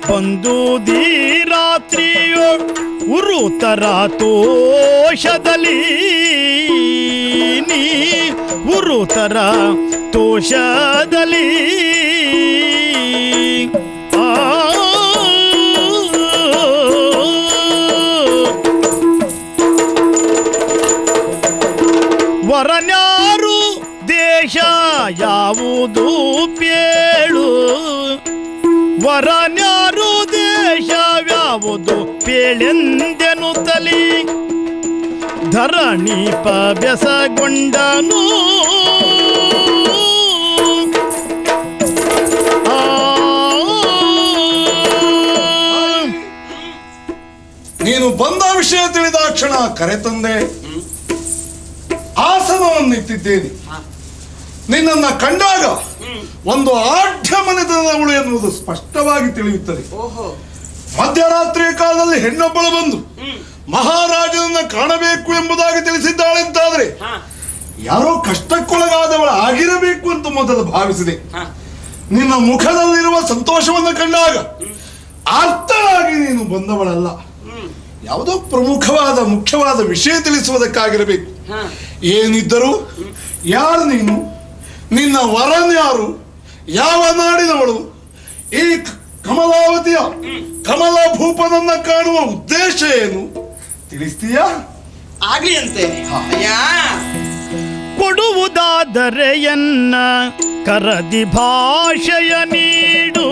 ಬಂದು ರಾತ್ರಿಯೋ ಉರುತರ ತೋಷದಲ್ಲಿ ನೀ ಉರುತರ ತೋಷದಲ್ಲಿ ವರನ್ಯಾರು ದೇಶ ಯಾವುದು ಪೇಳು ವರನ್ಯಾರು ದೇಶ ಯಾವುದು ಪೇಳೆಂದೆನು ತಲಿ ಧರಣಿ ಬೆಸಗೊಂಡನು ನೀನು ಬಂದ ವಿಷಯ ತಿಳಿದಾಕ್ಷಣ ಕರೆತಂದೆ, ಆಸನವನ್ನು ಇಟ್ಟಿದ್ದೇನೆ. ನಿನ್ನನ್ನ ಕಂಡಾಗ ಒಂದು ಆಢ್ಯ ಮನೆತನದವಳು ಎನ್ನುವುದು ಸ್ಪಷ್ಟವಾಗಿ ತಿಳಿಯುತ್ತದೆ. ಮಧ್ಯರಾತ್ರಿಯ ಕಾಲದಲ್ಲಿ ಹೆಣ್ಣೊಬ್ಬಳು ಬಂದು ಮಹಾರಾಜನನ್ನ ಕಾಣಬೇಕು ಎಂಬುದಾಗಿ ತಿಳಿಸಿದ್ದಾಳೆ ಅಂತಾದ್ರೆ ಯಾರೋ ಕಷ್ಟಕ್ಕೊಳಗಾದವಳ ಆಗಿರಬೇಕು ಅಂತ ಮೊದಲು ಭಾವಿಸಿದೆ. ನಿನ್ನ ಮುಖದಲ್ಲಿರುವ ಸಂತೋಷವನ್ನು ಕಂಡಾಗ ಅರ್ಥವಾಗಿ ನೀನು ಬಂದವಳಲ್ಲ, ಯಾವುದೋ ಪ್ರಮುಖವಾದ ಮುಖ್ಯವಾದ ವಿಷಯ ತಿಳಿಸುವುದಕ್ಕಾಗಿರಬೇಕು. ಏನಿದ್ದರೂ ಯಾರು ನೀನು? ನಿನ್ನ ವರನ್ ಯಾರು? ಯಾವ ನಾಡಿನವಳು? ಈ ಕಮಲಾವತಿಯ ಕಮಲ ಭೂಪನನ್ನ ಕಾಣುವ ಉದ್ದೇಶ ಏನು ತಿಳಿಸ್ತೀಯಾ? ಆಗ್ಲಿ ಅಂತೆ ಅಯ್ಯ. ಕೊಡುವುದಾದರೆ ಎನ್ನ ಕರದಿ ಭಾಷೆಯ ನೀಡು,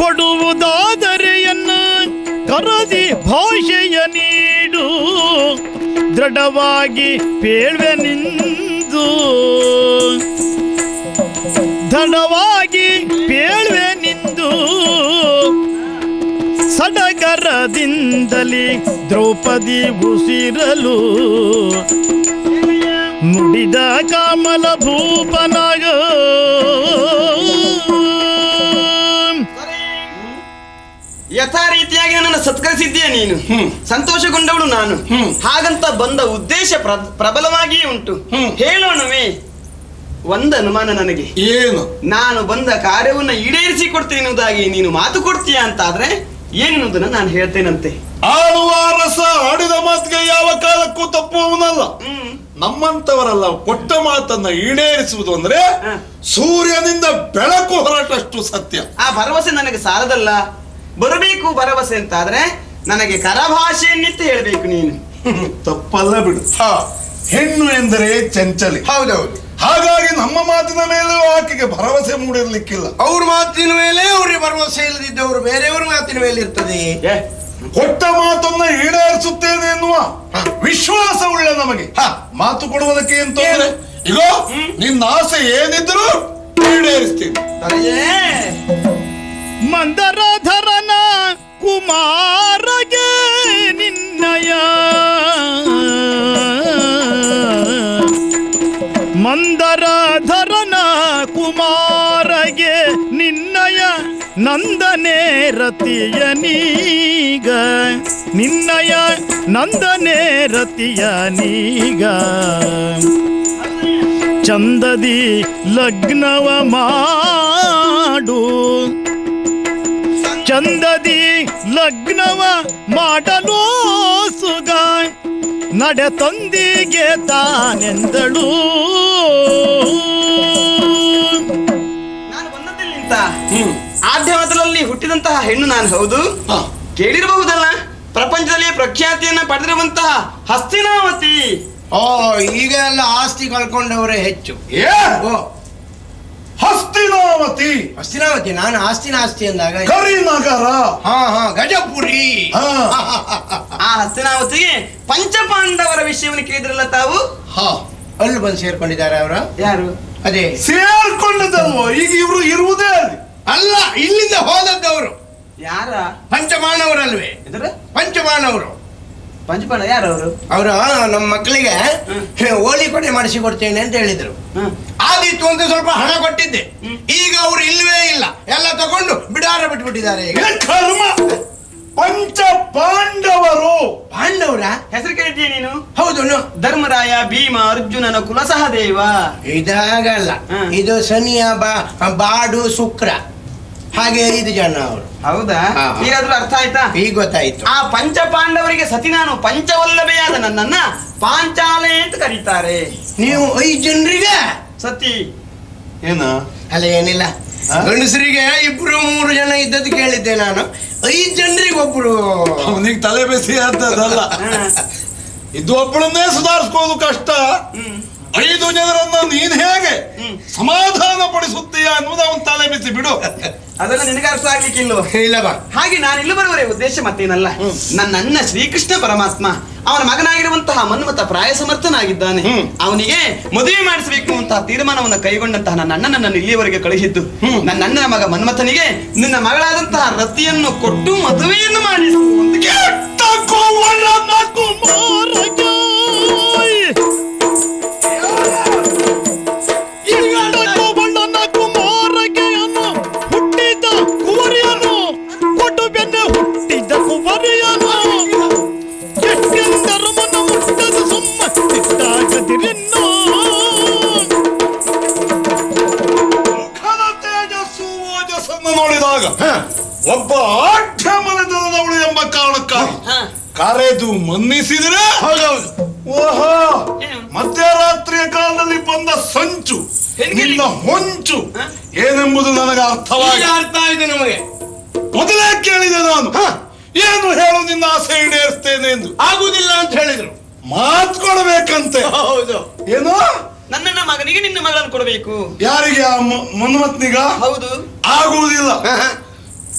ಕೊಡುವುದಾದರೆ ಎನ್ನ ಕರದಿ ಭಾಷೆಯ ನೀಡು, ದೃಢವಾಗಿ ಪೇಳ್ವೆ ನಿಂದು, ದೃಢವಾಗಿ ಪೇಳ್ವೆ ನಿಂದು, ಸಡಗರದಿಂದಲೇ ದ್ರೌಪದಿ ಉಸಿರಲು ನುಡಿದ ಕಮಲ ಭೂಪನಾಗ. ಯಥಾ ರೀತಿಯಾಗಿ ನನ್ನನ್ನು ಸತ್ಕರಿಸಿದ್ದೀಯ ನೀನು, ಸಂತೋಷಗೊಂಡವಳು ನಾನು. ಹಾಗಂತ ಬಂದ ಉದ್ದೇಶ ಪ್ರಬಲವಾಗಿಯೇ ಉಂಟು. ಹೇಳೋಣವೇ? ಒಂದು ಅನುಮಾನ ನನಗೆ. ಏನು? ನಾನು ಬಂದ ಕಾರ್ಯವನ್ನ ಈಡೇರಿಸಿ ಕೊಡ್ತೇನೆ ಎನ್ನುವುದಾಗಿ ನೀನು ಮಾತು ಕೊಡ್ತೀಯ ಅಂತಾದ್ರೆ ಏನೆನ್ನುವುದನ್ನ ನಾನು ಹೇಳ್ತೇನಂತೆ. ಆಡುವ ರಸ ಆಡಿದ ಮಾತಿಗೆ ಯಾವ ಕಾಲಕ್ಕೂ ತಪ್ಪುವವನಲ್ಲ. ನಮ್ಮಂತವರಲ್ಲ ಕೊಟ್ಟ ಮಾತನ್ನ ಈಡೇರಿಸುವುದು ಅಂದ್ರೆ ಸೂರ್ಯನಿಂದ ಬೆಳಕು ಹೊರಟಷ್ಟು ಸತ್ಯ. ಆ ಭರವಸೆ ನನಗೆ ಸಾಲದಲ್ಲ. ಬರಬೇಕು ಭರವಸೆ ಅಂತಾದ್ರೆ ನನಗೆ ಕರಭಾಷೆಯನ್ನಿತ್ತು ಹೇಳ್ಬೇಕು ನೀನು. ತಪ್ಪಲ್ಲ ಬಿಡು. ಹೆಣ್ಣು ಎಂದರೆ ಚಂಚಲಿ. ಹೌದೌದು. ಹಾಗಾಗಿ ನಮ್ಮ ಮಾತಿನ ಮೇಲೆ ಆಕೆಗೆ ಭರವಸೆ ಮೂಡಿರ್ಲಿಕ್ಕಿಲ್ಲ. ಅವ್ರ ಮಾತಿನ ಮೇಲೆ ಅವ್ರಿಗೆ ಭರವಸೆ ಇಲ್ಲದಿದ್ದವರು ಬೇರೆಯವ್ರ ಮಾತಿನ ಮೇಲೆ ಇರ್ತದೆ. ಕೊಟ್ಟ ಮಾತನ್ನ ಈಡೇರಿಸುತ್ತೇನೆ ಎನ್ನುವ ವಿಶ್ವಾಸ ಉಳ್ಳ ನಮಗೆ ಮಾತು ಕೊಡುವುದಕ್ಕೆ ಏನ್ ತೊಂದರೆ? ಈಗ ನಿನ್ನ ಆಸೆ ಏನಿದ್ರು ಈಡೇರಿಸ್ತೀನಿ. ಮಂದರಾಧರನ ಕುಮಾರಗೆ ನಿನ್ನಯ, ಮಂದರಾಧರನ ಕುಮಾರಗೆ ನಿನ್ನಯ ನಂದನೇ ರತಿಯ ನೀಗ, ನಿನ್ನಯ ನಂದನೇ ರತಿಯ ನೀಗ, ಚಂದದಿ ಲಗ್ನವ ಮಾಡು, ಚಂದದಿ ಲಗ್ನವ ಮಾಡಲು ಸುಗ ನಡೆ ತಂದಿಗೆ ತಾನೆಂದಳು. ನಾನು ಬಂದದ್ದಿಲ್ಲಿಂತ ಆಧ್ಯಾತ್ಮದಲ್ಲಿ ಹುಟ್ಟಿದಂತಹ ಹೆಣ್ಣು ನಾನು. ಹೌದು, ಕೇಳಿರಬಹುದಲ್ಲ, ಪ್ರಪಂಚದಲ್ಲಿ ಪ್ರಖ್ಯಾತಿಯನ್ನ ಪಡೆದಿರುವಂತಹ ಹಸ್ತಿನಾವತಿ. ಈಗ ಎಲ್ಲ ಆಸ್ತಿ ಕಳ್ಕೊಂಡವರೇ ಹೆಚ್ಚು. ಹಸ್ತಿನಾವತಿ? ಹಸ್ತಿನಾವತಿ ನಾನು ಆಸ್ತಿ ಅಂದಾಗ ಕರಿನಗರ. ಗಜಪುರಿ. ಆ ಹಸ್ತಿನಾವತಿಗೆ ಪಂಚಪಾಂಡವರ ವಿಷಯವನ್ನು ಕೇಳಿದ್ರಲ್ಲ ತಾವು? ಅಲ್ಲಿ ಬಂದು ಸೇರ್ಕೊಂಡಿದ್ದಾರೆ ಅವರು. ಯಾರು? ಅದೇ ಸೇರ್ಕೊಂಡಿದ್ದಲ್ವೋ? ಈಗ ಇವರು ಇರುವುದೇ ಅಲ್ಲಿ ಅಲ್ಲ, ಇಲ್ಲಿಂದ ಹೋದದ್ದವರು. ಯಾರ? ಪಂಚಮಾನವರಲ್ವೇ? ಪಂಚಮಾನವರು. ಪಂಚಪಾಂಡ ಯಾರು ಅವರು? ಅವರು ನಮ್ಮ ಮಕ್ಕಳಿಗೆ ಹೋಳಿ ಕೊಡೆ ಮಾಡಿಸಿ ಕೊಡ್ತೇನೆ ಅಂತ ಹೇಳಿದ್ರು. ಆದಿತ್ತು ಅಂತ ಸ್ವಲ್ಪ ಹಣ ಕೊಟ್ಟಿದ್ದೆ. ಈಗ ಅವರು ಇಲ್ವೇ ಇಲ್ಲ, ಎಲ್ಲ ತಗೊಂಡು ಬಿಡಾರ ಬಿಟ್ಬಿಟ್ಟಿದ್ದಾರೆ. ಕರ್ಮ. ಪಂಚ ಪಾಂಡವರು. ಪಾಂಡವರ ಹೆಸರು ಕೇಳಿದ್ದೀಯ ನೀನು? ಹೌದು. ಧರ್ಮರಾಯ, ಭೀಮ, ಅರ್ಜುನನ ಕುಲಸಹದೇವ. ಇದಾಗಲ್ಲ, ಇದು ಶನಿಯ ಬಾಡು ಶುಕ್ರ, ಹಾಗೆ 5 ಜನ ಅವರು. ಹೌದಾ? ಈಗಾದ್ರೂ ಅರ್ಥ ಆಯ್ತಾ? ಈಗ ಗೊತ್ತಾಯ್ತು. ಆ ಪಂಚ ಪಾಂಡವರಿಗೆ ಸತಿ ನಾನು. ಪಂಚವಲ್ಲಭೆಯಾದ ನನ್ನನ್ನ ಪಾಂಚಾಲೆ ಅಂತ ಕರೀತಾರೆ. ನೀವು 5 ಜನರಿಗೆ ಸತಿ ಏನ? ಅಲ್ಲ, ಏನಿಲ್ಲ. ಗಂಡಸರಿಗೆ 2-3 ಜನ ಇದ್ದದ್ದು ಕೇಳಿದ್ದೆ ನಾನು. 5 ಜನರಿಗೆ ಒಬ್ರು. ಅವನಿಗೆ ತಲೆ ಬೆಸಿ ಅಂತದಲ್ಲ. ಇದು ಒಬ್ಬಳನ್ನೇ ಸುಧಾರಿಸ್ಕೋದು ಕಷ್ಟ. 5 ಜನರನ್ನ ನೀನ್ ಹೇಗೆ ಸಮಾಧಾನ ಪಡಿಸುತ್ತೀಯ ಅನ್ನೋದು ಅವನ್ ತಲೆ ಬಿಸಿ ಬಿಡು. ಅದೆಲ್ಲ ನಿನಗೆ ಅರ್ಥ ಆಗ್ಲಿಕ್ಕಿಲ್ವ? ಇಲ್ಲ ಬಾ. ಹಾಗೆ ನಾನು ಇಲ್ಲಿ ಬರುವರೆ ಉದ್ದೇಶ ಮತ್ತೇನಲ್ಲ. ನನ್ನ ಅಣ್ಣ ಶ್ರೀಕೃಷ್ಣ ಪರಮಾತ್ಮ ಅವನ ಮಗನಾಗಿರುವಂತಹ ಮನ್ಮಥ ಪ್ರಾಯ ಸಮರ್ಥನಾಗಿದ್ದಾನೆ. ಅವನಿಗೆ ಮದುವೆ ಮಾಡಿಸಬೇಕು ಅಂತ ತೀರ್ಮಾನವನ್ನು ಕೈಗೊಂಡಂತಹ ನನ್ನ ಅಣ್ಣನನ್ನು ಇಲ್ಲಿಯವರೆಗೆ ಕಳುಹಿದ್ದು, ನನ್ನ ಅಣ್ಣನ ಮಗ ಮನ್ಮಥನಿಗೆ ನಿನ್ನ ಮಗಳಾದಂತಹ ರತಿಯನ್ನು ಕೊಟ್ಟು ಮದುವೆಯನ್ನು ಮಾಡಿಸು ಅಂತ ಹುಟ್ಟಿದ ಕುವರಿಯನು ಕೊಟ್ಟು ಬೆನ್ನ ಹುಟ್ಟಿದ ಕುವರಿಯನು ಎಷ್ಟೆಂದರು ಮನ ಮುಟ್ಟದು ಸುಮ್ಮನಿದ್ದಾಗದಿರಿನ್ನೋ. ಮುಖದ ತೇಜಸ್ಸು ಓಜಸ್ಸನ್ನು ನೋಡಿದಾಗ ಒಬ್ಬ ಆಢ್ಯ ಮನದವಳು ಎಂಬ ಕಾರಣಕ್ಕಾಗಿ ಕರೆದು ಮನ್ನಿಸಿದ್ರೆ ಓಹೋ ಏನು? ಮಧ್ಯರಾತ್ರಿಯ ಕಾಲದಲ್ಲಿ ಬಂದ ಸಂಚು ಹೆಣ್ಣಿಗೆ- ನಿನ್ನ ಹೊಂಚು ಹ? ಏನೆಂಬುದು ನನಗೆ ಈಗ ಅರ್ಥವಾಗಿ ಅರ್ಥ ಆಯ್ತು ನಮಗೆ. ಮೊದಲೇ ಕೇಳಿದೆ ನಾನು ಏನು ಹೇಳು ನಿನ್ನ ಆಸೆ ಈಡೇರಿಸ್ತೇನೆ ಎಂದು. ಆಗುದಿಲ್ಲ ಅಂತ ಹೇಳಿದ್ರು. ಮಾತು ಕೊಡಬೇಕಂತೆ. ಹೌದು. ಏನು ನನ್ನ ಮಗನಿಗೆ ನಿನ್ನ ಮಗಳನ್ನು ಕೊಡಬೇಕು. ಯಾರಿಗೆ ಆ ಮನ್ಮತ್ನಿಗ? ಹೌದು. ಆಗುವುದಿಲ್ಲ.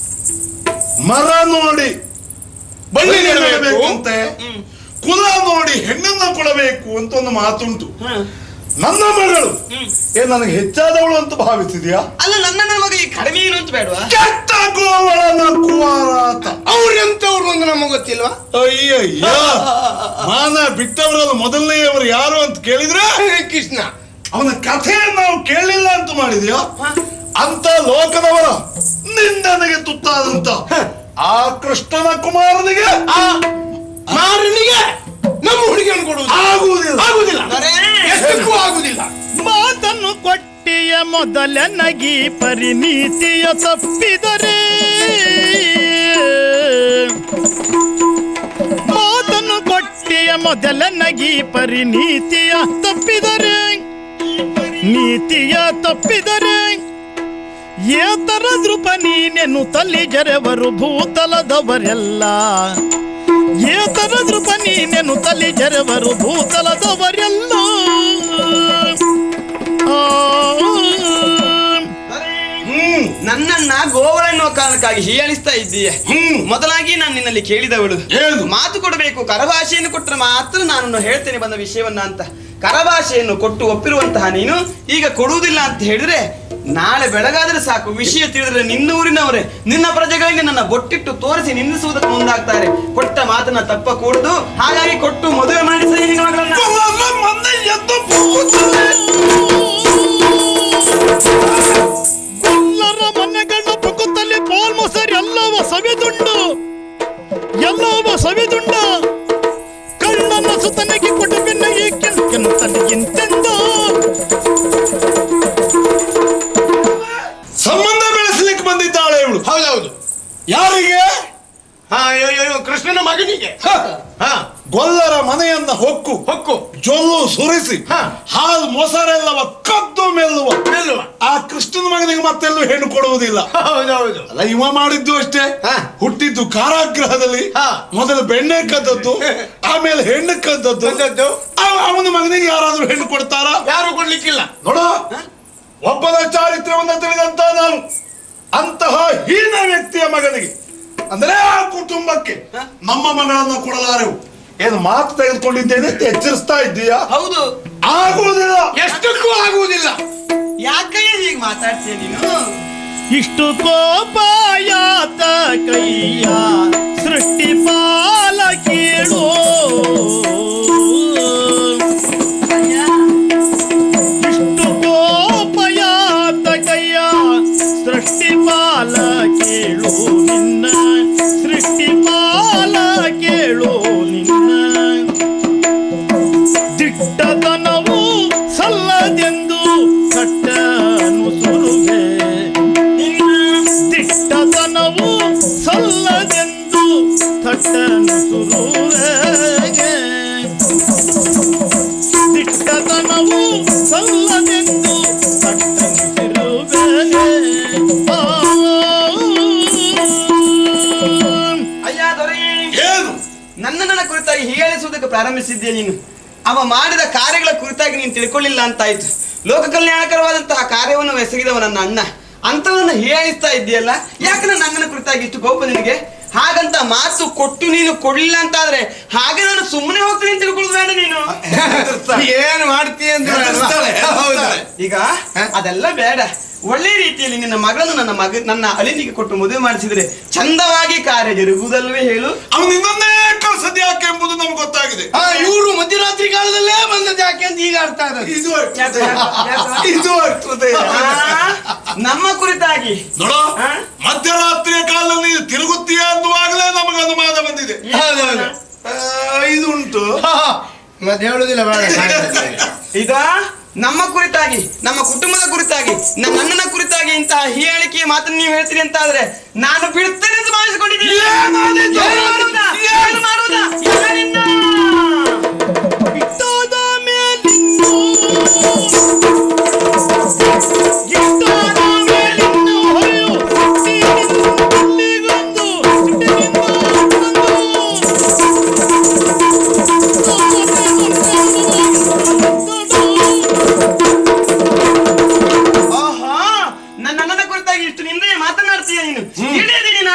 ಮರ ನೋಡಿ ಬಳ್ಳಿ ನೆಡಬೇಕಂತೆ, ಹ್ಮ್. ಕುಲ ನೋಡಿ ಹೆಣ್ಣನ್ನ ಕೊಡಬೇಕು ಅಂತ ಒಂದು ಮಾತುಂಟು. ಹ. ನನ್ನ ಮಗಳು ಹ್ಮ್. ನನಗೆ ಹೆಚ್ಚಾದವಳು ಅಂತ ಭಾವಿಸಿದ್ಯಾ? ಅಲ್ಲ ನನ್ನ ಮಗ ಈ ಕಡಿಮೆ ಏನು ಅಂತ ಬೇಡವಾ? ಕೆಟ್ಟ ಗೋವಳನ ಕುವಾರಾತ. ಅವ್ರೆಂತವ್ರು ಒಂದು ನಮಗೆ ಗೊತ್ತಿಲ್ವಾ? ಅಯ್ಯಯ್ಯ, ಮಾನ ಬಿಟ್ಟವರಲ್ಲ ಮೊದಲನೆಯವರು ಯಾರು ಅಂತ ಕೇಳಿದ್ರೆ ಕೃಷ್ಣ. ಅವನ ಕಥೆಯನ್ನು ನಾವು ಕೇಳಲಿಲ್ಲ ಅಂತ ಮಾಡಿದ್ಯಾ? ಹ? ಅಂತ ಲೋಕದವರ ನಿಂದನೆಗೆ ತುತ್ತಾದಂತ ಆ ಕೃಷ್ಣನ ಕುಮಾರನಿಗೆ ಮಾರನಿಗೆ ನಮ್ಮ ಹುಡುಗಿಯನ್ನು ಕೊಡುವುದು ಆಗುವುದಿಲ್ಲ. ಆಗುದಿಲ್ಲ. ಅರೇ! ಎಷ್ಟಕ್ಕೂ ಆಗುದಿಲ್ಲ. ಮಾತನ್ನು ಕೊಟ್ಟಿಯ ಮೊದಲ ನಗಿ ಪರಿನೀತಿಯ ತಪ್ಪಿದರೆ, ಮಾತನ್ನು ಕೊಟ್ಟಿಯ ಮೊದಲ ನಗಿ ಪರಿನೀತಿಯ ತಪ್ಪಿದರೆ, ನೀತಿಯ ತಪ್ಪಿದರೆ ಏತರ ದೃಪ ನೀನೆನು ತಲ್ಲಿ ಜರೆವರು ಭೂತಲದವರೆಲ್ಲ, ಏತರ ದೃಪ ನೀನೆನು ತಲ್ಲಿ ಜರೆವರು ಭೂತಲದವರೆಲ್ಲ. ನನ್ನನ್ನ ಗೋವಳ ಎನ್ನುವ ಕಾರಣಕ್ಕಾಗಿ ಹೀಯಾಳಿಸ್ತಾ ಇದ್ದೀಯ. ಹ್ಮ್. ಮೊದಲಾಗಿ ನಾನು ನಿನ್ನಲ್ಲಿ ಕೇಳಿದವಳು ಏನು? ಮಾತು ಕೊಡಬೇಕು, ಕರಭಾಷೆಯನ್ನು ಕೊಟ್ಟರೆ ಮಾತ್ರ ನಾನು ಹೇಳ್ತೇನೆ ಬಂದ ವಿಷಯವನ್ನ ಅಂತ. ಕರಭಾಷೆಯನ್ನು ಕೊಟ್ಟು ಒಪ್ಪಿರುವಂತಹ ನೀನು ಈಗ ಕೊಡುವುದಿಲ್ಲ ಅಂತ ಹೇಳಿದ್ರೆ ನಾಳೆ ಬೆಳಗಾದ್ರೆ ಸಾಕು, ವಿಷಯ ತಿಳಿದ್ರೆ ನಿನ್ನ ಊರಿನವರೇ ನಿನ್ನ ಪ್ರಜೆಗಳಿಗೆ ನನ್ನ ಬೊಟ್ಟಿಟ್ಟು ತೋರಿಸಿ ನಿಂದಿಸುವುದಕ್ಕೆ ಮುಂದಾಗ್ತಾರೆ. ಕೊಟ್ಟ ಮಾತನ್ನ ತಪ್ಪ ಕೂಡುದು, ಹಾಗಾಗಿ ಕೊಟ್ಟು ಮದುವೆ ಮಾಡಿಸಿ ನಿನ್ನ ಮಗಳನ್ನ. ಎಲ್ಲರ ಮನೆಗಳ ಪಕ್ಕದಲ್ಲಿ ಪೋಲ್ ಮೊಸರು ಎಲ್ಲವ ಸವಿದುಂಡು, ಎಲ್ಲವ ಸವಿದುಂಡ ಕಳ್ಳನ ಸುತನಿಗೆ ಕೊಟ್ಟು ಬೆನ್ನಗೆ ಕೆಂಕೆನು ತನಗಿಂತೆಂದು ಸಂಬಂಧ ಬೆಳೆಸಲಿಕ್ಕೆ ಬಂದಿದ್ದಾಳೆ ಇವಳು. ಹೌದೌದು. ಯಾರಿಗೆ? ಕೃಷ್ಣನ ಮಗನಿಗೆ. ಗೊಲ್ಲರ ಮನೆಯನ್ನ ಹೊಕ್ಕು ಹೊಕ್ಕು ಜೊಲ್ಲು ಸುರಿಸಿ ಹಾಲು ಮೊಸರೆಲ್ಲವ ಕದ್ದು ಮೆಲ್ಲುವ ಮೆಲ್ಲುವ ಆ ಕೃಷ್ಣನ ಮಗನಿಗೆ ಮತ್ತೆಲ್ಲೂ ಹೆಣ್ಣು ಕೊಡುವುದಿಲ್ಲ. ಹೌದೌದು. ಅಲ್ಲ, ಇವ ಮಾಡಿದ್ದು ಅಷ್ಟೇ. ಹುಟ್ಟಿದ್ದು ಕಾರಾಗೃಹದಲ್ಲಿ, ಮೊದಲು ಬೆಣ್ಣೆ ಕದ್ದದ್ದು, ಆಮೇಲೆ ಹೆಣ್ಣು ಕದ್ದದ್ದು. ಅವನ ಮಗನಿಗೆ ಯಾರಾದ್ರೂ ಹೆಣ್ಣು ಕೊಡ್ತಾರ? ಯಾರು ಕೊಡ್ಲಿಕ್ಕಿಲ್ಲ. ನೋಡು, ಒಬ್ಬನ ಚಾರಿತ್ರ್ಯವನ್ನ ತಿಳಿದಂತ ನಾನು ಅಂತಹ ಹೀನ ವ್ಯಕ್ತಿಯ ಮಗನಿಗೆ ಅಂದ್ರೆ ಆ ಕುಟುಂಬಕ್ಕೆ ನಮ್ಮ ಮಗಳನ್ನ ಕೊಡಲಾರೆವು. ಏನು ಮಾತು ತೆಗೆದುಕೊಂಡಿದ್ದೇನೆ ಅಂತ ಎಚ್ಚರಿಸ್ತಾ ಇದ್ದೀಯಾ? ಹೌದು. ಆಗುವುದಿಲ್ಲ. ಎಷ್ಟಕ್ಕೂ ಆಗುವುದಿಲ್ಲ. ಯಾಕಯ್ಯ ಹೀಗೆ ಮಾತಾಡ್ತೀಯ ನೀನು? ಇಷ್ಟು ಕೋಪಾಯಾತ ಕೈಯ ಸೃಷ್ಟಿ ಪಾಲ ಕೇಳೋ, ಇಷ್ಟು ಕೋಪಯಾತ ಕೈಯ ಸೃಷ್ಟಿ ಪಾಲ ಕೇಳು ನಿನ್ನ, ಸೃಷ್ಟಿ ಪಾಲ ಕೇಳು ನಿನ್ನ. ದಿಟ್ಟತನವು ಸಲ್ಲದೆಂದು ಕಟ್ಟನು ಸುರುವೆ, ದಿಟ್ಟತನವು ಸಲ್ಲದೆಂದು ಥಟ್ಟನು ಸುರುವೆಗೆ, ದಿಟ್ಟತನವು ಸಲ್ಲದೆಂದು ಥಟ್ಟನು ಸುರುವೆಗೆ. ಅಯ್ಯ ದೊರೆ, ಏನು? ನನ್ನ ಕುರಿತಾಗಿ ಹೀಯಾಳಿಸುವುದಕ್ಕೆ ಪ್ರಾರಂಭಿಸಿದ್ದೆ ನೀನು. ಅವ ಮಾಡಿದ ಕಾರ್ಯಗಳ ಕುರಿತಾಗಿ ನೀನು ತಿಳ್ಕೊಳ್ಳಿಲ್ಲ ಅಂತಾಯ್ತು. ಲೋಕ ಕಲ್ಯಾಣಕರವಾದಂತಹ ಕಾರ್ಯವನ್ನು ಎಸಗಿದವ ನನ್ನ ಅಣ್ಣ ಅಂತವನ್ನ ಹೀಯಾಳಿಸ್ತಾ ಇದ್ದೀಯಲ್ಲ. ಯಾಕೆ ನನ್ನ ಅಣ್ಣನ ಕುರಿತಾಗಿ ಇಷ್ಟು ಕೋಪ ನಿನಗೆ? ಹಾಗಂತ ಮಾತು ಕೊಟ್ಟು ನೀನು ಕೊಡ್ಲಿಲ್ಲ ಅಂತಾದ್ರೆ ಹಾಗೆ ನಾನು ಸುಮ್ಮನೆ ಹೋಗ್ತೀನಿ ಅಂತ ತಿಳ್ಕೊಳ್ಳೋದು ಬೇಡ ನೀನು. ಏನ್ ಮಾಡ್ತೀಯ ಅಂತ ಹೆದರ್ಸ್ತಾಳೆ, ಹೆದರ್ಸ್ತಾಳೆ. ಈಗ ಅದೆಲ್ಲ ಬೇಡ. ಒಳ್ಳೆ ರೀತಿಯಲ್ಲಿ ನಿನ್ನ ಮಗಳನ್ನು ನನ್ನ ಅಳಿನಿಗೆ ಕೊಟ್ಟು ಮದುವೆ ಮಾಡಿಸಿದ್ರೆ ಚಂದವಾಗಿ ಕಾರ್ಯ ಜರುಗುವುದಲ್ವೇ ಹೇಳು? ಅವನು ಇನ್ನೊಂದೇ ಕಳ್ಸದ್ ಯಾಕೆ ಎಂಬುದು ನಮ್ಗೆ ಗೊತ್ತಾಗಿದೆ. ಇವರು ಮಧ್ಯರಾತ್ರಿ ಕಾಲದಲ್ಲೇ ಬಂದದ್ದು ಯಾಕೆ ಅಂತ ಈಗ ಅರ್ಥ ಆಗುತ್ತೆ. ಇದು ಆಗ್ತದೆ. ನಮ್ಮ ಕುರಿತಾಗಿ ನೋಡೋ, ಮಧ್ಯರಾತ್ರಿಯ ಕಾಲದಲ್ಲಿ ತಿರುಗುತ್ತೀಯ ಅನ್ನುವಾಗಲೇ ನಮಗೆ ಅನುಮಾನ ಬಂದಿದೆ. ಇದು ಉಂಟು. ಮತ್ತೆ ಹೇಳುದಿಲ್ಲ ಬೇಡ. ಈಗ ನಮ್ಮ ಕುರಿತಾಗಿ, ನಮ್ಮ ಕುಟುಂಬದ ಕುರಿತಾಗಿ, ನನ್ನ ಅಣ್ಣನ ಕುರಿತಾಗಿ ಇಂತಹ ಹೀಯಾಳಿಕೆಯ ಮಾತನ್ನು ನೀವು ಹೇಳ್ತೀರಿ ಅಂತ ಆದ್ರೆ ನಾನು ಬಿಡ್ತೇನೆ ಅಂತ ಭಾವಿಸಿಕೊಂಡಿದ್ದೀನಿ. ಏನಾದೀತು? ಏನು ಮಾಡುವುದಾ? ಏನು ಮಾಡುವುದಾ? ಯಾರಿಂದ?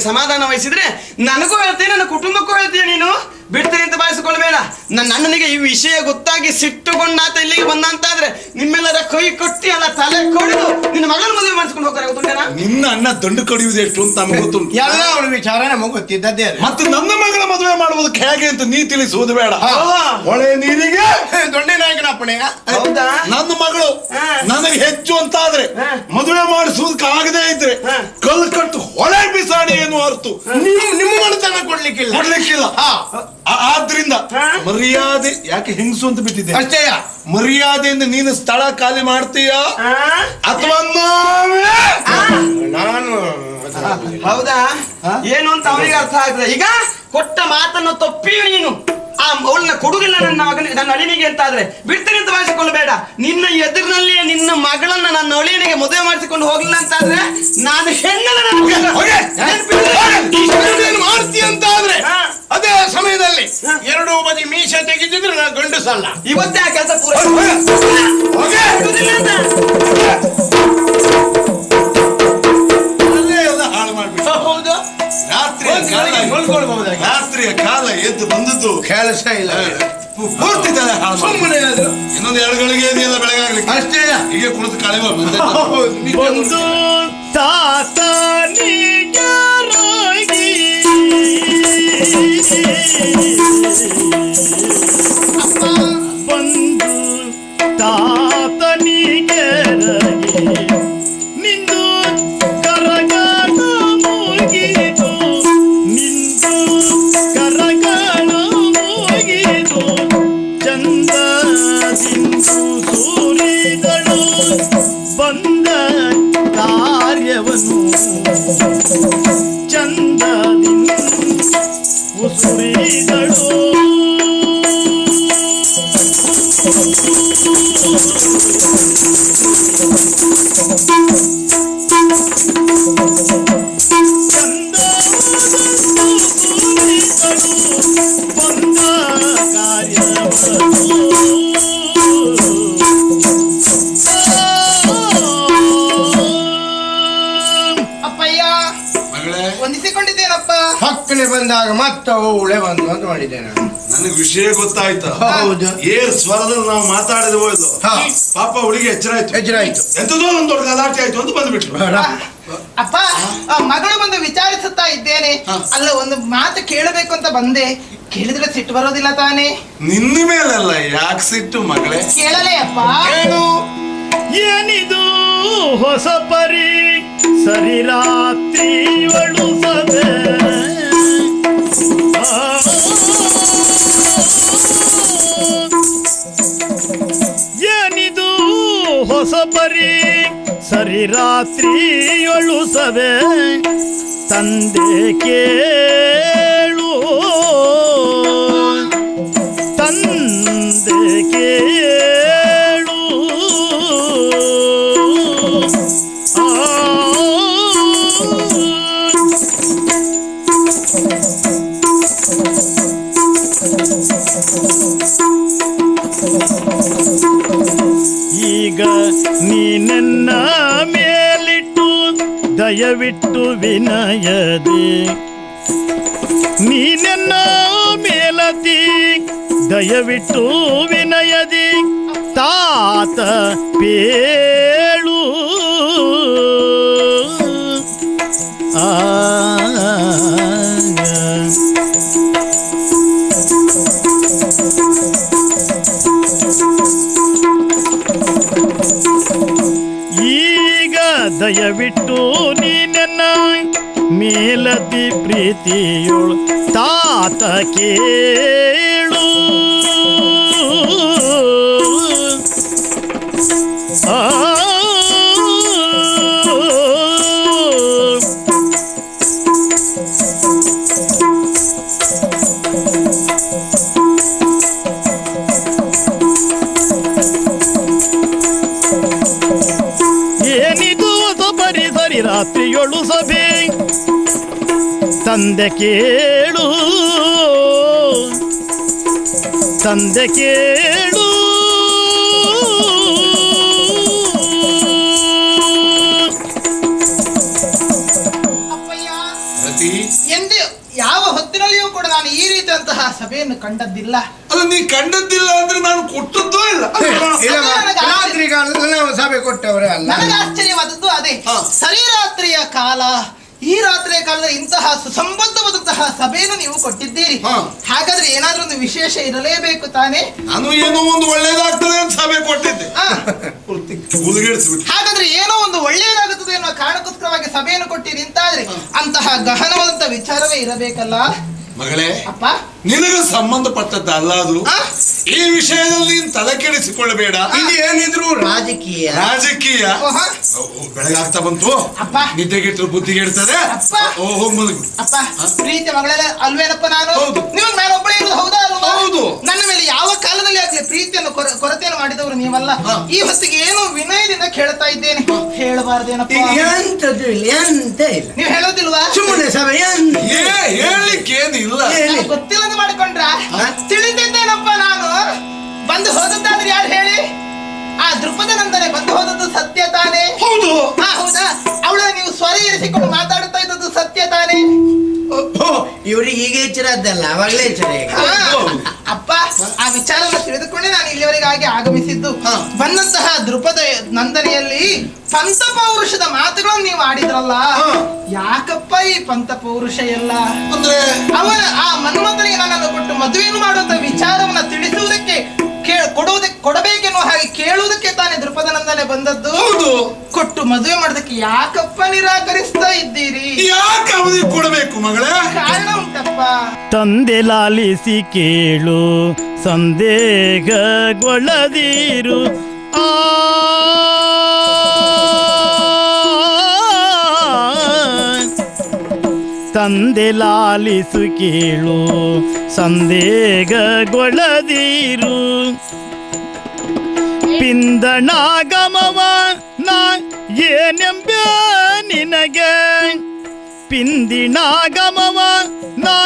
ಸಮಾಧಾನ ವಹಿಸಿದ್ರೆ ನನಗೂ ಹೇಳ್ತೀನಿ, ನನ್ನ ಕುಟುಂಬಕ್ಕೂ ಹೇಳ್ತೀಯ ನೀನು. ಬಿಡ್ತೀನಿ ಅಂತ ಭಾವಿಸಿಕೊಳ್ಬೇಡ. ನನ್ನ ಅಣ್ಣನಿಗೆ ಈ ವಿಷಯ ಗೊತ್ತಾಗಿ ಸಿಟ್ಟುಕೊಂಡಾತ ಇಲ್ಲಿಗೆ ಬಂದ ಅಂತಾದ್ರೆ ನಿಮ್ಮೆಲ್ಲರ ಕೈ ಕೊಟ್ಟಿ ಅಲ್ಲ ತಲೆ ಕೊಡಿದು ನಿನ್ನ ಮಗನ ಮದುವೆ ಮಾಡಿಸ್ಕೊಂಡು ಹೋಗ್ತಾರೆ. ಗೊತ್ತುಂಟೇನಾ? ನಿನ್ನ ಅಣ್ಣ ದಂಡು ಕಡಿಯುವುದು ಎಷ್ಟು ಅಂತ ನಮಗೆ ಗೊತ್ತುಂಟು. ಎಲ್ಲ ಅವಳ ವಿಚಾರ ನಮಗೆ ಗೊತ್ತಿದ್ದದ್ದೇ. ಮತ್ತೆ ನನ್ನ ಮಗಳ ಮದುವೆ ಮಾಡುವುದಕ್ಕೆ ಹೇಗೆ ಅಂತ ನೀ ತಿಳಿಸುವುದು ಬೇಡ. ಹೊಳೆ ನೀರಿಗೆ ದೊಡ್ಡ ನಾಯಕನಪ್ಪಣೆ. ಹೌದಾ? ನನ್ನ ಮಗಳು ನನಗೆ ಹೆಚ್ಚು ಅಂತಾದ್ರೆ ಮದುವೆ ಮಾಡಿಸುವುದಕ್ಕೆ ಆಗದೆ ಇದ್ರೆ ಕಲ್ಲು ಕಟ್ಟು ಹೊಳೆ ಬಿಸಾಡಿ ಏನು ಅರ್ಥ. ನಿಮ್ಮ ಮನತನ ಕೊಡ್ಲಿಕ್ಕಿಲ್ಲ. ಆದ್ರಿಂದ ಮರ್ಯಾದೆ ಯಾಕೆ ಹೆಂಗಸು ಅಂತ ಬಿಟ್ಟಿದ್ದೆ ಅಷ್ಟೇ. ಮರ್ಯಾದೆಯಿಂದ ನೀನು ಸ್ಥಳ ಖಾಲಿ ಮಾಡ್ತೀಯಾ ಅಥವಾ ನಾನು ಹೌದಾ? ಏನು ಅಂತ ಅವನಿಗೆ ಅರ್ಥ ಆಗ್ತದೆ. ಈಗ ಕೊಟ್ಟ ಮಾತನ್ನು ತಪ್ಪಿಯು ನೀನು ಅವಳನ್ನ ಕೊಡುಗಿಲ್ಲ ನನ್ನ ಮಗನಿಗೆ, ನನ್ನ ಅಳಿನಿಗೆ ಅಂತಾದ್ರೆ ಬಿಡ್ತೀನಿ ಅಂತ ಭಾವಿಸಿಕೊಳ್ಳಬೇಡ. ನಿನ್ನ ಎದುರಿನಲ್ಲಿಯೇ ನಿನ್ನ ಮಗಳನ್ನ ನನ್ನ ಅಳಿಯನಿಗೆ ಮದುವೆ ಮಾಡಿಸಿಕೊಂಡು ಹೋಗ್ಲಿಲ್ಲ ಅಂತಾದ್ರೆ ನಾನು ಹೆಣ್ಣಲ್ಲ. ಮಾಡ್ತೀಯ ಅಂತ ಆದ್ರೆ ಅದೇ ಸಮಯದಲ್ಲಿ ಎರಡು ಬದಿ ಮೀಸೆ ತೆಗೆದಿದ್ರೆ ನಾನು ಗಂಡಸಲ್ಲ. ಇವತ್ತೇ ಆ ಕೆಲಸ ಪೂರ ಹಾಳು ಮಾಡ್ಬಿಟ್ಟು. ಹೌದು. ರಾತ್ರಿಯ ಕಾಲ ಎದ್ದು ಬಂದದ್ದು ಕೆಲಸ ಇಲ್ಲ. ಪೂರ್ತಿ ತಲೆ ಹಾಳು ಸುಮ್ಮನೆ ಇನ್ನೊಂದು 2 ಗಳಿಗೆ ಇದೆಯಲ್ಲ ಬೆಳಗಾಗ್ಲಿಕ್ಕೆ ಅಷ್ಟೇ. ಹೀಗೆ ಕುಳಿತು ಕಳೆವ ಬಂದು ತಾತನಿಗರಾಗಿ ಬಂದು ತಾತನಿಗರಾಗಿ ನಿಂದು ಕರಗಾಣ ಮುಗಿದು, ನಿಂದು ಕರಗಾಣ ಮುಗಿದು, ಚಂದದಿಂದು ಸೂರಿದಳು ಬಂದ ಕಾರ್ಯವನ್ನು ಚಂದದಿಂದ ಉಸುರಿದಳು. ಬಂದ ಕಾರ್ಯವನ್ನು ಅಪ್ಪಯ್ಯ ಹೊಂದಿಸಿಕೊಂಡಿದ್ದೇನಪ್ಪ. ಹಕ್ಕನೆ ಬಂದಾಗ ಮತ್ತವು ಉಳೆ ಬಂದು ಅಂತ ಮಾಡಿದ್ದೇನೆ. ನನಗೆ ವಿಷಯ ಗೊತ್ತಾಯ್ತು. ಹೌದು. ಏರ್ ಸ್ವರದಲ್ಲಿ ನಾವು ಮಾತಾಡಿದ ಹೋಯ್ತು. ಹಾ. ಪಾಪ ಅವಳಿಗೆ ಎಚ್ಚರ ಆಯ್ತು. ಎಚ್ಚರಾಯ್ತು. ಎಂತದೋ ಒಂದು ದೊಡ್ಡ ಗಲಾಟೆ ಆಯ್ತು ಅಂತ ಬಂದ್ಬಿಟ್ಲು. ಅಪ್ಪ ಮಗಳು ಬಂದು ವಿಚಾರಿಸುತ್ತಾ ಇದ್ದೇನೆ. ಅಲ್ಲ ಒಂದು ಮಾತು ಕೇಳಬೇಕು ಅಂತ ಬಂದೆ. ಕೇಳಿದ್ರೆ ಸಿಟ್ಟು ಬರೋದಿಲ್ಲ ತಾನೇ? ನಿನ್ನ ಮೇಲಲ್ಲ ಯಾಕೆ ಸಿಟ್ಟು ಮಗಳೇ? ಕೇಳಲೇ ಅಪ್ಪ? ಏನಿದು ಹೊಸ ಪರಿ ಸರಿ ರಾತ್ರಿ ಒಳು ಸಭೆ ಏನಿದು ಹೊಸ ಪರಿ ಸರಿ ರಾತ್ರಿಯೊಳು ಸಭೆ ತಂದೆ ಕೇಳು ತಂದೆ ಕೇಳು ಈಗ ನೀನೆನ್ನ ಮೇಲಿಟ್ಟು ದಯವಿಟ್ಟು ವಿನಯದೆ ನೀನೆನ್ನ ಮೇಲತಿ ದಯವಿಟ್ಟು ವಿನಯದಿ ತಾತ ಪೇಳು ಆ ಈಗ ದಯವಿಟ್ಟು ನೀನೆನ್ನ ಮೇಲತಿ ಪ್ರೀತಿಯೋಳು ತಾತ ಕೇಳು ಆ ಏನಿದು ಬರಿ ಸರಿ ರಾತ್ರಿಯೊಳು ಸಭೆ ತಂದೆ ಕೇಳು ತಂದೆ ಕೇಳು ಅಪ್ಪಯ್ಯ ರತಿ ಕೊಟ್ಟಿರಂತಹ ಸಭೆಯನ್ನು ಕಂಡದ್ದಿಲ್ಲ. ಅಲ್ಲ, ನೀ ಕಂಡದ್ದಿಲ್ಲ ಅಂದ್ರೆ ನಾನು ಕೊಟ್ಟದ್ದೂ ಇಲ್ಲ. ರಾತ್ರಿ ಕಾಲದಲ್ಲಿ ನಾವು ಸಭೆ ಕೊಟ್ಟವರೇ ಅಲ್ಲ. ನನಗೆ ಆಶ್ಚರ್ಯವಾದದ್ದು ಅದೇ. ಸರಿ ರಾತ್ರಿಯ ಕಾಲ, ಈ ರಾತ್ರಿಯ ಕಾಲದಲ್ಲಿ ಇಂತಹ ಸುಸಂಬದ್ಧವಾದಂತಹ ಸಭೆಯನ್ನು ನೀವು ಕೊಟ್ಟಿದ್ದೀರಿ. ಹಾಗಾದ್ರೆ ಏನಾದ್ರೂ ಒಂದು ವಿಶೇಷ ಇರಲೇಬೇಕು ತಾನೇ? ನಾನು ಏನೋ ಒಂದು ಒಳ್ಳೇದಾಗ್ತದೆ ಅಂತ ಸಭೆ ಕೊಟ್ಟಿದ್ದೆ. ಹಾಗಾದ್ರೆ ಏನೋ ಒಂದು ಒಳ್ಳೇದಾಗುತ್ತದೆ ಎನ್ನುವ ಕಾರಣಕ್ಕೋಸ್ಕರವಾಗಿ ಸಭೆಯನ್ನು ಕೊಟ್ಟಿರಿ ಅಂತಾದ್ರೆ ಅಂತಹ ಗಹನವಾದಂತಹ ವಿಚಾರವೇ ಇರಬೇಕಲ್ಲ ಮಗಳೇ. ಅಪ್ಪ, ನಿನಗೆ ಸಂಬಂಧಪಟ್ಟದ್ದ ಅಲ್ಲ ಅದು. ಈ ವಿಷಯದಲ್ಲಿ ನೀನು ತಲೆ ಕೆಡಿಸಿಕೊಳ್ಳಬೇಡ. ಇದು ಏನಿದ್ರು ರಾಜಕೀಯ. ಬೆಳಗಾಗ್ತಾ ಬಂತು, ಅಪ್ಪ ನಿದ್ದೆಗೆಟ್ಟರು ಬುದ್ಧಿಗೆ ಇಡ್ತದೆ. ಹೋಗ್ ಮಲಗು. ಅಪ್ಪ, ಪ್ರೀತಿ ಮಗಳೆಲ್ಲ ಅಲ್ವೇನಪ್ಪ ನಾನು? ಹೌದು. ನೀವು ನಾನೊಬ್ಬಳೇ ಇರೋದು ಹೌದಾ ಅಲ್ವಾ? ಹೌದು. ನನ್ನ ಮೇಲೆ ಯಾವ ಕಾಲದಲ್ಲಿ ಆಗ್ಲಿ ಪ್ರೀತಿಯನ್ನು ಕೊರತೆಯನ್ನು ಮಾಡಿದವರು ನೀವಲ್ಲ. ಈ ಹೊತ್ತಿಗೆ ಏನು ವಿನಯದಿಂದ ಕೇಳ್ತಾ ಇದ್ದೇನೆ, ಹೇಳಬಾರ್ದೇನಪ್ಪ? ಎಂತದ್ದು ಇಲ್ಲ, ಎಂತ ಇಲ್ಲ. ನೀವು ಹೇಳೋದಿಲ್ವಾ? ಸುಮ್ಮನೆ ಸಭೆ ಹೇಳಲಿಕ್ಕೆ ಏನಿಲ್ಲ. ಗೊತ್ತಿಲ್ಲ ಅಂತ ಮಾಡಿಕೊಂಡ್ರ? ತಿಳಿದಿದ್ದೇನಪ್ಪ ನಾನು. ಬಂದು ಹೋದದ್ದಾದ್ರೆ ಯಾರು ಹೇಳಿ? ಆ ದೃಪದ ನಂದನೆ ಬಂದು ಹೋದದ್ದು ಸತ್ಯ ತಾನೇ? ಹೌದು. ಹೌದಾ? ಅವಳನ್ನ ನೀವು ಸ್ವರ ಇರಿಸಿಕೊಂಡು ಮಾತಾಡುತ್ತಾ ಇದ್ದದ್ದು ಸತ್ಯ ತಾನೇ? ಇವ್ರಿಗೆ ಈಗ ಎಚ್ಚರದ್ದಲ್ಲ, ಅವಾಗಲೇ ಎಚ್ಚರ. ಅಪ್ಪ, ಆ ವಿಚಾರವನ್ನು ತಿಳಿದುಕೊಂಡೆ ನಾನು ಇಲ್ಲಿವರೆಗೆ ಹಾಗೆ ಆಗಮಿಸಿದ್ದು. ಬಂದಂತಹ ದೃಪದ ನಂದನೆಯಲ್ಲಿ ಪಂಥ ಪೌರುಷದ ಮಾತುಗಳನ್ನು ನೀವು ಆಡಿದ್ರಲ್ಲ, ಯಾಕಪ್ಪ ಈ ಪಂಥ ಪೌರುಷ ಎಲ್ಲ? ಅಂದ್ರೆ ಅವನ ಆ ಮನ್ಮಥನಿಗೆ ನನ್ನನ್ನು ಕೊಟ್ಟು ಮದುವೆಯನ್ನು ಮಾಡುವಂತ ವಿಚಾರವನ್ನ ತಿಳಿಸುವುದಕ್ಕೆ ಕೊಡಬೇಕೆನ್ನುವ ಹಾಗೆ ಕೇಳುವುದಕ್ಕೆ ತಾನೇ ದೃಪದ ನಂದನೆ ಬಂದದ್ದು. ಹೌದು. ಕೊಟ್ಟು ಮದುವೆ ಮಾಡೋದಕ್ಕೆ ಯಾಕಪ್ಪ ನಿರಾಕರಿಸ್ತಾ ಇದ್ದೀರಿ? ಯಾಕೆ ಅವನಿಗೆ ಕೊಡಬೇಕು ಮಗಳೇ? ಕಾರಣ ಉಂಟಪ್ಪ. ತಂದೆ ಲಾಲಿಸಿ ಕೇಳು, ಸಂದೇಹಗೊಳ್ಳದಿರು. ತಂದೆ ಲಾಲಿಸು ಕೇಳು, ಸಂದೇಹಗೊಳ್ಳದಿರು. ಪಿಂದಣಾಗಮವ ನಾ ಏನೆಂಬ ನಿನಗೆ, ಪಿಂದಿಣಾಗಮವ ನಾ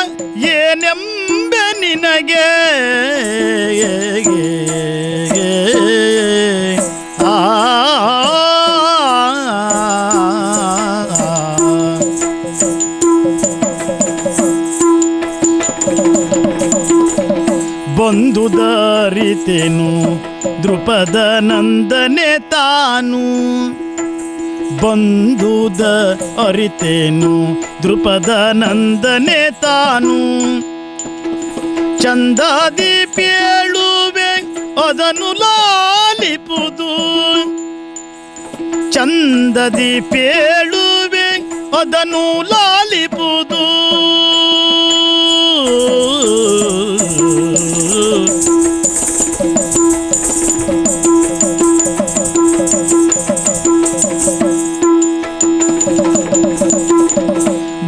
ಏನೆಂಬ ನಿನಗೆ. ಆ ಬಂದುದರಿತೆನು ದೃಪದ ನಂದನೆ ತಾನು, ಬಂದುದ ಅರಿತೇನು ದೃಪದ ನಂದನೆ ತಾನು. ಚಂದಾದಿ ಪೇಳುವೆ ಅದನ್ನು ಲಾಲಿಪುದು, ಚಂದದಿ ಪೇಳುವೆ ಅದನ್ನು ಲಾಲಿಪುದು.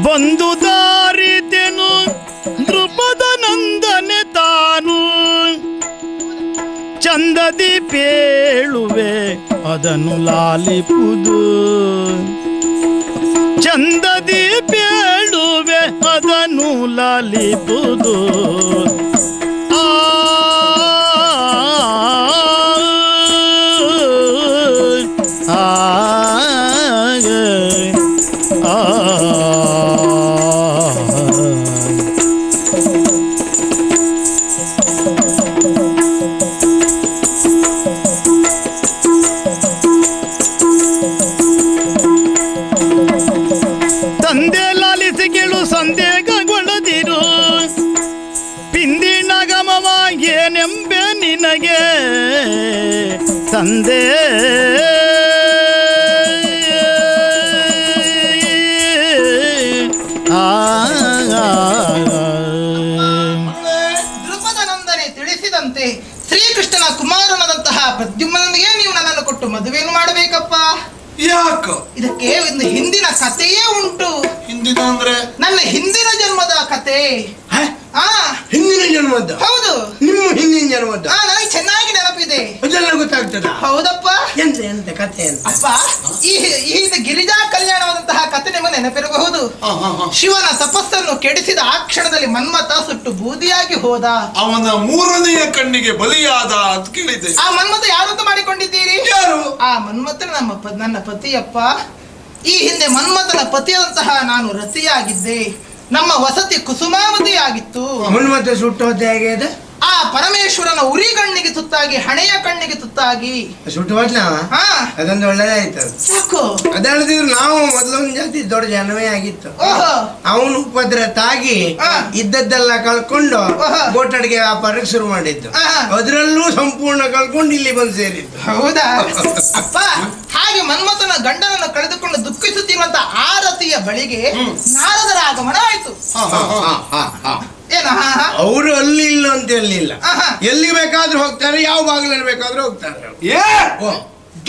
ಬಂದು ದಾರಿತೆನು ದೃಪದ ನಂದನೆ ತಾನು, ಚಂದದಿ ಪೇಳುವೆ ಅದನ್ನು ಲಾಲಿಪುದು, ಚಂದದಿ ಪೇಳುವೆ ಅದನ್ನು ಲಾಲಿಪುದು. ತಂದೆ ಲಾಲಿಸಿ ಕೇಳು, ಸಂದೇಹಗೊಳ್ಳದಿರು. ಪಿಂದಿಣಗಮವ ಏನೆಂಬೆ ನಿನಗೆ, ತಂದೆ ದೃಪದ ನಂದನೆ ತಿಳಿಸಿದಂತೆ ಶ್ರೀಕೃಷ್ಣನ ಕುಮಾರನಾದಂತಹ ಪ್ರದ್ಯುಮ್ನನಿಗೆ ನೀವು ನನ್ನನ್ನು ಕೊಟ್ಟು ಮದುವೆಯನ್ನು ಮಾಡಬೇಕಪ್ಪ. ಯಾಕ? ಇದಕ್ಕೆ ಒಂದು ಹಿಂದಿನ ಕಥೆಯೇ ಉಂಟು. ಹಿಂದಿನ ಅಂದ್ರೆ ನನ್ನ ಹಿಂದಿನ ಜನ್ಮದ ಕತೆ. ಹಿಂದಿನ ಜನ್ಮದ? ಹೌದು. ನಿಮ್ಮ ಹಿಂದಿನ ಜನ್ಮದ? ನನಗೆ ಚೆನ್ನಾಗಿ ನೆನಪಿದೆ. ಅದೆಲ್ಲ ಗೊತ್ತಾಗ್ತದ? ಹೌದಪ್ಪ. ಎಂತ ಎಂತ ಕಥೆ ಅಂತ? ಅಪ್ಪ, ಈ ಗಿರಿಜಾ ಕಲ್ಯಾಣವಾದಂತಹ ಕಥೆ ನಿಮಗೆ ನೆನಪಿರಬಹುದು. ಶಿವನ ತಪಸ್ಸನ್ನು ಕೆಡಿಸಿದ ಆ ಕ್ಷಣದಲ್ಲಿ ಮನ್ಮಥ ಸುಟ್ಟು ಬೂದಿಯಾಗಿ ಹೋದ. ಅವನ ಮೂರನೆಯ ಕಣ್ಣಿಗೆ ಬಲಿಯಾದ ಅಂತ ಕೇಳಿದ್ದೆ. ಆ ಮನ್ಮಥ ಯಾರು ಅಂತ ಮಾಡಿಕೊಂಡಿದ್ದೀರಿ? ಯಾರು? ಆ ಮನ್ಮಥನ ನನ್ನ ಪತಿಯಪ್ಪ. ಈ ಹಿಂದೆ ಮನ್ಮಥನ ಪತಿಯಾದಂತಹ ನಾನು ರತಿಯಾಗಿದ್ದೆ. ನಮ್ಮ ವಸತಿ ಕುಸುಮಾವತಿ ಆಗಿತ್ತು. ಮತ್ತೆ ಸುಟ್ಟು ಹೋದ ಹೇಗೆ ಅದು? ಆ ಪರಮೇಶ್ವರನ ಉರಿ ಕಣ್ಣಿಗೆ ತುತ್ತಾಗಿ, ಹಣೆಯ ಕಣ್ಣಿಗೆ ತುತ್ತಾಗಿ ಸುಟ್ಟು ಹೋದ್ಲ ಹಾ ಅದೊಂದು ಒಳ್ಳೆದಾಯ್ತು. ಸಾಕು. ಅದಲ್ಲದಿದ್ರು ನಾವು ಮೊದಲೊಂದು ಜಾತಿ ದೊಡ್ಡ ಜನವೇ ಆಗಿತ್ತು. ಓಹೋ, ಅವನು ಉಪದ್ರ ತಾಗಿ ಇದ್ದದ್ದೆಲ್ಲ ಕಳ್ಕೊಂಡು ಗೋಟಡಿಗೆ ವ್ಯಾಪಾರಕ್ಕೆ ಶುರು ಮಾಡಿದ್ದು. ಅದರಲ್ಲೂ ಸಂಪೂರ್ಣ ಕಳ್ಕೊಂಡು ಇಲ್ಲಿ ಬಂದು ಸೇರಿದ್ದು. ಹೌದಾ ಅಪ್ಪ? ಹಾಗೆ ಮನ್ಮಥನ ಗಂಡನನ್ನು ಕಳೆದುಕೊಂಡು ದುಃಖಿಸುತ್ತಿರುವಂತ ಆ ರತಿಯ ಬಳಿಗೆ ನಾರದರ ಆಗಮನ ಆಯ್ತು. ಏನ ಅವರು ಅಲ್ಲಿ ಇಲ್ಲ ಅಂತ ಹೇಳಿಲ್ಲ, ಎಲ್ಲಿ ಬೇಕಾದ್ರೂ ಹೋಗ್ತಾರೆ, ಯಾವ ಬಾಗಿಲಲ್ಲಿ ಬೇಕಾದ್ರೂ ಹೋಗ್ತಾರೆ.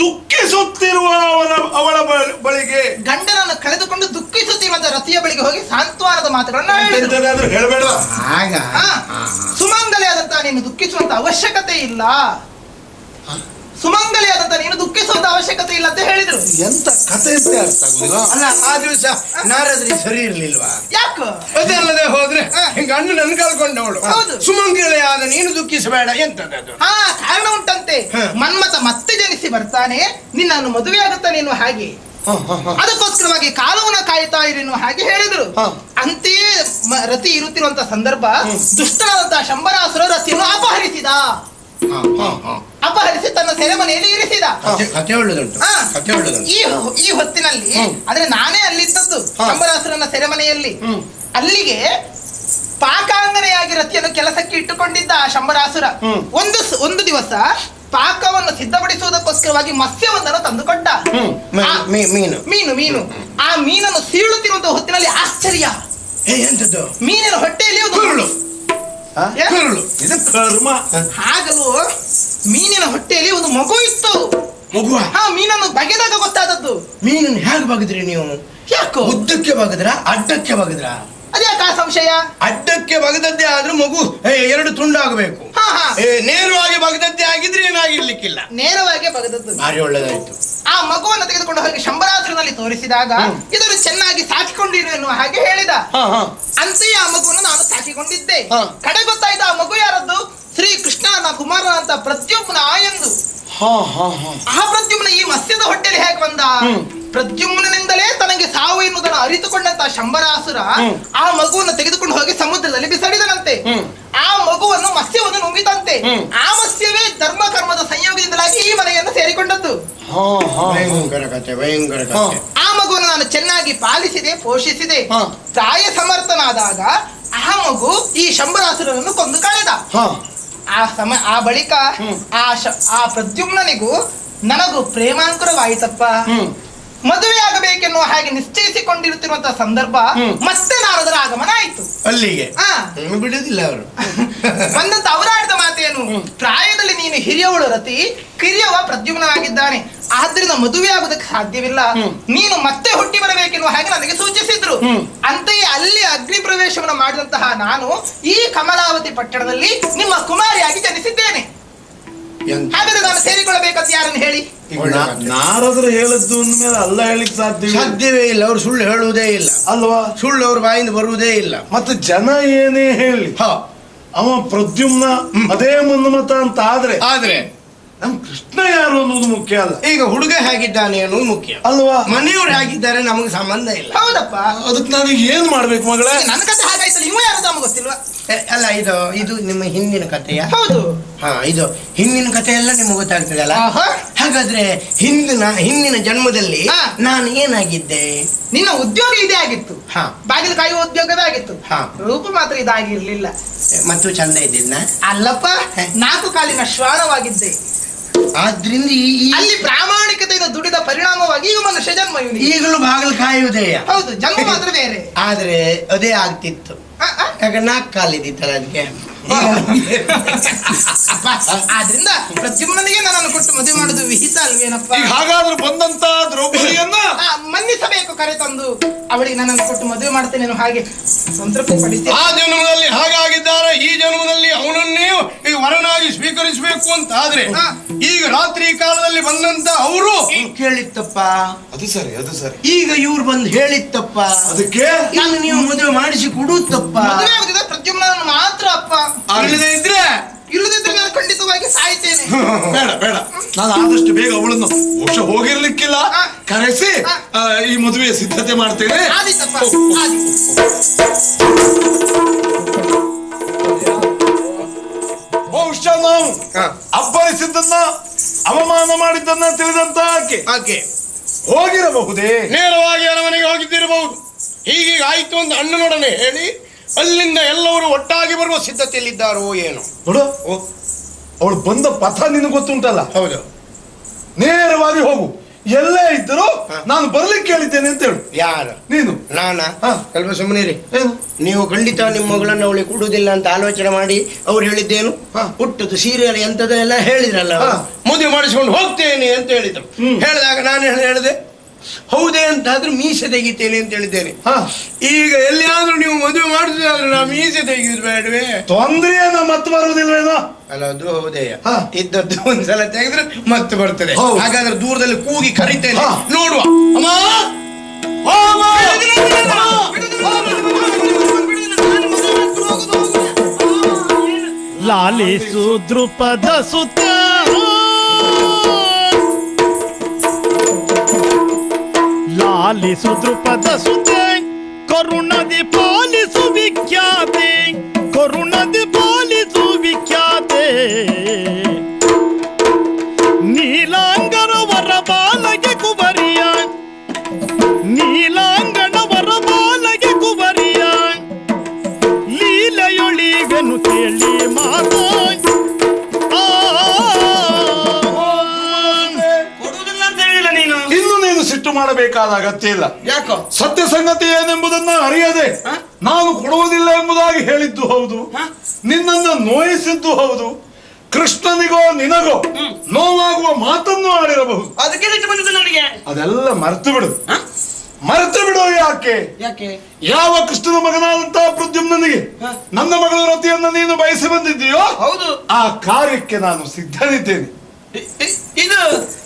ದುಃಖಿಸುತ್ತಿರುವ ಅವಳ ಬಳಿಗೆ ಗಂಡನನ್ನು ಕಳೆದುಕೊಂಡು ದುಃಖಿಸುತ್ತಿರುವಂತ ರತಿಯ ಬಳಿಗೆ ಹೋಗಿ ಸಾಂತ್ವನದ ಮಾತುಗಳನ್ನ ಹೇಳಿದ್ರು. ಹೇಳಬೇಡ. ಆಗ ಸುಮಂಗಲಿಯಾದಂತ ನೀನು ದುಃಖಿಸುವಂತ ಅವಶ್ಯಕತೆ ಇಲ್ಲ, ಸುಮಂಗಲಿಯಾದಂತ ನೀನು ದುಃಖಿಸುವಂತ ಅವಶ್ಯಕತೆ ಇಲ್ಲ ಅಂತ ಹೇಳಿದ್ರು. ಎಂತ ಕಥೆ ಅಂತ ಅರ್ಥ ಆಗುದಿಲ್ಲ. ಅಲ್ಲ, ಆ ದಿವಸ ನಾರದ್ರಿ ಸರಿ ಇರ್ಲಿಲ್ವಾ? ಯಾಕೆ? ಅದಲ್ಲದೆ ಹೋದ್ರೆ ಗಂಡು ನನ್ ಕಳ್ಕೊಂಡವಳು ಹೌದು. ಸುಮಂಗಳೆಯಾದ ನೀನು ದುಃಖಿಸಬೇಡ ಎಂತದ್ದು? ಕಾರಣ ಉಂಟಂತೆ. ಮನ್ಮಥ ಮತ್ತೆ ಜನಿಸಿ ಬರ್ತಾನೆ, ನಿನ್ನನ್ನು ಮದುವೆ ಆಗುತ್ತಾನೆ ಎನ್ನುವ ಹಾಗೆ, ಅದಕ್ಕೋಸ್ಕರವಾಗಿ ಕಾಲವನ್ನ ಕಾಯ್ತಾ ಇರೆನ್ನುವ ಹಾಗೆ ಹೇಳಿದ್ರು. ಅಂತೆಯೇ ರತಿ ಇರುತ್ತಿರುವಂತ ಸಂದರ್ಭ ದುಷ್ಟನಾದಂತಹ ಶಂಬರಾಸುರ ರತಿಯನ್ನು ಅಪಹರಿಸಿ ತನ್ನ ಸೆರೆಮನೆಯಲ್ಲಿ ಇರಿಸಿದ. ಕಥೆ ಒಳ್ಳೆದುಂಟು, ಕಥೆ ಒಳ್ಳೆದುಂಟು. ಈ ಹೊತ್ತಿನಲ್ಲಿ ಆದ್ರೆ ನಾನೇ ಅಲ್ಲಿದ್ದದ್ದು ಶಂಬರಾಸುರನ ಸೆರೆಮನೆಯಲ್ಲಿ. ಅಲ್ಲಿಗೆ ಪಾಕಾಂಗನೆಯಾಗಿ ರತಿಯನ್ನು ಕೆಲಸಕ್ಕೆ ಇಟ್ಟುಕೊಂಡಿದ್ದ ಆ ಶಂಬರಾಸುರ ಒಂದು ದಿವಸ ಪಾಕವನ್ನು ಸಿದ್ಧಪಡಿಸುವುದಕ್ಕೋಸ್ಕರವಾಗಿ ಮತ್ಸ್ಯವೊಂದನ್ನು ತಂದುಕೊಟ್ಟ. ಮೀನು ಆ ಮೀನನ್ನು ಸೀಳುತ್ತಿರುವಂತಹ ಹೊತ್ತಿನಲ್ಲಿ ಆಶ್ಚರ್ಯ, ಎಂತದ್ದು? ಮೀನಿನ ಹೊಟ್ಟೆಯಲ್ಲಿ ಒಂದು ಹಾಗಲು ಮೀನಿನ ಹೊಟ್ಟೆಯಲ್ಲಿ ಒಂದು ಮಗು ಇತ್ತು. ಮಗುವ? ಮೀನನ್ನು ಬಗೆದಾಗ ಗೊತ್ತಾದದ್ದು. ಮೀನನ್ನು ಹೇಗೆ ಬಗೆದ್ರಿ ನೀವು? ಯಾಕೋ? ಉದ್ದಕ್ಕೆ ಬಗದ್ರ ಅಡ್ಡಕ್ಕೆ ಬಗದ್ರ? ಅದ್ಯಾಕ ಸಂಶಯ? ಅಡ್ಡಕ್ಕೆ ಬಗದದ್ದೇ ಆದ್ರೂ ಮಗು ಎರಡು ತುಂಡಾಗಬೇಕು. ನೇರವಾಗಿ ಬಗದದ್ದೇ ಆಗಿದ್ರೆ ಏನಾಗಿರ್ಲಿಕ್ಕಿಲ್ಲ. ನೇರವಾಗಿ ಬಗದದ್ದು. ಭಾರಿ ಒಳ್ಳೆದಾಯ್ತು. ಆ ಮಗುವನ್ನು ತೆಗೆದುಕೊಂಡು ಹೋಗಿ ಶಂಬರಾಸುರನಲ್ಲಿ ತೋರಿಸಿದಾಗ ಇದನ್ನು ಚೆನ್ನಾಗಿ ಸಾಕಿಕೊಂಡಿರು ಎನ್ನುವ ಹಾಗೆ ಹೇಳಿದ. ಅಂತೆಯೇ ಆ ಮಗುವನ್ನು ನಾನು ಸಾಕಿಕೊಂಡಿದ್ದೆ. ಕಡೆ ಗೊತ್ತಾಯ್ತು ಆ ಮಗು ಯಾರದ್ದು? ಶ್ರೀ ಕೃಷ್ಣನ ಕುಮಾರ ಅಂತ ಪ್ರದ್ಯುಮ್ನ ಎಂದು. ಆ ಪ್ರದ್ಯುಮ್ನ ಈ ಮತ್ಸ್ಯದ ಹೊಟ್ಟೆಯಲ್ಲಿ ಹೇಗೆ ಬಂದ? ಪ್ರದ್ಯುಮ್ನಿಂದಲೇ ತನಗೆ ಸಾವು ಎನ್ನುವುದನ್ನು ಅರಿತುಕೊಂಡಂತ ಶಂಬರಾಸುರ ಆ ಮಗುವನ್ನು ತೆಗೆದುಕೊಂಡು ಹೋಗಿ ಸಮುದ್ರದಲ್ಲಿ ಬಿಸಾಡಿದನಂತೆ. ಆ ಮಗುವನ್ನು ಮತ್ಸ್ಯವನ್ನು ನುಂಗಿದಂತೆ. ಆ ಮತ್ಸ್ಯವೇ ಧರ್ಮ ಕರ್ಮದ ಸಂಯೋಗದಿಂದಲಾಗಿ ಈ ಮನೆಯನ್ನು ಸೇರಿಕೊಂಡದ್ದು. ಭಯಂಕರ ಕಥೆ, ಭಯಂಕರ ಕಥೆ. ಆ ಮಗುವನ್ನು ನಾನು ಚೆನ್ನಾಗಿ ಪಾಲಿಸಿದೆ, ಪೋಷಿಸಿದೆ. ಪ್ರಾಯ ಸಮರ್ಥನಾದಾಗ ಆ ಮಗು ಈ ಶಂಬರಾಸುರನನ್ನು ಕೊಂದು ಕಳೆದ. ಆ ಬಳಿಕ ಆ ಪ್ರದ್ಯುಮ್ನಿಗೂ ನನಗೂ ಪ್ರೇಮಾಂಕುರವಾಯಿತಪ್ಪ. ಮದುವೆ ಆಗಬೇಕೆನ್ನುವ ಹಾಗೆ ನಿಶ್ಚಯಿಸಿಕೊಂಡಿರುತ್ತಿರುವಂತಹ ಸಂದರ್ಭ ಮತ್ತೆ ನಾರದರ ಆಗಮನ ಆಯ್ತು. ಅಲ್ಲಿಗೆ ಬಿಡುದಿಲ್ಲ ಅವರು. ಬಂದಂತ ಅವರಾಡಿದ ಮಾತೇನು? ಪ್ರಾಯದಲ್ಲಿ ನೀನು ಹಿರಿಯವಳು ರತಿ, ಕಿರಿಯವ ಪ್ರದ್ಯುಮ್ನಾಗಿದ್ದಾನೆ, ಆದ್ರಿಂದ ಮದುವೆ ಆಗುವುದಕ್ಕೆ ಸಾಧ್ಯವಿಲ್ಲ, ನೀನು ಮತ್ತೆ ಹುಟ್ಟಿ ಬರಬೇಕೆನ್ನುವ ಹಾಗೆ ನನಗೆ ಸೂಚಿಸಿದ್ರು. ಅಂತೆಯೇ ಅಲ್ಲಿ ಅಗ್ನಿ ಪ್ರವೇಶವನ್ನು ಮಾಡಿದಂತಹ ನಾನು ಈ ಕಮಲಾವತಿ ಪಟ್ಟಣದಲ್ಲಿ ನಿಮ್ಮ ಕುಮಾರಿಯಾಗಿ ಜನಿಸಿದ್ದೇನೆ. ಹಾಗಾದ್ರೆ ನಾನು ಸೇರಿಕೊಳ್ಳಬೇಕಂತ ಯಾರನ್ನು ಹೇಳಿ? ನಾರದರು ಹೇಳಿದ್ದು ಮೇಲೆ ಅಲ್ಲ ಹೇಳಿಕ್ ಸಾಧ್ಯವೇ ಇಲ್ಲ. ಅವ್ರು ಸುಳ್ಳು ಹೇಳುವುದೇ ಇಲ್ಲ ಅಲ್ವಾ? ಸುಳ್ಳು ಅವ್ರ ಬಾಯಿಂದ ಬರುವುದೇ ಇಲ್ಲ. ಮತ್ತೆ ಜನ ಏನೇ ಹೇಳಿ ಅವ ಪ್ರದ್ಯುಮ್ನ ಅದೇ ಮನ್ಮಥ ಅಂತ ಆದ್ರೆ ನಮ್ ಕೃಷ್ಣ ಯಾರು ಅನ್ನೋದು ಮುಖ್ಯ ಅಲ್ಲ. ಈಗ ಹುಡುಗ ಹೇಗಿದ್ದಾನೆ ಅನ್ನೋದು ಮುಖ್ಯ ಅಲ್ವಾ? ಮನೆಯವರು ಹೇಗಿದ್ದಾರೆ ನಮಗೆ ಸಂಬಂಧ ಇಲ್ಲ. ಹೌದಪ್ಪ. ಅದಕ್ಕೆ ನನಗೆ ಏನ್ ಮಾಡ್ಬೇಕು ಮಗಳೇ? ನನ್ನ ಕಥೆ ಹಾಗಾಯ್ತು, ನೀವು ಯಾರು ನಮಗೆ ಗೊತ್ತಿಲ್ವಾ? ಅಲ್ಲ, ಇದು ನಿಮ್ಮ ಹಿಂದಿನ ಕಥೆಯ? ಹೌದು. ಇದು ಹಿಂದಿನ ಕಥೆ ಎಲ್ಲ ನಿಮ್ಗೆ ಗೊತ್ತಾಗ್ತದೆ ಅಲ್ಲ? ಹಾಗಾದ್ರೆ ಹಿಂದಿನ ಜನ್ಮದಲ್ಲಿ ನಾನು ಏನಾಗಿದ್ದೆ? ನಿನ್ನ ಉದ್ಯೋಗ ಇದೇ ಆಗಿತ್ತು, ಬಾಗಿಲು ಕಾಯುವ ಉದ್ಯೋಗವೇ ಆಗಿತ್ತು. ರೂಪ ಮಾತ್ರ ಇದಾಗಿರ್ಲಿಲ್ಲ. ಮತ್ತು ಚಂದ ಇದ್ದಿದ್ನ? ಅಲ್ಲಪ್ಪ, 4 ಕಾಲಿನ ಶ್ವಾನವಾಗಿದ್ದೆ. ಆದ್ರಿಂದ ಅಲ್ಲಿ ಪ್ರಾಮಾಣಿಕತೆಯಿಂದ ದುಡಿದ ಪರಿಣಾಮವಾಗಿ ಈಗ ಮನುಷ್ಯ ಜನ್ಮ. ಈಗಲೂ ಬಾಗಿಲು ಕಾಯುವುದೇ? ಹೌದು, ಜನ್ಮ ಮಾತ್ರ ಬೇರೆ. ಆದ್ರೆ ಅದೇ ಆಗ್ತಿತ್ತು. ಯಾಕೆ 4 ಕಾಲಿದ್ದಿತ್ತಲ್ಲ ಅದಕ್ಕೆ. ಆದ್ರಿಂದ ಪ್ರದ್ಯುಮ್ನಿಗೆ ನನ್ನನ್ನು ಕೊಟ್ಟು ಮದುವೆ ಮಾಡುದು ವಿಹಿತ ಅಲ್ವೇನಪ್ಪ? ಹಾಗಾದ್ರೂ ಬಂದಂತ ದ್ರೌಪದಿಯನ್ನ ಮನ್ನಿಸಬೇಕು, ಕರೆ ತಂದು ಅವಳಿಗೆ ನನ್ನನ್ನು ಕೊಟ್ಟು ಮದುವೆ ಮಾಡ್ತೇನೆ ಹಾಗೆ ಸಂತೃಪ್ತಿ ಪಡಿಸಿ. ಆ ಜನ್ಮದಲ್ಲಿ ಹಾಗಾಗಿದ್ದಾರೆ, ಈ ಜನ್ಮದಲ್ಲಿ ಅವನನ್ನೇ ವರನಾಗಿ ಸ್ವೀಕರಿಸಬೇಕು ಅಂತ ಆದ್ರೆ ಈಗ ರಾತ್ರಿ ಕಾಲದಲ್ಲಿ ಬಂದಂತ ಅವರು ಕೇಳಿತ್ತಪ್ಪ. ಅದು ಸರಿ. ಈಗ ಇವ್ರು ಬಂದು ಹೇಳಿತ್ತಪ್ಪ. ಅದಕ್ಕೆ ನೀವು ಮದುವೆ ಮಾಡಿಸಿ ಕೊಡುತ್ತಪ್ಪ. ಮದುವೆ ಆಗುದಿದ್ರೆ ಪ್ರದ್ಯುಮ್ನ ಮಾತ್ರ ಅಪ್ಪ. ಇಲ್ಲದೆ ಇದ್ರೆ ಇಲ್ಲದಿದ್ರೆ ನಾನು ಖಂಡಿತವಾಗಿ ಸಾಯ್ತೇನೆ. ಬೇಡ ಬೇಡ, ನಾನು ಆದಷ್ಟು ಬೇಗ ಅವಳನ್ನು ಬಹುಶಃ ಹೋಗಿರ್ಲಿಕ್ಕಿಲ್ಲ ಕರೆಸಿ ಈ ಮದುವೆಯ ಸಿದ್ಧತೆ ಮಾಡ್ತೇನೆ. ಆದೀತಪ್ಪ, ಆದೀತು. ಬಹುಶಃ ನಾವು ಅಬ್ಬರಿಸಿದ್ದನ್ನ ಅವಮಾನ ಮಾಡಿದ್ದನ್ನ ತಿಳಿದಂತ ಆಕೆ ಹೋಗಿರಬಹುದೇ? ನೇರವಾಗಿ ಅರಮನೆಗೆ ಹೋಗಿದ್ದಿರಬಹುದು. ಹೀಗೀಗ ಆಯ್ತು ಅಂತ ಅಣ್ಣನೊಡನೆ ಹೇಳಿ ಅಲ್ಲಿಂದ ಎಲ್ಲರೂ ಒಟ್ಟಾಗಿ ಬರುವ ಸಿದ್ಧತೆಯಲ್ಲಿದ್ದಾರೋ ಏನು. ನೋಡು, ಅವಳು ಬಂದ ಪಥ ನಿನಗೆ ಗೊತ್ತುಂಟಲ್ಲ. ಹೌದು, ನೇರವಾಗಿ ಹೋಗು. ಎಲ್ಲೇ ಇದ್ದರೂ ನಾನು ಬರ್ಲಿಕ್ಕೆ ಹೇಳಿದ್ದೇನೆ ಅಂತ ಹೇಳು. ಯಾರು? ನೀನು. ನಾನಾ? ಹಾ. ಸ್ವಲ್ಪ ಸುಮ್ಮನೆ ರೀ. ಏನು? ನೀವು ಖಂಡಿತ ನಿಮ್ಮ ಮಗಳನ್ನು ಅವಳಿಗೆ ಕೊಡುವುದಿಲ್ಲ ಅಂತ ಆಲೋಚನೆ ಮಾಡಿ ಅವ್ರು ಹೇಳಿದ್ದೇನು, ಹುಟ್ಟದು ಸೀರಿಯಲ್ ಎಂತದ ಎಲ್ಲ ಹೇಳಿದ್ರಲ್ಲ, ಮದುವೆ ಮಾಡಿಸ್ಕೊಂಡು ಹೋಗ್ತೇನೆ ಅಂತ ಹೇಳಿದ್ರು. ಹೇಳಿದಾಗ ನಾನು ಹೇಳಿದೆ ಹೌದೇ ಅಂತಾದ್ರೂ ಮೀಸೆ ತೆಗಿತೇನೆ ಅಂತ ಹೇಳಿದ್ದೇನೆ. ಈಗ ಎಲ್ಲಿಯಾದ್ರೂ ನೀವು ಮದುವೆ ಮಾಡಿದ್ರೆ ನಾ ಮೀಸೆ ತೆಗೆಯುದು ಬೇಡವೇ? ತೊಂದ್ರೆಯನ್ನ ಮತ್ತೆ ಬರುವುದಿಲ್ವೇನೋ? ಅಲ್ಲ, ಅದು ಹೌದೇ. ಇದ್ದದ್ದು ಒಂದ್ಸಲ ತೆಗೆದ್ರೆ ಮತ್ತೆ ಬರ್ತದೆ. ಹಾಗಾದ್ರೆ ದೂರದಲ್ಲಿ ಕೂಗಿ ಕರಿತೇನೆ, ನೋಡುವ. ಅಮ್ಮ, ಲಾಲಿಸು ದೃಪದ ಸುತ, ಲಾಲಿಸು ದೃಪದ ಸುತೆ, ಕರುಣದಿ ಪಾಲಿಸು ವಿಖ್ಯಾತೆ, ಕರುಣದಿ ಪಾಲಿಸು ವಿಖ್ಯಾತೆ. ನೀಲಾಂಗನವರ ಬಾಲಗೆ ಕುಬರಿಯ, ನೀಲಾಂಗನವರ ಬಾಲಗೆ ಕುಬರಿಯ, ಲೀಲೆಯೊಳಿವೆನು ಕೇಳಿ ಮಾತು. ಕೊಡುವುದಿಲ್ಲ ಅಂತ ಹೇಳಿಲ್ಲ ನೀನು. ಇನ್ನು ನೀನು ಸಿಟ್ಟು ಮಾಡಬೇಕಾದ ಅಗತ್ಯ ಇಲ್ಲ. ಯಾಕೋ? ಸತ್ಯ ಸಂಗತಿ ಏನೆಂಬುದನ್ನ ಅರಿಯದೆ ನಾನು ಕೊಡುವುದಿಲ್ಲ ಎಂಬುದಾಗಿ ಹೇಳಿದ್ದು ಹೌದು, ನಿನ್ನನ್ನು ನೋಯಿಸಿದ್ದು ಹೌದು, ಕೃಷ್ಣನಿಗೋ ನಿನಗೋ ನೋವಾಗುವ ಮಾತನ್ನು ಆಡಿರಬಹುದು. ಅದಕ್ಕೆ ಸಿಟ್ಟು ಬಂದಿದ್ದು ನನಗೆ. ಅದೆಲ್ಲ ಮರೆತು ಬಿಡು, ಮರೆತು ಬಿಡು. ಯಾಕೆ? ಯಾಕೆ? ಯಾವ ಕೃಷ್ಣನ ಮಗನಾದಂತಹ ಪ್ರದ್ಯುಮ್ನನಿಗೆ ನನ್ನ ಮಗಳ ರತಿಯನ್ನು ನೀನು ಬಯಸಿ ಬಂದಿದ್ದೀಯೋ ಹೌದು, ಆ ಕಾರ್ಯಕ್ಕೆ ನಾನು ಸಿದ್ಧನಿದ್ದೇನೆ. ಇದು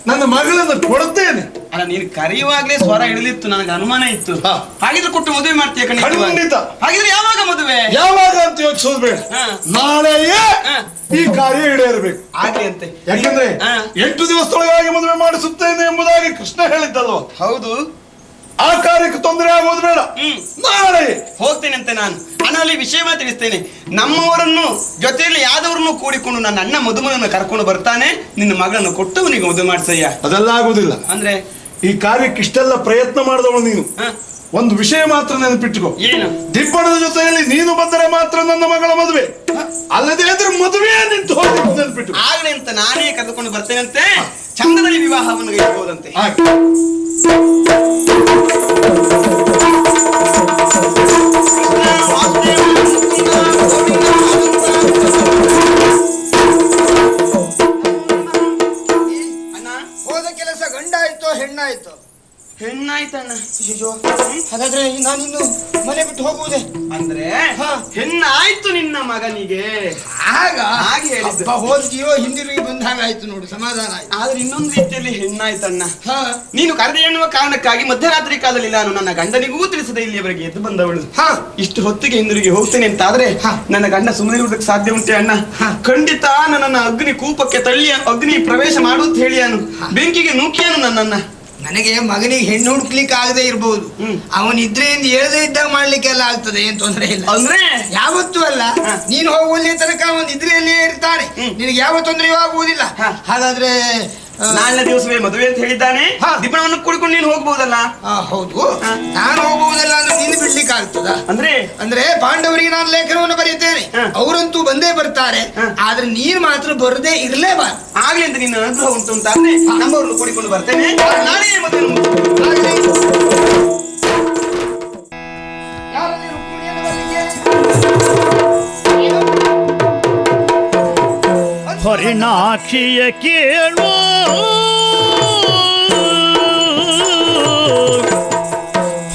ನನ್ನ ಮಗಳನ್ನು ಕೊಡುತ್ತೇನೆ. ಅಲ್ಲ, ನೀನು ಕರೆಯುವಾಗ್ಲೇ ಸ್ವರ ಇಳಿಲಿತ್ತು, ನನಗೆ ಅನುಮಾನ ಇತ್ತು. ಹಾಗಿದ್ರೆ ಕೊಟ್ಟು ಮದುವೆ ಮಾಡ್ತೀಯ? ಖಂಡಿತ. ಹಾಗಿದ್ರೆ ಯಾವಾಗ ಮದುವೆ? ಯಾವಾಗ ಅಂತ ಯೋಚಿಸೋದು ಬೇಡ, ನಾಳೆಯೇ ಈ ಕಾರ್ಯ ಈಡೇರಬೇಕು. ಆಗ್ಲಿ ಅಂತೆ. ಯಾಕಂದ್ರೆ 8 ದಿವಸದೊಳಗಾಗಿ ಮದುವೆ ಮಾಡಿಸುತ್ತೇನೆ ಎಂಬುದಾಗಿ ಕೃಷ್ಣ ಹೇಳಿದ್ದಲ್ವ? ಹೌದು. ಆ ಕಾರ್ಯಕ್ಕೆ ತೊಂದರೆ ಆಗೋದು ಬೇಡ, ನಾಳೆ ಹೋಗ್ತೇನೆ ಅಂತೆ. ನಾನು ಅಲ್ಲಿ ವಿಷಯವ ತಿಳಿಸ್ತೇನೆ. ನಮ್ಮವರನ್ನು ಜೊತೆಯಲ್ಲಿ ಯಾದವರನ್ನು ಕೂಡಿಕೊಂಡು ನನ್ನ ಅಣ್ಣ ಮದುಮನನ್ನು ಕರ್ಕೊಂಡು ಬರ್ತಾನೆ, ನಿನ್ನ ಮಗಳನ್ನು ಕೊಟ್ಟು ಅವನಿಗೆ ಮದುವೆ ಮಾಡ್ಸಯ್ಯ. ಅದೆಲ್ಲ ಆಗುದಿಲ್ಲ. ಅಂದ್ರೆ ಈ ಕಾರ್ಯಕ್ಕೆ ಇಷ್ಟೆಲ್ಲ ಪ್ರಯತ್ನ ಮಾಡಿದವಳು ನೀನು. ಒಂದು ವಿಷಯ ಮಾತ್ರ ನೆನಪಿಟ್ಟುಕೋ, ಏನು? ದಿಬ್ಬಣದ ಜೊತೆಯಲ್ಲಿ ನೀನು ಬಂದರೆ ಮಾತ್ರ ನನ್ನ ಮಗಳ ಮದುವೆ, ಅಲ್ಲದೆ ಇದ್ರೆ ಮದುವೆ ನಿಂತು ಹೋಗಿ ನೆನಪಿಟ್ಟು. ಆಗ್ಲಿ ಅಂತ ನಾನೇ ಕರೆದುಕೊಂಡು ಬರ್ತೇನಂತೆ. ಚಂದದಲ್ಲಿ ವಿವಾಹವನ್ನು ಗೈಬಹುದಂತೆ. ಹೋದ ಕೆಲಸ ಗಂಡಾಯ್ತೋ ಹೆಣ್ಣಾಯ್ತೋ? ಹೆಣ್ಣಾಯ್ತಣ್ಣ. ಹಾಗಾದ್ರೆ ನಾನಿನ್ನು ಮನೆ ಬಿಟ್ಟು ಹೋಗುವುದೇ? ಅಂದ್ರೆ ಹೆಣ್ಣಾಯ್ತು ನಿನ್ನ ಮಗನಿಗೆ. ಹಾಗೆ ಹೇಳಿದ್ದು. ಹೋದ್ಯೋ ಹಿಂದಿರುಗಿ ಬಂದ ಹಾಗಾಯ್ತು ನೋಡು, ಸಮಾಧಾನ ಆಯ್ತು. ಆದ್ರೆ ಇನ್ನೊಂದು ರೀತಿಯಲ್ಲಿ ಹೆಣ್ಣಾಯ್ತಣ್ಣ. ನೀನು ಕರೆದೆ ಎನ್ನುವ ಕಾರಣಕ್ಕಾಗಿ ಮಧ್ಯರಾತ್ರಿ ಕಾಲದಲ್ಲಿ ನಾನು ನನ್ನ ಗಂಡನಿಗೂ ತಿಳಿಸದೆ ಇಲ್ಲಿಯವರೆಗೆ ಎದ್ದು ಬಂದವಳು. ಇಷ್ಟು ಹೊತ್ತಿಗೆ ಹಿಂದಿರುಗಿ ಹೋಗ್ತೇನೆ ಅಂತ ಆದ್ರೆ ನನ್ನ ಗಂಡ ಸುಮ್ಮನೆ ಇರುವುದಕ್ಕೆ ಸಾಧ್ಯ ಉಂಟೆ ಅಣ್ಣ? ಖಂಡಿತ ನನ್ನನ್ನು ಅಗ್ನಿ ಕೂಪಕ್ಕೆ ತಳ್ಳಿ ಅಗ್ನಿ ಪ್ರವೇಶ ಮಾಡು ಅಂತ ಹೇಳಿಯಾನು, ಬೆಂಕಿಗೆ ನೂಕಿಯಾನು ನನ್ನನ್ನ. ನನಗೆ ಮಗನಿಗೆ ಹೆಣ್ಣು ಹುಡುಕ್ಲಿಕ್ಕೆ ಆಗದೆ ಇರ್ಬೋದು, ಅವನಿದ್ರೆ ಹೇಳದೇ ಇದ್ದಾಗ ಮಾಡ್ಲಿಕ್ಕೆಲ್ಲ ಆಗ್ತದೆ, ಏನ್ ತೊಂದರೆ ಇಲ್ಲ. ಅಂದ್ರೆ ಯಾವತ್ತೂ ಅಲ್ಲ, ನೀನು ಹೋಗುವಲ್ಲಿ ತನಕ ಅವನ್ ಇದ್ರೆಯಲ್ಲೇ ಇರ್ತಾನೆ, ನಿನಗೆ ಯಾವ ತೊಂದರೆಯೂ ಆಗುವುದಿಲ್ಲ. ಹಾಗಾದ್ರೆ ನಾಳೆ ದಿವಸವೇ ಮದುವೆ ಅಂತ ಹೇಳಿದ್ದಾನೆ, ದೀಪವನ್ನು ಕೂಡಿಕೊಂಡು ನೀನು ಹೋಗ್ಬಹುದಲ್ಲ? ಹೌದು, ನಾನು ಹೋಗುವುದಲ್ಲ ಅಂದ್ರೆ ನೀನು ಬಿಡ್ಲಿಕ್ಕೆ ಆಗ್ತದ? ಅಂದ್ರೆ ಪಾಂಡವರಿಗೆ ನಾನು ಲೇಖನವನ್ನು ಬರೆಯುತ್ತೇನೆ, ಅವರಂತೂ ಬಂದೇ ಬರ್ತಾರೆ, ಆದ್ರೆ ನೀನು ಮಾತ್ರ ಬರದೇ ಇರ್ಲೇಬಾರ್ದು. ಆಗ್ಲಿ ಅಂತ ನಿನ್ನ ಅನುಗ್ರಹ ಉಂಟು ಅಂತ ಅಂದ್ರೆ ನಮ್ಮವ್ರನ್ನು ಕೂಡಿಕೊಂಡು ಬರ್ತೇನೆ. ನಾಳೆ ಮದುವೆ ಹರಿಣಾಕ್ಷಿಯ ಕೇಳು,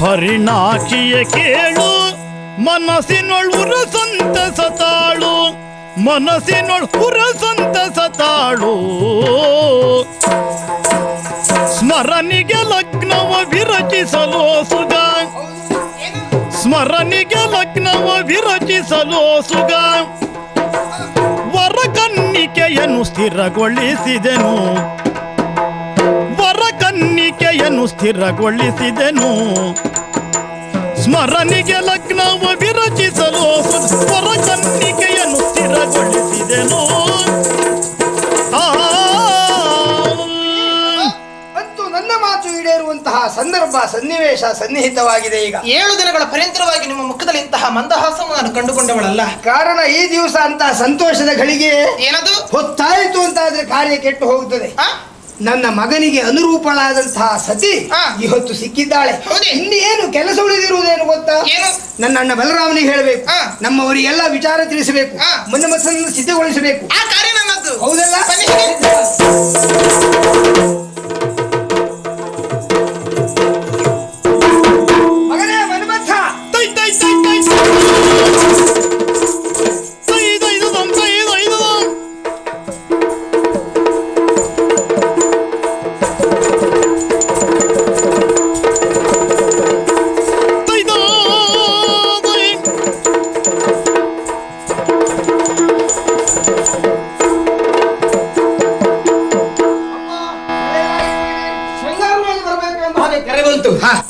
ಹರಿಣಾಕ್ಷಿಯ ಕೇಳು, ಮನಸ್ಸಿನೊಳ್ ಉರ ಸಂತಸತಾಳು, ಮನಸ್ಸಿನೊಳ್ ಉರ ಸಂತಸತಾಳು. ಸ್ಮರಣಿಗೆ ಲಗ್ನವ ವಿರಚಿಸಲು ಸುಗ, ಸ್ಮರಣಿಗೆ ಲಗ್ನವ ವಿರಚಿಸಲು ಸುಗ, ವರಕನ ಕನ್ನಿಕೆಯನ್ನು ಸ್ಥಿರಗೊಳಿಸಿದೆನು ವರ ಕನ್ನಿಕೆಯನ್ನು ಸ್ಥಿರಗೊಳಿಸಿದೆನು ಸ್ಮರಣಿಗೆ ಲಗ್ನವ ವಿರಚಿಸಲು ವರ ಕನ್ನಿಕೆಯನ್ನು ಸ್ಥಿರಗೊಳಿಸಿದೆನು ಅಂತೂ ನನ್ನ ಮಾತು ಈಡೇರುವಂತಹ ಸಂದರ್ಭ ಸನ್ನಿವೇಶ ಸನ್ನಿಹಿತವಾಗಿದೆ. ಈಗ 7 ದಿನಗಳ ಪರ್ಯಂತರವಾಗಿ ನಿಮ್ಮ ಮುಖದಲ್ಲಿ ಇಂತಹ ಮಂದಹಾಸವನ್ನು ನಾನು ಕಂಡುಕೊಂಡವಳಲ್ಲ. ಕಾರಣ ಈ ದಿವಸ ಅಂತ ಸಂತೋಷದ ಗಳಿಗೆ ಏನದು ಹೊತ್ತಾಯಿತು ಅಂತಾದ್ರೆ ಕಾರ್ಯ ಕೆಟ್ಟು ಹೋಗುತ್ತದೆ. ನನ್ನ ಮಗನಿಗೆ ಅನುರೂಪಳಾದಂತಹ ಸತಿ ಇವತ್ತು ಸಿಕ್ಕಿದ್ದಾಳೆ. ಇಲ್ಲಿ ಏನು ಕೆಲಸ ಉಳಿದಿರುವುದೇನು ಗೊತ್ತಾ? ನನ್ನ ಅಣ್ಣ ಬಲರಾಮನಿಗೆ ಹೇಳಬೇಕು, ನಮ್ಮವರಿಗೆಲ್ಲ ವಿಚಾರ ತಿಳಿಸಬೇಕು, ಮನ ಮನಸ್ಸನ್ನು ಸಿದ್ಧಗೊಳಿಸಬೇಕು. ಆ ಕಾರ್ಯ ನನ್ನದು. ಹೌದಲ್ಲ? ಮಗನೇ ಮನ್ಮಥ,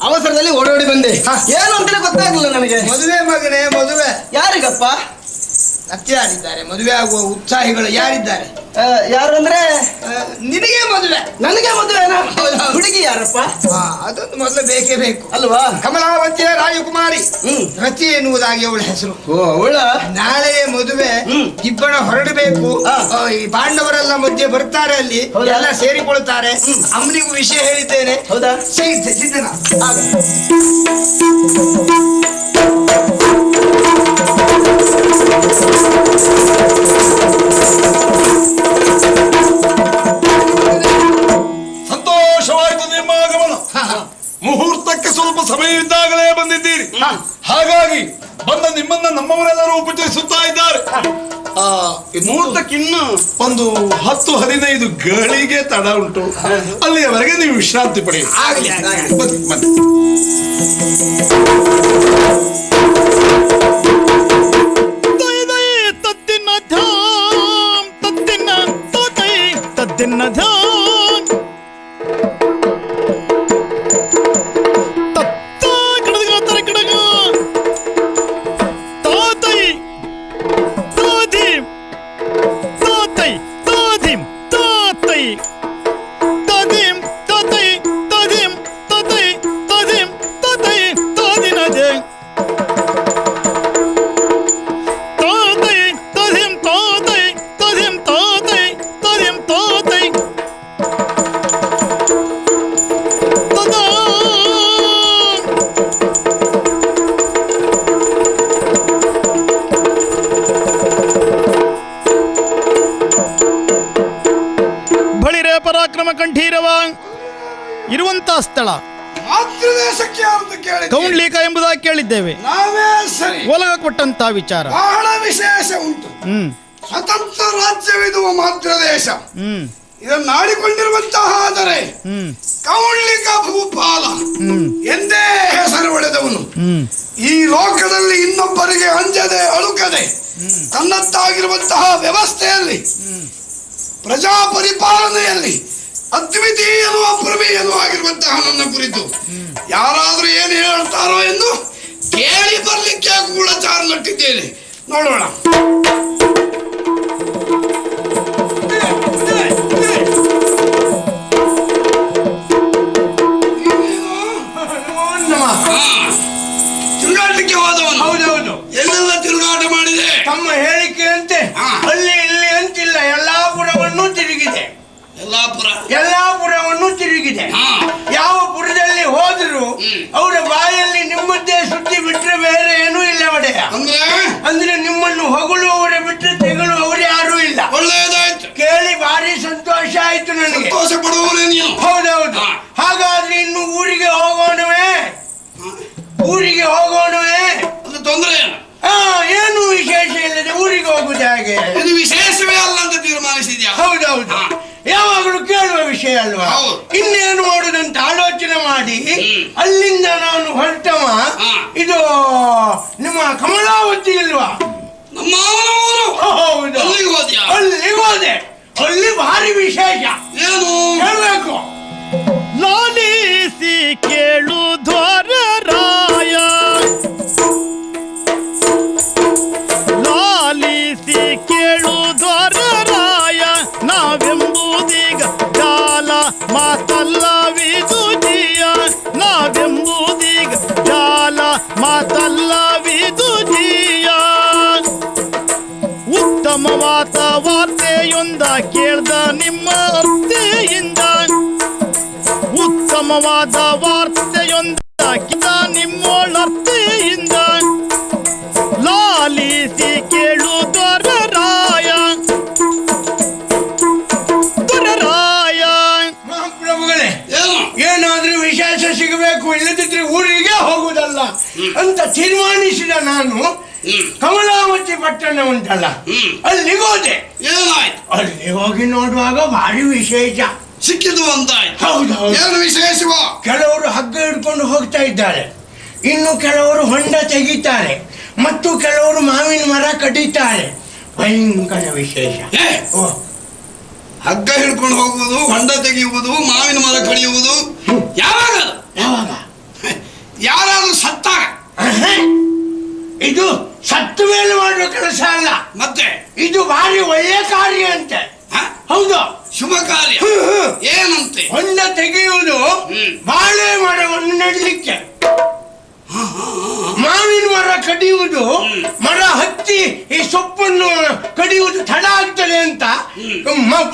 ಅವಸರದಲ್ಲಿ ಓಡೋಡಿ ಬಂದೆ. ಏನು ಅಂತಲೇ ಗೊತ್ತಾಗಲಿಲ್ಲ ನನಗೆ. ಮದುವೆ ಮಗನೇ ಮದುವೆ. ಯಾರಿಗಪ್ಪ? ಅತ್ತೆ ಯಾರಿದ್ದಾರೆ? ಮದುವೆ ಆಗುವ ಉತ್ಸಾಹಿಗಳು ಯಾರಿದ್ದಾರೆ? ಯಾರು ಅಂದ್ರೆ ನಿನಗೆ ಮದುವೆ. ನನಗೆ ಮದುವೆನಾ? ಹುಡುಗಿ ಯಾರಪ್ಪ? ಅದೊಂದು ಮೊದಲು ಬೇಕೇ ಬೇಕು ಅಲ್ವಾ? ಕಮಲಾವತಿಯ ರಾಜಕುಮಾರಿ ರತಿ ಎನ್ನುವುದಾಗಿ ಅವಳ ಹೆಸರು. ಅವಳ ನಾಳೆ ಮದುವೆ. ಇಬ್ಬರ ಹೊರಡಬೇಕು. ಈ ಪಾಂಡವರೆಲ್ಲ ಮಧ್ಯೆ ಬರ್ತಾರೆ, ಅಲ್ಲಿ ಎಲ್ಲ ಸೇರಿಕೊಳ್ತಾರೆ. ಅಮ್ಮನಿಗೂ ವಿಷಯ ಹೇಳಿದ್ದೇನೆ. ಹೌದಾ? ಸಿದ್ಧನ ಸಂತೋಷವಾಯಿತು ನಿಮ್ಮ ಆಗಮನ. ಮುಹೂರ್ತಕ್ಕೆ ಸ್ವಲ್ಪ ಸಮಯವಿದ್ದಾಗಲೇ ಬಂದಿದ್ದೀರಿ. ಹಾಗಾಗಿ ಬಂದ ನಿಮ್ಮನ್ನ ನಮ್ಮವರೆಲ್ಲರೂ ಉಪಚರಿಸುತ್ತಾ ಇದ್ದಾರೆ. ಮುಹೂರ್ತಕ್ಕಿನ್ನು ಒಂದು 10-15 ಗಳಿಗೆ ತಡ ಉಂಟು. ಅಲ್ಲಿಯವರೆಗೆ ನೀವು ವಿಶ್ರಾಂತಿ ಪಡೆಯಿರಿ. ಬನ್ನಿ, ಬನ್ನಿ. ಪರಾಕ್ರಮ ಕಂಠೀರವ ಇರುವಂತಹ ಸ್ಥಳ ಕೌಂಡ್ಲಿಕ ಎಂಬುದಾಗಿ ಕೇಳಿದ್ದೇವೆ. ನಾವೇ ಸರಿ. ಒಲಗ ಕೊಟ್ಟಂತಹ ವಿಚಾರ ಬಹಳ ವಿಶೇಷ ಉಂಟು. ಸ್ವತಂತ್ರ ರಾಜ್ಯವಿದು ಮಾತೃ ದೇಶ. ಇದನ್ನು ಆಡಿಕೊಂಡಿರುವಂತಹ ಆದರೆ ಕೌಂಡ್ಲಿಕ ಭೂಪಾಲ ಎಂದೇ ಹೆಸರು ಒಡೆದವನು. ಈ ಲೋಕದಲ್ಲಿ ಇನ್ನೊಬ್ಬರಿಗೆ ಅಂಜದೆ ಅಳುಕದೆ ತನ್ನದ್ದಾಗಿರುವಂತಹ ವ್ಯವಸ್ಥೆಯಲ್ಲಿ ಪ್ರಜಾ ಪರಿಪಾಲನೆಯಲ್ಲಿ ಅದ್ವಿತೀಯನೂ ಅಪ್ರಮೇಯನೂ ಆಗಿರುವಂತಹ ನನ್ನ ಕುರಿತು ಯಾರಾದ್ರೂ ಏನು ಹೇಳ್ತಾರೋ ಎಂದು ಕೇಳಿ ಬರ್ಲಿಕ್ಕೆ ಕೂಡ ಚಾರು ನಟ್ಟಿದ್ದೇನೆ. ನೋಡೋಣ. ತಿರುಗಾಟಕ್ಕೆ ಹೋದವನು. ಹೌದೌದು. ಎಲ್ಲೆಲ್ಲ ತಿರುಗಾಟ ಮಾಡಿದೆ. ತಮ್ಮ ಹೇಳಿಕೆಯಂತೆ ಅಲ್ಲಿ ಇಲ್ಲಿ ಅಂತಿಲ್ಲ, ಯಲ್ಲಾಪುರವನ್ನು ತಿರುಗಿದೆ. ಯಲ್ಲಾಪುರವನ್ನು ತಿರುಗಿದೆ. ಯಾವ ಪುರದಲ್ಲಿ ಹೋದ್ರು ಅವರ ಬಾಯಲ್ಲಿ ನಿಮ್ಮದ್ದೇ ಸುದ್ದಿ ಬಿಟ್ರೆ ಬೇರೆ ಏನೂ ಇಲ್ಲ ಒಡೆಯ. ಅಂದ್ರೆ ನಿಮ್ಮನ್ನು ಹೊಗಳುವವರೇ ಬಿಟ್ರೆ ತೆಗಳುವವರು ಯಾರೂ ಇಲ್ಲ. ಒಳ್ಳೆಯದಾಯ್ತು. ಕೇಳಿ ಭಾರಿ ಸಂತೋಷ ಆಯ್ತು ನನಗೆ. ಸಂತೋಷ ಪಡುವವರೇ ನೀವು. ಹೌದೌದು. ಹಾಗಾದ್ರೆ ಇನ್ನು ಊರಿಗೆ ಹೋಗೋಣವೇ? ಊರಿಗೆ ಹೋಗೋಣವೇ? ಅದು ತೊಂದರೆ ಏನು ವಿಶೇಷ ಇಲ್ಲದೆ ಊರಿಗೆ ಹೋಗುದು ಹಾಗೆ? ಇದು ವಿಶೇಷವೇ ಅಲ್ಲ ಅಂತ ತೀರ್ಮಾನಿಸಿದ್ಯಾ? ಹೌದೌದು. ಯಾವಾಗಲೂ ಕೇಳುವ ವಿಷಯ ಅಲ್ವಾ? ಇನ್ನೇನು ಮಾಡುದಂತ ಆಲೋಚನೆ ಮಾಡಿ ಅಲ್ಲಿಂದ ನಾನು ಹೊರಟವ. ಇದು ನಿಮ್ಮ ಕಮಲಾವತಿ ಇಲ್ವಾ? ಮಾವನವರು ಹೌದು. ಅಲ್ಲಿಗೆ ಹೋದ್ಯಾ? ಅಲ್ಲಿ ಹೋದೆ. ಅಲ್ಲಿ ಭಾರಿ ವಿಶೇಷ ಏನು ಹೇಳ್ಬೇಕು. ಲಾಲಿಸಿ ಕೇಳು ದ್ವಾರರಾಯ, ಲಾಲಿಸಿ ಕೇಳು ದ್ವಾರರಾಯ, ನಾವೆಂಬುದೀಗ ಜಾಲ ಮಾತಲ್ಲವಿದು ಜಿಯ, ನಾವೆಂಬುದೀಗ ಜಾಲ ಮಾತಲ್ಲವಿದು ಜಿಯ. ಉತ್ತಮವಾದ ವಾರ್ತೆಯೊಂದ ಕೇಳ್ದ ನಿಮ್ಮ ಅತ್ತೆಯಿಂದ, ಉತ್ತಮವಾದ ವಾರ್ತೆಯೊಂದ ಕೇಳ್ದ ನಿಮ್ಮೊಳರ್ತೆಯಿಂದ, ಲಾಲಿಸಿ ಕೇಳು ದೊರರಾಯ ದೊರರಾಯ. ಮಹಾಪ್ರಭುಗಳೇ, ಏನು ಏನಾದ್ರೂ ವಿಶೇಷ ಸಿಗಬೇಕು, ಇಲ್ಲದಿದ್ರೆ ಊರಿಗೆ ಹೋಗುದಲ್ಲ ಅಂತ ತೀರ್ಮಾನಿಸಿದ ನಾನು ಕಮಲಾವತಿ ಪಟ್ಟಣ ಉಂಟಲ್ಲ, ಅಲ್ಲಿಗೆ ಹೋದೆ. ಏನಾಯ್ತು? ಅಲ್ಲಿ ಹೋಗಿ ನೋಡುವಾಗ ಭಾರಿ ವಿಶೇಷ ಸಿಕ್ಕಿದ್ದು ಅಂತಾಯ್ತು. ಹೌದೌದು. ಏನು ವಿಶೇಷವ? ಕೆಲವರು ಹಗ್ಗ ಹಿಡ್ಕೊಂಡು ಹೋಗ್ತಾ ಇದ್ದಾರೆ, ಇನ್ನು ಕೆಲವರು ಹೊಂಡ ತೆಗಿತಾರೆ, ಮತ್ತು ಕೆಲವರು ಮಾವಿನ ಮರ ಕಡಿತಾರೆ. ಭಯಂಕರ ವಿಶೇಷ. ಏ, ಓ, ಹಗ್ಗ ಹಿಡ್ಕೊಂಡು ಹೋಗುವುದು, ಹೊಂಡ ತೆಗೆಯುವುದು, ಮಾವಿನ ಮರ ಕಡಿಯುವುದು ಯಾವಾಗ? ಯಾವಾಗ? ಯಾರಾದ್ರೂ ಸತ್ತಾಗ. ಆಹಾ. ಇದು ಸತ್ತ ಮೇಲೆ ಮಾಡುವ ಕೆಲಸ ಅಲ್ಲ, ಮತ್ತೆ ಇದು ಭಾರಿ ಒಳ್ಳೆ ಕಾರ್ಯ ಅಂತೆ. ಹ? ಹೌದು, ಶುಭ ಕಾರ್ಯ. ಏನಂತೆ? ಹೊಂಡ ತೆಗೆಯುವುದು ಬಾಳೆ ಮರವನ್ನು ನೆಡಲಿಕ್ಕೆ, ಮಾವಿನ ಮರ ಕಡಿಯುವುದು, ಮರ ಹತ್ತಿ ಈ ಸೊಪ್ಪನ್ನು ಕಡಿಯುವುದು ತಡ ಆಗ್ತದೆ ಅಂತ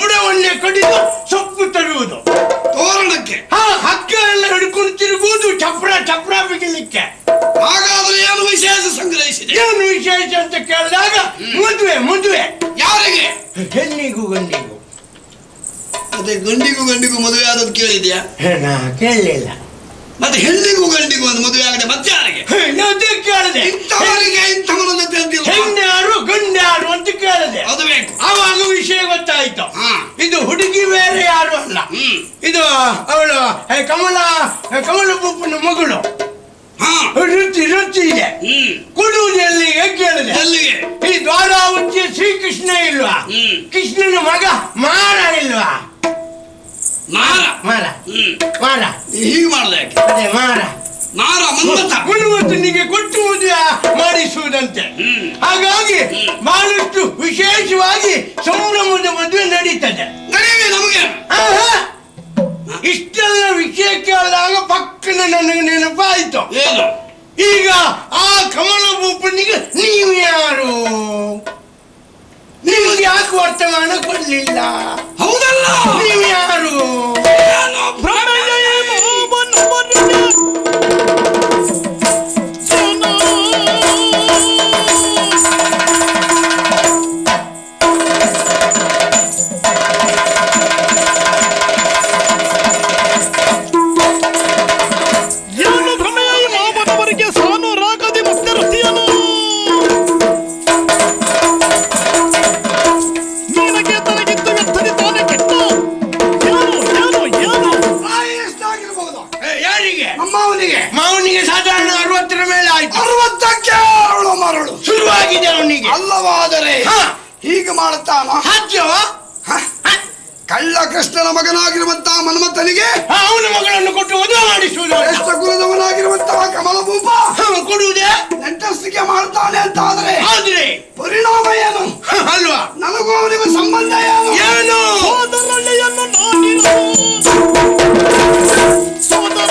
ಬುಡವನ್ನೇ ಕಡಿದು ಸೊಪ್ಪು ತರುವುದು, ತೋರಣಕ್ಕೆ. ಹಕ್ಕ ಎಲ್ಲ ಹಿಡ್ಕೊಂಡು ತಿರುಗುವುದು, ಚಪ್ರ ಚಪ್ರ ಬಿಗಿಲಿಕ್ಕೆ. ಹಾಗಾದ್ರೆ ಏನು ವಿಶೇಷ ಸಂಗ್ರಹಿಸಿದೆ? ಏನು ವಿಶೇಷ ಅಂತ ಕೇಳಿದಾಗ ಮದುವೆ ಮದುವೆ ಯಾರಿಗೆ? ಹೆಣ್ಣಿಗೂ ಗಂಡಿಗೂ. ಮತ್ತೆ ಗಂಡಿಗೂ ಮದುವೆ ಆದದ್ದು ಕೇಳಿದ್ಯಾ? ನಾ ಕೇಳಲಿಲ್ಲ. ಮತ್ತೆ ಹೆಣ್ಣಿಗೂ ಗಂಡಿಗೂ ಒಂದು ಮದುವೆ ಆಗದೆ ಮತ್ತೆ ಯಾರಿಗೆ? ಅದೇ ಕೇಳಿದೆ. ಇಂಥವರಿಗೆ ಇಂಥವರ ಜೊತೆ ಅಂತಿಲ್ಲ. ಹೆಣ್ಣಾರು ಗಂಡ್ಯಾರು ಅಂತ ಕೇಳಿದೆ. ಅದು ಬೇಕು. ಆವಾಗ ವಿಷಯ ಗೊತ್ತಾಯ್ತು. ಹಾ. ಇದು ಹುಡುಗಿ ಬೇರೆ ಯಾರು ಅಲ್ಲ, ಇದು ಅವಳು ಕಮಲ ಬೂಪನ ಮಗಳು. ಹಾ. ರುಚಿ ರುಚಿ ಇದೆ. ಕೊಡುವುದು ಎಲ್ಲಿಗೆ ಕೇಳಿದೆ. ಎಲ್ಲಿಗೆ? ಈ ದ್ವಾರಾವತಿಯ ಶ್ರೀಕೃಷ್ಣ ಇಲ್ವಾ, ಕೃಷ್ಣನ ಮಗ ಮಾರ ಇಲ್ವಾ, ಮಾರ. ಮಾರ ಮಾರ ಹೀಗೆ ಮಾಡ್ದೆ ಯಾಕೆ? ಅದೇ ಮಾರ ಮಾರ ಮನ್ಮಥ. ಮನ್ಮಥನಿಗೆ ಕೊಟ್ಟು ಮದುವೆ ಮಾಡಿಸುವುದಂತೆ. ಹಾಗಾಗಿ ಬಹಳಷ್ಟು ವಿಶೇಷವಾಗಿ ಸಂಭ್ರಮದ ಮದುವೆ ನಡೀತದೆ. ನಡೆಯಲಿ ನಮಗೆ. ಆಹಾ. ಇಷ್ಟೆಲ್ಲ ವಿಷಯ ಕೇಳಿದಾಗ ಪಕ್ಕನ ನನಗೆ ನೆನಪಾಯ್ತು. ಏನು? ಈಗ ಆ ಕಮಲ ಭೂಪನಿಗೆ ನೀವು ಯಾರು, ನಿಮಗೆ ಯಾಕೆ ವರ್ತಮಾನ ಕೊಡ್ಲಿಲ್ಲ? ಹೌದಲ್ಲ? ನೀವು ಯಾರು? ಏನು? ಮಾವನಿಗೆ ಸಾಧಾರಣ 60ರ ಮೇಲೆ ಆಯ್ತು. 60ಕ್ಕೆ ಅರಳು ಮರಳು ಶುರುವಾಗಿದೆ ಅವನಿಗೆ. ಅಲ್ಲವಾದರೆ ಹೀಗೆ ಮಾಡುತ್ತಾನ ಸಾಧ್ಯ? ಕಳ್ಳ ಕೃಷ್ಣನ ಮಗನಾಗಿರುವಂತಹ ಮನ್ಮಥನಿಗೆ ಅವನ ಮಗಳನ್ನು ಕೊಟ್ಟು ಮದುವೆ ಮಾಡಿಸುವುದು. ಶ್ರೇಷ್ಠ ಕುಲದವನಾಗಿರುವಂತಹ ಕಮಲಭೂಪ ಕೊಡುವುದೇ ನೆಂಟಸ್ತಿಕೆ ಮಾಡ್ತಾನೆ ಅಂತ ಆದ್ರೆ ಪರಿಣಾಮ ಏನು ಅಲ್ವಾ? ನನಗೂ ಅವನಿಗೂ ಸಂಬಂಧ ಏನು? ಏನು? ಸೋದರಳ್ಳಿಯನ್ನು ನಾನಿರು ಸೋದರ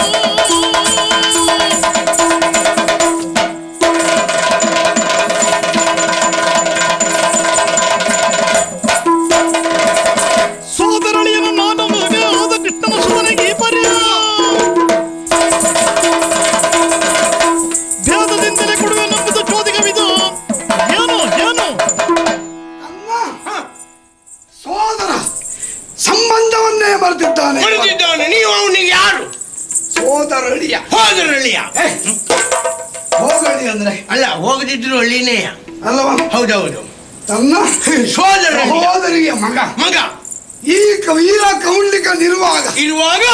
ಸೋದರಳಿಯನ್ನು ನಾನು ಮಗ ಆದ ಕೃಷ್ಣನ ಸುಮನೆಗೆ ಪರ್ಯ ಭೇದದಿಂದಲೇ ಕೊಡುವೆನೆಂಬುದು ಚೋದಿಗವಿದು. ಏನು ಏನು ಸೋದರ ಸಂಬಂಧವನ್ನೇ ಮರೆತಿದ್ದಾನೆ. ಮರೆತಿದ್ದಾನೆ. ನೀವು ಅವನಿಗೆ ಯಾರು? ಸೋದರಳಿಯ. ಹೋದರಳ್ಳಿಯ? ಹೋಗಳಿ ಅಂದ್ರೆ ಅಲ್ಲ, ಹೋಗದಿದ್ರು ಹಳ್ಳಿನೇ ಅಲ್ಲವಾ? ಹೌದೌದು. ತನ್ನ ಸೋದರಳಿಯ ಸೋದರಿಯ ಮಗ ಮಗ ಈ ವೀರ ಕೌಂಡಿಕ ಇರುವಾಗ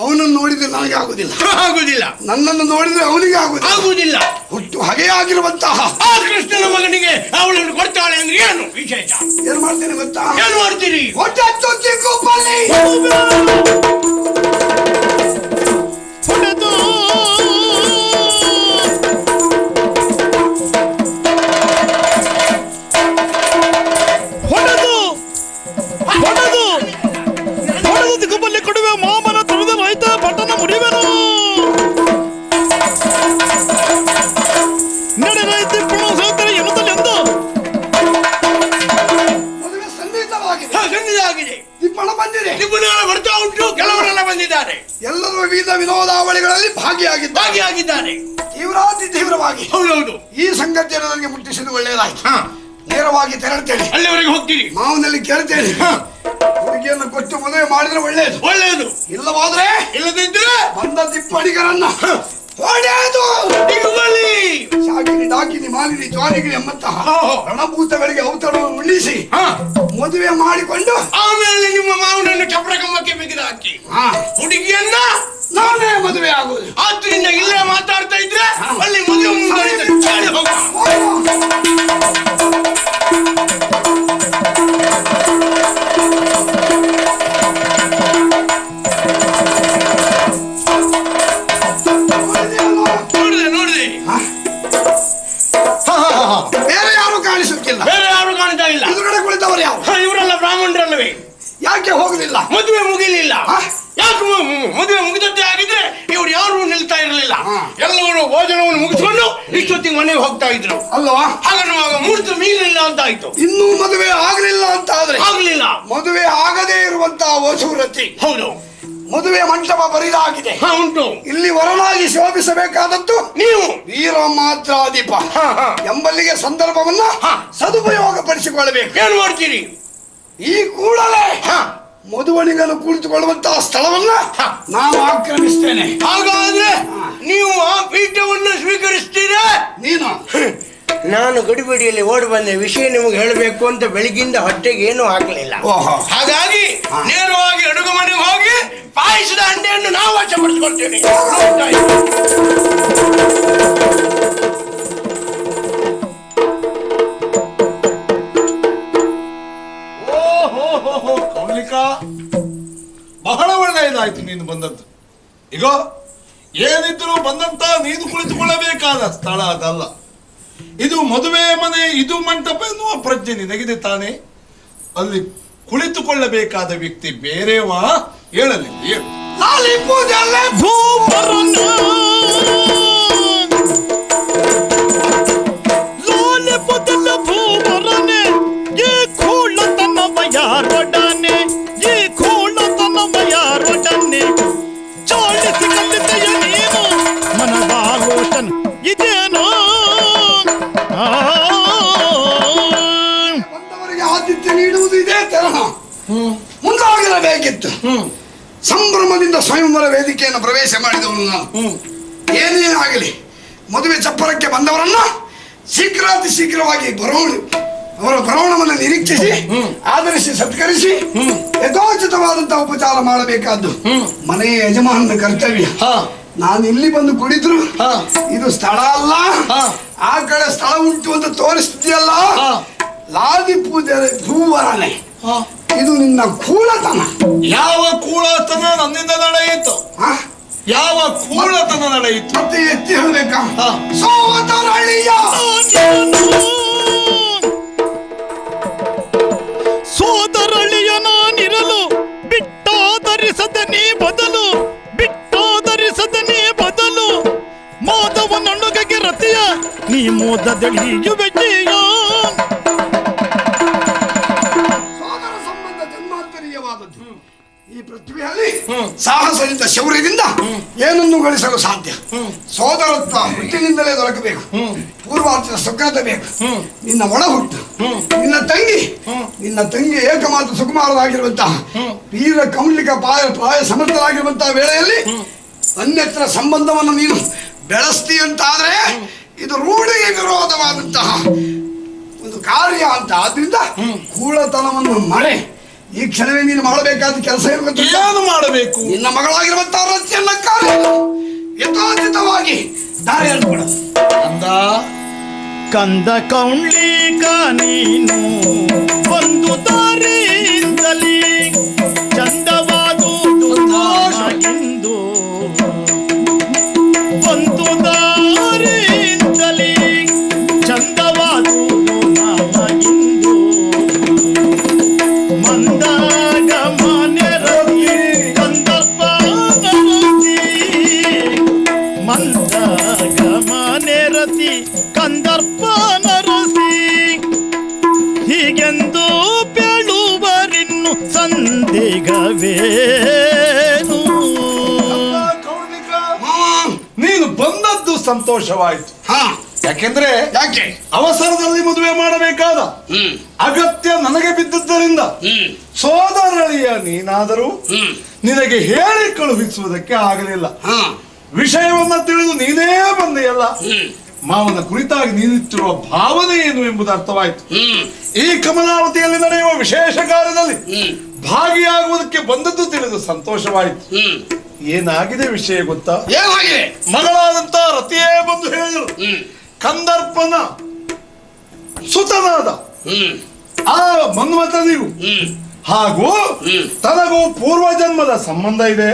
ಅವನನ್ನು ನೋಡಿದ್ರೆ ನನಗೆ ಆಗುದಿಲ್ಲ, ಆಗುದಿಲ್ಲ. ನನ್ನನ್ನು ನೋಡಿದ್ರೆ ಅವನಿಗೆ ಆಗುದಿಲ್ಲ. ಆಗುವುದಿಲ್ಲ. ಹುಟ್ಟು ಹಾಗೆಯಾಗಿರುವಂತಹ ಆ ಕೃಷ್ಣನ ಮಗನಿಗೆ ಅವಳನ್ನು ಕೊಡ್ತಾಳೆ ಅಂದ್ರೆ ಏನು ವಿಶೇಷ? ಏನ್ ಮಾಡ್ತೇನೆ ಗೊತ್ತಾ? ಏನು ಮಾಡ್ತೀರಿ? ಹೊಟ್ಟೆ ಹಚ್ಚೋಕೆ ಕೂಪಲ್ಲಿ ಹೊಡೆದು ಹೊಡೆದು ಹೊಡೆದು ಹೊಡೆದು ದಿಗುಬಲ್ಲಿ ಕೊಡುವೆ ಮಾಮನ ತೊಳೆದ ರೈತ ಪಟ್ಟಣ ಮುಡಿವೆನು ನಡೆದೈತಿ ಪುಣ ಸೋತರೆ ಎನ್ನುತ್ತಲೆಂದು ಮದುವೆ ಸನ್ನಿಹಿತವಾಗಿದೆ. ಸನ್ನಿಧಾಗಿದೆ. ದಿಪ್ಪಣ ಬಂದಿದೆ. ನಿಬ್ಬುನಾಳ ಬರ್ತಾ ಉಂಟು. ಕೆಲವರೆಲ್ಲ ಬಂದಿದ್ದಾರೆ. ಎಲ್ಲರೂ ವಿವಿಧ ವಿನೋದಾವಳಿಗಳಲ್ಲಿ ಭಾಗಿಯಾಗಿದ್ದಾರೆ. ತೀವ್ರಾತಿ ತೀವ್ರವಾಗಿ. ಹೌದೌದು. ಈ ಸಂಗತಿಯನ್ನು ನನಗೆ ಮುಟ್ಟಿಸಿದ್ದು ಒಳ್ಳೆಯದಾಯ್ತು. ನೇರವಾಗಿ ತೆರಳ್ತೇನೆ, ಅಲ್ಲಿವರೆಗೆ ಹೋಗ್ತೀರಿ. ಮಾವನಲ್ಲಿ ಕೇಳ್ತೇನೆ. ಹುಡುಗಿಯನ್ನು ಕೊಟ್ಟು ಮದುವೆ ಮಾಡಿದ್ರೆ ಒಳ್ಳೆಯದು. ಒಳ್ಳೆಯದು. ಇಲ್ಲವಾದ್ರೆ ಇಲ್ಲದಿದ್ದರೆ ಬಂದ ದಿಪ್ಪಣಿಗರನ್ನ ಹೊಡೆಯೋದು. ದಿಗುಬಲಿ. ಶಾಕಿನಿ ಡಾಕಿನಿ ಮಾಲಿನಿ ಜ್ವಾಲಿಗಿರಿ ಎಂಬಂತಹ ರಣಭೂತಗಳಿಗೆ ಔತಣವನ್ನು ಉಳಿಸಿ ಮದುವೆ ಮಾಡಿಕೊಂಡು ಆಮೇಲೆ ನಿಮ್ಮ ಮಾವನನ್ನು ಚಪ್ರ ಕಂಬಕ್ಕೆ ಬಿಗಿದು ಹಾಕಿ ಹುಡುಗಿಯನ್ನ ನಾನೇ ಮದುವೆ ಆಗುವುದು. ಆದ್ರಿಂದ ಇಲ್ಲೇ ಮಾತಾಡ್ತಾ ಇದ್ರೆ ಅಲ್ಲಿ ಮದುವೆ ಮುಂದುವರಿಯುತ್ತೆ. ನೋಡಿದೆ. ಬೇರೆ ಯಾರು ಕಾಣಿಸುತ್ತಿಲ್ಲ. ಬೇರೆ ಯಾರು ಕಾಣ್ತಾ ಇಲ್ಲ. ಎದುರುಗಡೆ ಕುಳಿತವರು ಯಾರು? ಇವರೆಲ್ಲ ಬ್ರಾಹ್ಮಣರಲ್ಲವೇ? ಯಾಕೆ ಹೋಗಲಿಲ್ಲ? ಮದುವೆ ಮುಗಿಲಿಲ್ಲ. ಯಾಕೆ ಮದುವೆ ಮುಗಿದದ್ದೇ ಆಗಿದ್ರೆ ಇವ್ರು ಯಾರು ನಿಲ್ತಾ ಇರಲಿಲ್ಲ. ಎಲ್ಲವರು ಭೋಜನವನ್ನು ಮುಗಿಸ್ಕೊಂಡು ಇಷ್ಟೊತ್ತಿಗೆ ಮನೆಗೆ ಹೋಗ್ತಾ ಇದ್ರು ಅಲ್ವಾ? ಹಾಗನ್ನುವಾಗ ಮುಹೂರ್ತ ಮೀರಲಿಲ್ಲ ಅಂತ ಆಯ್ತು. ಇನ್ನೂ ಮದುವೆ ಆಗಲಿಲ್ಲ ಅಂತ ಆದ್ರೆ ಆಗ್ಲಿಲ್ಲ. ಮದುವೆ ಆಗದೇ ಇರುವಂತಹ ವಸೂರತಿ. ಹೌದು. ಮದುವೆ ಮಂಟಪ ಬರಿದಾಗಿದೆ. ಉಂಟು. ಇಲ್ಲಿ ವರನಾಗಿ ಶೋಭಿಸಬೇಕಾದದ್ದು ನೀವು ವೀರಮಾತ್ರಾಧಿಪ ಎಂಬಲ್ಲಿಗೆ ಸಂದರ್ಭವನ್ನ ಸದುಪಯೋಗ ಪಡಿಸಿಕೊಳ್ಳಬೇಕು. ಏನ್ ಮಾಡ್ತೀರಿ? ಈ ಕೂಡಲೇ ಮದುವಣಿಗನು ಕುಳಿತುಕೊಳ್ಳುವಂತಹ ಸ್ಥಳವನ್ನ ನಾನು ಆಕ್ರಮಿಸ್ತೇನೆ. ಹಾಗಾದ್ರೆ ನೀವು ಆ ಪೀಠವನ್ನು ಸ್ವೀಕರಿಸ್ತೀರಾ? ನೀನು ನಾನು ಗಡಿಬಿಡಿಯಲ್ಲಿ ಓಡಿ ಬಂದೆ. ವಿಷಯ ನಿಮಗೆ ಹೇಳಬೇಕು ಅಂತ ಬೆಳಿಗ್ಗಿಂದ ಹೊಟ್ಟೆಗೆ ಏನೂ ಹಾಕಲಿಲ್ಲ. ಹಾಗಾಗಿ ನೇರವಾಗಿ ಅಡುಗೆ ಮನೆಗೆ ಹೋಗಿ ಪಾಯಸದ ಅಂಡೆಯನ್ನು ನಾವು ವಶಪಡಿಸಿಕೊಳ್ತೇವೆ. ಕೌಲಿಕಾ, ಬಹಳ ಒಳ್ಳೆಯದಾಯ್ತು ನೀನು ಬಂದದ್ದು. ಈಗ ಏನಿದ್ರು ಬಂದಂತ ನೀನು ಕುಳಿತುಕೊಳ್ಳಬೇಕಾದ ಸ್ಥಳ ಅದಲ್ಲ. ಇದು ಮದುವೆ ಮನೆ, ಇದು ಮಂಟಪ ಎನ್ನುವ ಪ್ರಜ್ಞೆ ನಿನಗಿದೆ ತಾನೆ. ಅಲ್ಲಿ ಕುಳಿತುಕೊಳ್ಳಬೇಕಾದ ವ್ಯಕ್ತಿ ಬೇರೆವ. ಹೇಳಲಿ ಹೇಳು. ಭೂಮರನೆ ಈ ಕೂಳತನವ ಯಾರೊಡನೆ, ಈ ಕೂಳತನವ ಯಾರೊಡನೆ ಚಾಳಿಸಿ ಕಲಿತೆಯ ನೀನು ಮನದಾಲೋಚನ ಇದೇನೋ. ಬಂದವರಿಗೆ ಆತಿಥ್ಯ ನೀಡುವುದು ಇದೇ ತರಹ ಮುಂದಾಗಿರಬೇಕಿತ್ತು. ಸಂಭ್ರಮದಿಂದ ಸ್ವಯಂವರ ವೇದಿಕೆಯನ್ನು ಪ್ರವೇಶ ಮಾಡಿದವನು ನಾನು. ಏನೇ ಆಗಲಿ ಮದುವೆ ಚಪ್ಪರಕ್ಕೆ ಬಂದವರನ್ನ ಶೀಘ್ರಾತಿ ಶೀಘ್ರವಾಗಿ ಅವರ ಭ್ರಮಣವನ್ನು ನಿರೀಕ್ಷಿಸಿ ಆಧರಿಸಿ ಸತ್ಕರಿಸಿ ಯಥೋಚಿತವಾದಂತಹ ಉಪಚಾರ ಮಾಡಬೇಕಾದ್ದು ಮನೆಯ ಯಜಮಾನನ ಕರ್ತವ್ಯ. ನಾನು ಇಲ್ಲಿ ಬಂದು ಕುಡಿದ್ರು ಇದು ಸ್ಥಳ ಅಲ್ಲ, ಆ ಕಡೆ ಸ್ಥಳ ಉಂಟು ಅಂತ ತೋರಿಸ್ತಿದೆಯಲ್ಲ. ಲಾದಿ ಪೂಜೆ ಭೂವರನೆ, ಇದು ನಿನ್ನ ಕೂಳತನ. ಯಾವ ಕೂಳತನ ನನ್ನಿಂದ ನಡೆಯಿತು? ಯಾವ ಕೂಳತನ ನಡೆಯಿತು? ಮತ್ತೆ ಎತ್ತಿ ಹೇಳಬೇಕಾ? ಸೋದರಳಿಯ ಸೋದರಳಿಯ ನಾನಿರಲು ಬಿಟ್ಟಾದರಿಸದ ನೀ ಬದಲು, ಬಿಟ್ಟಾದರಿಸದ ನೀ ಬದಲು ಮಾಧವನೊಣಗೆ ರತಿಯ ನೀ ಮೋದದಳಿಯುವೆ ಜೀಯ. ಸೋದರ ಸಂಬಂಧ ಜನ್ಮಾಂತರೀಯವಾದದ್ದು. ಈ ಪೃಥ್ವಿಯಲ್ಲಿ ಸಾಹಸದಿಂದ ಶೌರ್ಯದಿಂದ ಏನನ್ನು ಗಳಿಸಲು ಸಾಧ್ಯ. ಸೋದರತ್ವ ಹುಟ್ಟಿನಿಂದಲೇ ದೊರಕಬೇಕು. ಪೂರ್ವಾರ್ಜಿತ ಸುಖಾತ ಬೇಕು. ನಿನ್ನ ಒಳ ಹುಟ್ಟು, ನಿನ್ನ ತಂಗಿ ಏಕಮಾತ್ರ ಸುಕುಮಾರರಾಗಿರುವಂತಹ ವೀರ ಕೌಂಡ್ಲಿಕ ಪ್ರಾಯ ಸಮರ್ಥರಾಗಿರುವಂತಹ ವೇಳೆಯಲ್ಲಿ ಅನ್ಯತ್ರ ಸಂಬಂಧವನ್ನು ನೀನು ಬೆಳೆಸ್ತಿ ಅಂತಾದ್ರೆ ಇದು ರೂಢಿಗೆ ವಿರೋಧವಾದಂತಹ ಒಂದು ಕಾರ್ಯ ಅಂತ. ಆದ್ರಿಂದ ಕೂಳತನವನ್ನು ಮರೆ ಈ ಕ್ಷಣವೇ ನೀನು ಮಾಡಬೇಕಾದ ಕೆಲಸ ಏನು ಗೊತ್ತಿಲ್ಲ? ಏನು ಮಾಡಬೇಕು? ನಿನ್ನ ಮಗಳಾಗಿರುವಂತಹ ರತಿಯನ್ನ ಯಥೋಚಿತವಾಗಿ ದಾರಿ ಹೇಳ್ಕೊಡ. ಅಂದ ಕಂದ ಕೌಂಡ್ಲಿಕ ನೀನು ಒಂದು ದಾರಿಯಿಂದಲೇ ಚಂದವಾದುದು ನಾನಾಗಿಂದು, ಒಂದು ದಾರಿಯಿಂದಲೇ ಚಂದವಾದುದು ನಾನಾಗಿಂದು. ಮಂದಾಗ ಮನೆರತಿ ಕಂದಪ್ಪ ಮಂದಾಗ ಮನೆರತಿ ಕಂದರ್ಪ ನರಸಿ ಹೀಗೆಂದು ಬೆಳುವರಿನ್ನು ಸಂದೇಹವೇನು. ನೀನು ಬಂದದ್ದು ಸಂತೋಷವಾಯಿತು. ಯಾಕೆಂದ್ರೆ ಯಾಕೆ ಅವಸರದಲ್ಲಿ ಮದುವೆ ಮಾಡಬೇಕಾದ ಅಗತ್ಯ ನನಗೆ ಬಿದ್ದದ್ದರಿಂದ ಸೋದರಳಿಯ ನೀನಾದರೂ ನಿನಗೆ ಹೇಳಿ ಕಳುಹಿಸುವುದಕ್ಕೆ ಆಗಲಿಲ್ಲ. ವಿಷಯವನ್ನ ತಿಳಿದು ನೀನೇ ಬಂದೆಯಲ್ಲ, ಮಾವನ ಕುರಿತಾಗಿ ನೀನಿಟ್ಟಿರುವ ಭಾವನೆ ಏನು ಎಂಬುದು ಅರ್ಥವಾಯಿತು. ಈ ಕಮಲಾವತಿಯಲ್ಲಿ ನಡೆಯುವ ವಿಶೇಷ ಕಾರ್ಯದಲ್ಲಿ ಭಾಗಿಯಾಗುವುದಕ್ಕೆ ಬಂದದ್ದು ತಿಳಿದು ಸಂತೋಷವಾಯಿತು. ಏನಾಗಿದೆ ವಿಷಯ ಗೊತ್ತಾ? ಏನಾಗಿದೆ? ಮಗಳಾದಂತ ರತಿಯೇ ಬಂದು ಹೇಳಿದರು, ಕಂದರ್ಪನ ಸುತನಾದ ಆ ಮನ್ಮಥನಿಗೂ ಹಾಗೂ ತನಗೂ ಪೂರ್ವ ಜನ್ಮದ ಸಂಬಂಧ ಇದೆ,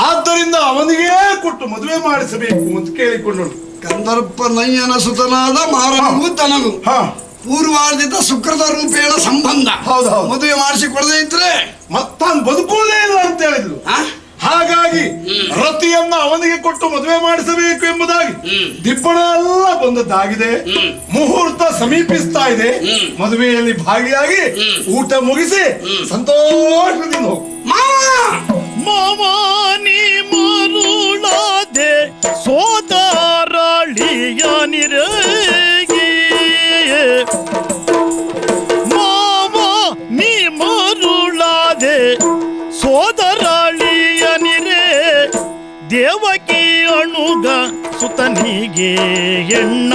ಆದ್ದರಿಂದ ಅವನಿಗೇ ಕೊಟ್ಟು ಮದುವೆ ಮಾಡಿಸಬೇಕು ಅಂತ ಕೇಳಿಕೊಂಡಳು. ಕಂದರ್ಪ ನಯ್ಯನ ಸುತನಾದ ಮಾರನಿಗೂ ತನಗೂ ಪೂರ್ವಾರ್ಜಿತ ಸುಕೃತ ರೂಪೇಣ ಸಂಬಂಧ. ಹೌದು. ಮದುವೆ ಮಾಡಿಸಿಕೊಡದೆ ಇದ್ರೆ ತಾನು ಬದುಕುವುದೇ ಇಲ್ಲ ಅಂತ ಹೇಳಿದ್ರು. ಹಾಗಾಗಿ ರತಿಯನ್ನ ಅವನಿಗೆ ಕೊಟ್ಟು ಮದುವೆ ಮಾಡಿಸಬೇಕು ಎಂಬುದಾಗಿ ದಿಬ್ಬಣ ಎಲ್ಲ ಬಂದದ್ದಾಗಿದೆ. ಮುಹೂರ್ತ ಸಮೀಪಿಸ್ತಾ ಇದೆ. ಮದುವೆಯಲ್ಲಿ ಭಾಗಿಯಾಗಿ ಊಟ ಮುಗಿಸಿ ಸಂತೋಷದಿಂದ ಹೋಗು. ಮಾವಾನಿ ಮರುಳಾದೆ ಸೋದರಳಿಯ ನಿರಗಿ ಮಾವ ನೀ ಮರುಳಾದೆ ಸೋದರಳಿಯ ನಿರೆ ದೇವಕಿ ಅಣುಗ ಸುತನಿಗೆ ಎಣ್ಣ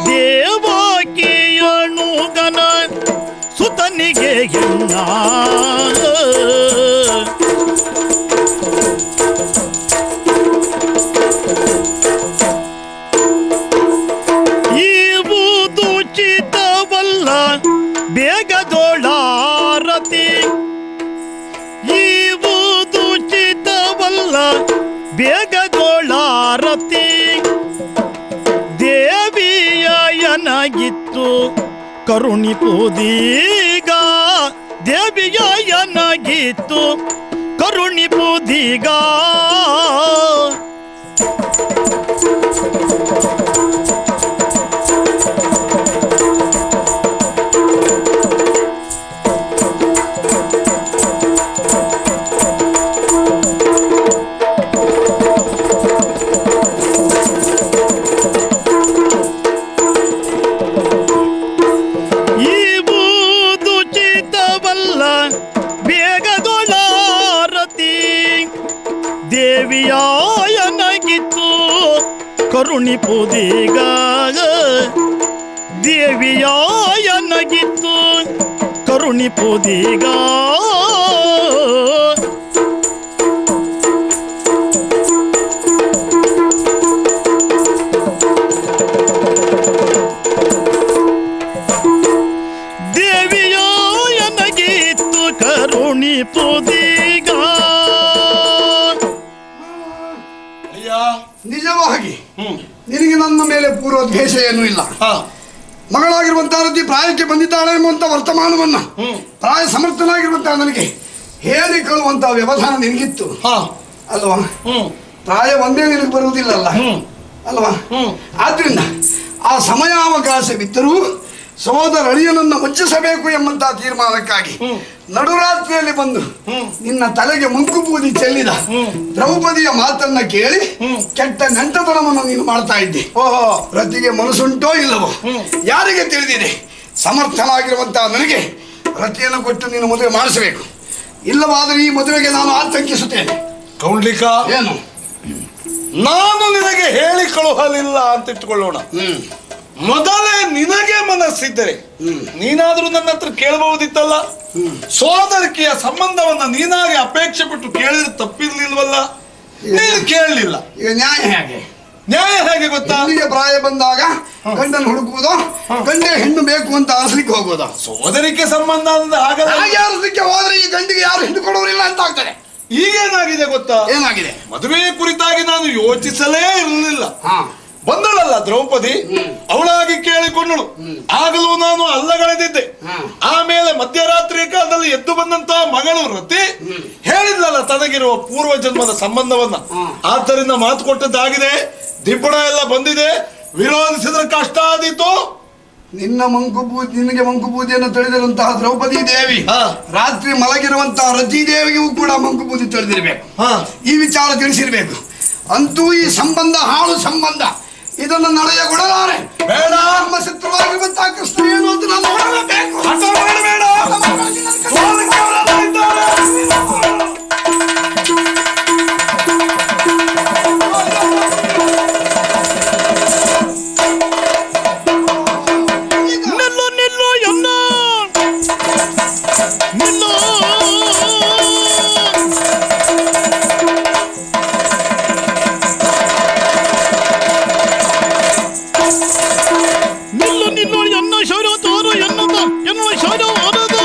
ದೇವಕಿ ಅಣುಗನ ಸುತನಿಗೆ ಎಣ್ಣ ಈವುದು ಚಿತ್ತವಲ್ಲ ಬೇಗದೊಳಾರತಿ, ಈವುದು ಚಿತ್ತವಲ್ಲ ಬೇಗದೊಳಾರತಿ ದೇವಿಯನಾಗಿತ್ತು ಕರುಣಿಪುದೀಗ, ದೇವಿಯನಾಗಿತ್ತು ಕರುಣಿಪುದೀಗ. ದೇವಿಯಾಯನಾಗಿತ್ತು ಕರುಣಿಪುದೀಗ, ದೇವಿಯಾಯನಾಗಿತ್ತು ಕರುಣಿಪುದೀಗ. ದೇವಿಯಾಯನಾಗಿತ್ತು ಕರುಣಿಪುದೀಗ. ನಿಜವಾಗಿ ನಿನಗೆ ನನ್ನ ಮೇಲೆ ಪೂರ್ವ ದ್ವೇಷ ಏನೂ ಇಲ್ಲ. ಮಗಳಾಗಿರುವಂತಹ ರತಿ ಪ್ರಾಯಕ್ಕೆ ಬಂದಿದ್ದಾಳೆ ಎಂಬಂತ ವರ್ತಮಾನವನ್ನ ಪ್ರಾಯ ಸಮರ್ಥನಾಗಿರುವಂತಹ ನನಗೆ ಹೇಳಿ ಕಳುವಂತಹ ವ್ಯವಧಾನ ನಿನಗಿತ್ತು ಅಲ್ವಾ? ಪ್ರಾಯ ಒಂದೇ ನಿನಗೆ ಬರುವುದಿಲ್ಲಲ್ಲ ಅಲ್ವಾ? ಆದ್ರಿಂದ ಆ ಸಮಯಾವಕಾಶವಿದ್ದರೂ ಸೋದರಳಿಯನನ್ನು ವಂಚಿಸಬೇಕು ಎಂಬಂತಹ ತೀರ್ಮಾನಕ್ಕಾಗಿ ನಡುರಾತ್ರಿಯಲ್ಲಿ ಬಂದು ನಿನ್ನ ತಲೆಗೆ ಮಂಕುಬೂದಿ ಚೆಲ್ಲಿದ ದ್ರೌಪದಿಯ ಮಾತನ್ನ ಕೇಳಿ ಕೆಟ್ಟ ನೆಂಟತನವನ್ನು ನೀನು ಮಾಡ್ತಾ ಇದ್ದೆ. ರತಿಗೆ ಮನಸ್ಸುಂಟೋ ಇಲ್ಲವೋ ಯಾರಿಗೆ ತಿಳಿದಿದೆ? ಸಮರ್ಥನಾಗಿರುವಂತಹ ನನಗೆ ರತಿಯನ್ನು ಕೊಟ್ಟು ನೀನು ಮದುವೆ ಮಾಡಿಸಬೇಕು. ಇಲ್ಲವಾದರೆ ಈ ಮದುವೆಗೆ ನಾನು ಆತಂಕಿಸುತ್ತೇನೆ. ಕೌಂಡ್ಲಿಕ, ಏನು ನಾನು ನಿನಗೆ ಹೇಳಿ ಕಳುಹಲಿಲ್ಲ ಅಂತ ಇಟ್ಟುಕೊಳ್ಳೋಣ. ಮೊದಲೇ ನಿನಗೆ ಮನಸ್ಸಿದ್ದರೆ ನೀನಾದ್ರೂ ನನ್ನ ಹತ್ರ ಕೇಳಬಹುದಿತ್ತಲ್ಲ. ಸೋದರಿಕೆಯ ಸಂಬಂಧವನ್ನ ನೀನಾಗೆ ಅಪೇಕ್ಷೆ ಪಟ್ಟು ಕೇಳಿದ್ರೆ ತಪ್ಪಿರ್ಲಿಲ್ವಲ್ಲ. ನೀನು ಕೇಳಲಿಲ್ಲ. ಈಗ ನ್ಯಾಯ ಹೇಗೆ? ನ್ಯಾಯ ಹೇಗೆ ಗೊತ್ತಾ? ಹೆಣ್ಣಿಗೆ ಪ್ರಾಯ ಬಂದಾಗ ಗಂಡನ್ನು ಹುಡುಕುವುದು, ಗಂಡೆ ಹೆಣ್ಣು ಬೇಕು ಅಂತ ಅರಸಲಿಕ್ಕೆ ಹೋಗುವುದು. ಸೋದರಿಕೆ ಸಂಬಂಧ ಅಂದ್ರೆ ಹಾಗಲ್ಲ. ಹಾಗೆ ಅರಸಲಿಕ್ಕೆ ಹೋದ್ರೆ ಈ ಗಂಡಿಗೆ ಯಾರು ಹೆಣ್ಣು ಕೊಡೋರಿಲ್ಲ ಅಂತ ಆಗ್ತದೆ. ಈಗೇನಾಗಿದೆ ಗೊತ್ತಾ? ಏನಾಗಿದೆ? ಮದುವೆಯ ಕುರಿತಾಗಿ ನಾನು ಯೋಚಿಸಲೇ ಇರಲಿಲ್ಲ. ಹಾ, ಬಂದಳಲ್ಲ ದ್ರೌಪದಿ, ಅವಳಾಗಿ ಕೇಳಿಕೊಂಡಳು. ಆಗಲೂ ನಾನು ಅಲ್ಲಗಳೆದಿದ್ದೆ. ಆಮೇಲೆ ಮಧ್ಯರಾತ್ರಿ ಕಾಲದಲ್ಲಿ ಎದ್ದು ಬಂದಂತಹ ಮಗಳು ರತಿ ಹೇಳಿದ್ಲಲ್ಲ ತನಗಿರುವ ಪೂರ್ವ ಜನ್ಮದ ಸಂಬಂಧವನ್ನ. ಆದ್ದರಿಂದ ಮಾತು ಕೊಟ್ಟದ್ದಾಗಿದೆ. ದಿಬ್ಬಣ ಎಲ್ಲ ಬಂದಿದೆ. ವಿರೋಧಿಸಿದ್ರೆ ಕಷ್ಟ ಆದೀತು. ನಿನಗೆ ಮಂಕುಬೂದಿಯನ್ನು ತಿಳಿದಿರುವಂತಹ ದ್ರೌಪದಿ ದೇವಿ ರಾತ್ರಿ ಮಲಗಿರುವಂತಹ ರತಿ ದೇವಿಗೂ ಕೂಡ ಮಂಕುಬೂದಿ ತಿಳಿದಿರ್ಬೇಕು. ಈ ವಿಚಾರ ತಿಳಿಸಿರ್ಬೇಕು. ಅಂತೂ ಈ ಸಂಬಂಧ ಹಾಳು ಸಂಬಂಧ, ಇದನ್ನು ನಡೆಯಗೊಡಲಾರೆ. ಬೇಡ, ನಮ್ಮ ಶತ್ರುವಾಗಿರುವಂತಹ ಕೃಷ್ಣ ಏನು ಅಂತ ನಾನು ನೋಡಲೇಬೇಕು. ಹಠ ಮಾಡಬೇಡ. ನಿಲ್ಲು ನಿಲ್ಲು ಎನ್ನ ನಿಲ್ಲು. ನಿಲ್ಲು ನಿಲ್ಲು ಎನ್ನ ಶೌರ್ಯ ತೋರು ಎನ್ನುತ್ತ ಎನ್ನುವ ಶೌರ್ಯ ಆದದ.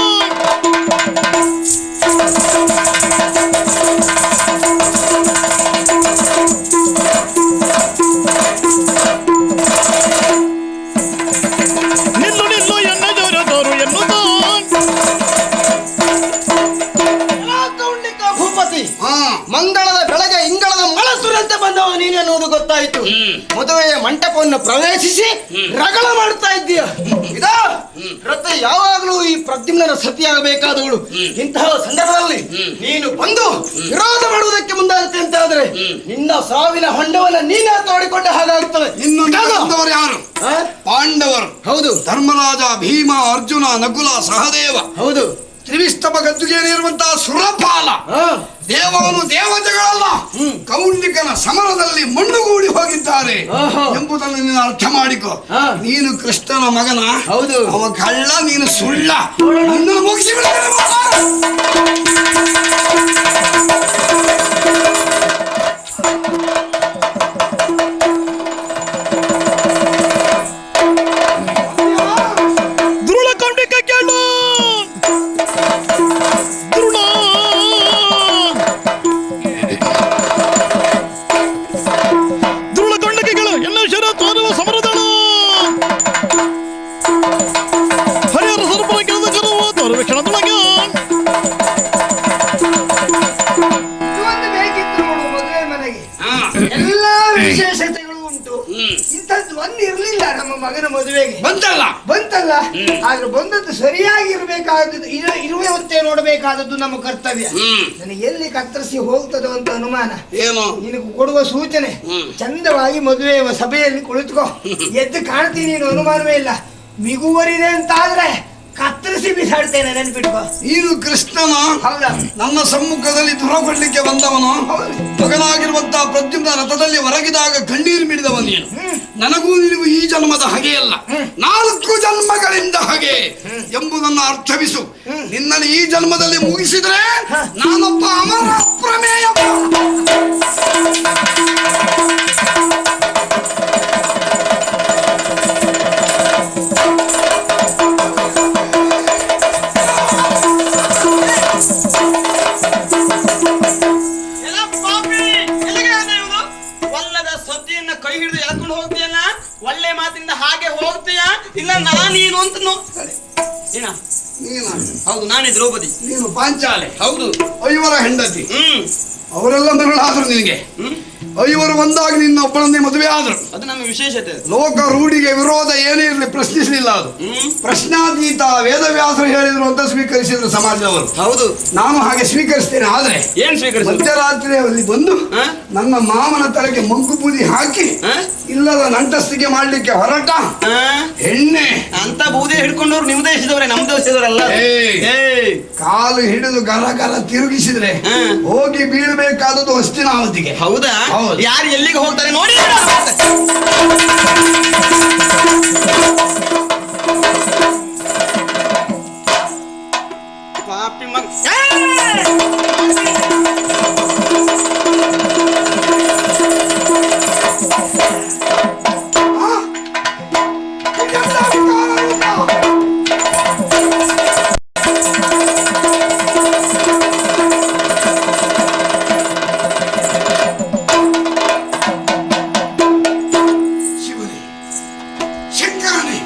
ನಿಲ್ಲು ನಿಲ್ಲು ಎನ್ನ ಶೌರ್ಯ ತೋರು ಎನ್ನುತ್ತ. ಕೌಂಡಿಕ ಭೂಪತಿ, ಮಂಗಳದ ಬೆಳಗ್ಗೆ ಇಂಗಳದ ಮೊಳಸುರಂತೆ ಬಂದವ ನೀನು ಎನ್ನುವುದು ಗೊತ್ತಾಯಿತು. ಮದುವೆಯ ಮಂಟಪವನ್ನು ಪ್ರವೇಶಿಸಿ ರಗಳ ಮಾಡ್ತಾ ಇದ್ದೀಯ. ಇದ ರಥ ಯಾವಾಗಲೂ ಈ ಪ್ರದ್ಯುಮ್ನನ ಸತಿಯಾಗಬೇಕಾದವಳು. ಇಂತಹ ಸಂದರ್ಭದಲ್ಲಿ ನೀನು ಬಂದು ವಿರೋಧ ಮಾಡುವುದಕ್ಕೆ ಮುಂದಾಗುತ್ತೆ ಅಂತ ಆದ್ರೆ ನಿನ್ನ ಸಾವಿನ ಹೊಂಡವನ್ನ ನೀನೇ ತೋಡಿಕೊಂಡ ಹಾಗಾಗ್ತದೆ. ಇನ್ನೊಂದು ಯಾರು? ಪಾಂಡವರು. ಹೌದು. ಧರ್ಮರಾಜ, ಭೀಮ, ಅರ್ಜುನ, ನಕುಲ, ಸಹದೇವ. ಹೌದು. ತ್ರಿವಿಸ್ತಭ ಗದ್ದುಗೆಯಲ್ಲಿರುವಂತಹ ಸುರಪಾಲ. ದೇವನು ದೇವತೆಗಳಲ್ಲ, ಕೌಂಡಿಕನ ಸಮರದಲ್ಲಿ ಮಣ್ಣುಗೂಡಿ ಹೋಗಿದ್ದಾರೆ ಎಂಬುದನ್ನು ನೀನು ಅರ್ಥ ಮಾಡಿಕೊ. ನೀನು ಕೃಷ್ಣನ ಮಗನ. ಹೌದು. ಅವ ಕಳ್ಳ, ನೀನು ಸುಳ್ಳ. ನಿನ್ನನ್ನು ಮುಗಿಸಿ ದ್ರುಳ ಕೌಂಡಿಕ ಕೇಳು. ದ್ರುಣ ದ್ರುಳ ಕೌಂಡಿಕೆಗಳು ಎಲ್ಲ ಶರ ತೋರುವ ಸಮರದಳು. ಹರಿಹರ ಸರ್ಪನ ಕೆಲಸ ಕರುವ ತೋರುವ ಕ್ಷಣದೊಳಗೆ ಒಂದು ಬೇಕಿತ್ತು ನೋಡು ಮದುವೆ ಮನೆಗೆ. ಎಲ್ಲಾ ವಿಶೇಷತೆಗಳು ಉಂಟು. ಇಂಥದ್ದು ಒಂದು ಇರ್ಲಿಲ್ಲ ನಮ್ಮ ಮಗನ ಮದುವೆಗೆ. ಬಂತಲ್ಲ. ಆದ್ರೆ ಬಂದದ್ದು ಸರಿಯಾಗಿರ್ಬೇಕಾದದ್ದು ಇರುವಂತೆ ನೋಡಬೇಕಾದದ್ದು ನಮ್ಮ ಕರ್ತವ್ಯ. ನನಗೆ ಎಲ್ಲಿ ಕತ್ತರಿಸಿ ಹೋಗ್ತದೋ ಅಂತ ಅನುಮಾನ. ಏನು? ನಿನಗೆ ಕೊಡುವ ಸೂಚನೆ, ಚಂದವಾಗಿ ಮದುವೆ ಸಭೆಯಲ್ಲಿ ಕುಳಿತುಕೋ. ಎದ್ದು ಕಾಣ್ತೀನಿ, ನೀನು ಅನುಮಾನವೇ ಇಲ್ಲ. ಮಿಗುವರಿದೆ ಅಂತ ಆದ್ರೆ ಕತ್ತರಿಸಿ ಬಿಸಾಡ್ತೇನೆ, ನೆನ್ಪಿಟ್ಕೋ. ನೀನು ಕೃಷ್ಣನ ಹೌದಾ? ನನ್ನ ಸಮ್ಮುಖದಲ್ಲಿ ದುರಗೊಳ್ಳಿಕ್ಕೆ ಬಂದವನು. ಮಗನಾಗಿರುವಂತಹ ಪ್ರದ್ಯುಮ್ನ ರಥದಲ್ಲಿ ಹೊರಗಿದಾಗ ಕಣ್ಣೀರು ಮಿಡಿದವ ನೀನು. ನನಗೂ ನಿನಗೂ ಈ ಜನ್ಮದ ಹಾಗೆಯಲ್ಲ, 4 ಜನ್ಮಗಳಿಂದ ಹಾಗೆ ಎಂಬುದನ್ನು ಅರ್ಥವಿಸು. ನಿನ್ನನ್ನು ಈ ಜನ್ಮದಲ್ಲಿ ಮುಗಿಸಿದ್ರೆ ನಾನೊಬ್ಬ ಅಮರ ಅಪ್ರಮೇಯ. ಒಲ್ಲದ ಸತಿಯನ್ನ ಕೈ ಹಿಡಿದು ಎಳ್ಕೊಂಡು ಹೋಗ್ತೀಯಲ್ಲ, ಒಳ್ಳೆ ಮಾತಿನಿಂದ ಹಾಗೆ ಹೋಗ್ತೀಯ ಇಲ್ಲ ನಾನೇನು ಅಂತ ಹೌದು, ನಾನೇ ದ್ರೌಪದಿ. ನೀನು ಪಾಂಚಾಲೆ. ಹೌದು. ಐವರ ಹೆಂಡತಿ. ಅವರೆಲ್ಲ ಮಗಳಾದ್ರು ನಿನಗೆ. ಐವರು ಒಂದಾಗಿ ನಿನ್ನ ಒಬ್ಬಳನ್ನೇ ಮದುವೆ ಆದ್ರು. ಅದು ನಮ್ಮ ವಿಶೇಷತೆ. ಲೋಕ ರೂಢಿಗೆ ವಿರೋಧ ಏನೇ ಇರಲಿ ಪ್ರಶ್ನಿಸಲಿಲ್ಲ. ಅದು ಪ್ರಶ್ನಾತೀತ. ವೇದವ್ಯಾಸರು ಹೇಳಿದ್ರು ಅಂತ ಸ್ವೀಕರಿಸಿದ್ರು ಸಮಾಜದವರು. ಹೌದು, ನಾನು ಹಾಗೆ ಸ್ವೀಕರಿಸ್ತೇನೆ. ಆದ್ರೆ ಏನ್ ಸ್ವೀಕರಿಸ? ಮಧ್ಯರಾತ್ರಿಯಲ್ಲಿ ಬಂದು ನನ್ನ ಮಾಮನ ತಲೆಗೆ ಮಂಕುಬೂದಿ ಹಾಕಿ ಇಲ್ಲದ ನಂಟಸ್ತಿಗೆ ಮಾಡ್ಲಿಕ್ಕೆ ಹೊರಟ ಹೆಣ್ಣೆ ಅಂತ ಬೂದೆ ಹಿಡ್ಕೊಂಡವ್ರು ನಿಮ್ಮ ದೇಶದವರೇ, ನಮ್ಮ ದೇಶದವರಲ್ಲ. ಕಾಲು ಹಿಡಿದು ಗರ ಗರ ತಿರುಗಿಸಿದ್ರೆ ಹೋಗಿ ಬೀಳ್ಬೇಕಾದದ್ದು ಹಸ್ತಿನಾವತಿಗೆ. ಹೌದಾ? ಯಾರು ಎಲ್ಲಿಗೆ ಹೋಗ್ತಾರೆ ನೋಡಿ. ಪಾಪಿ ಮಗ ಶಿವನೇ, ಶಂಕರನೇ,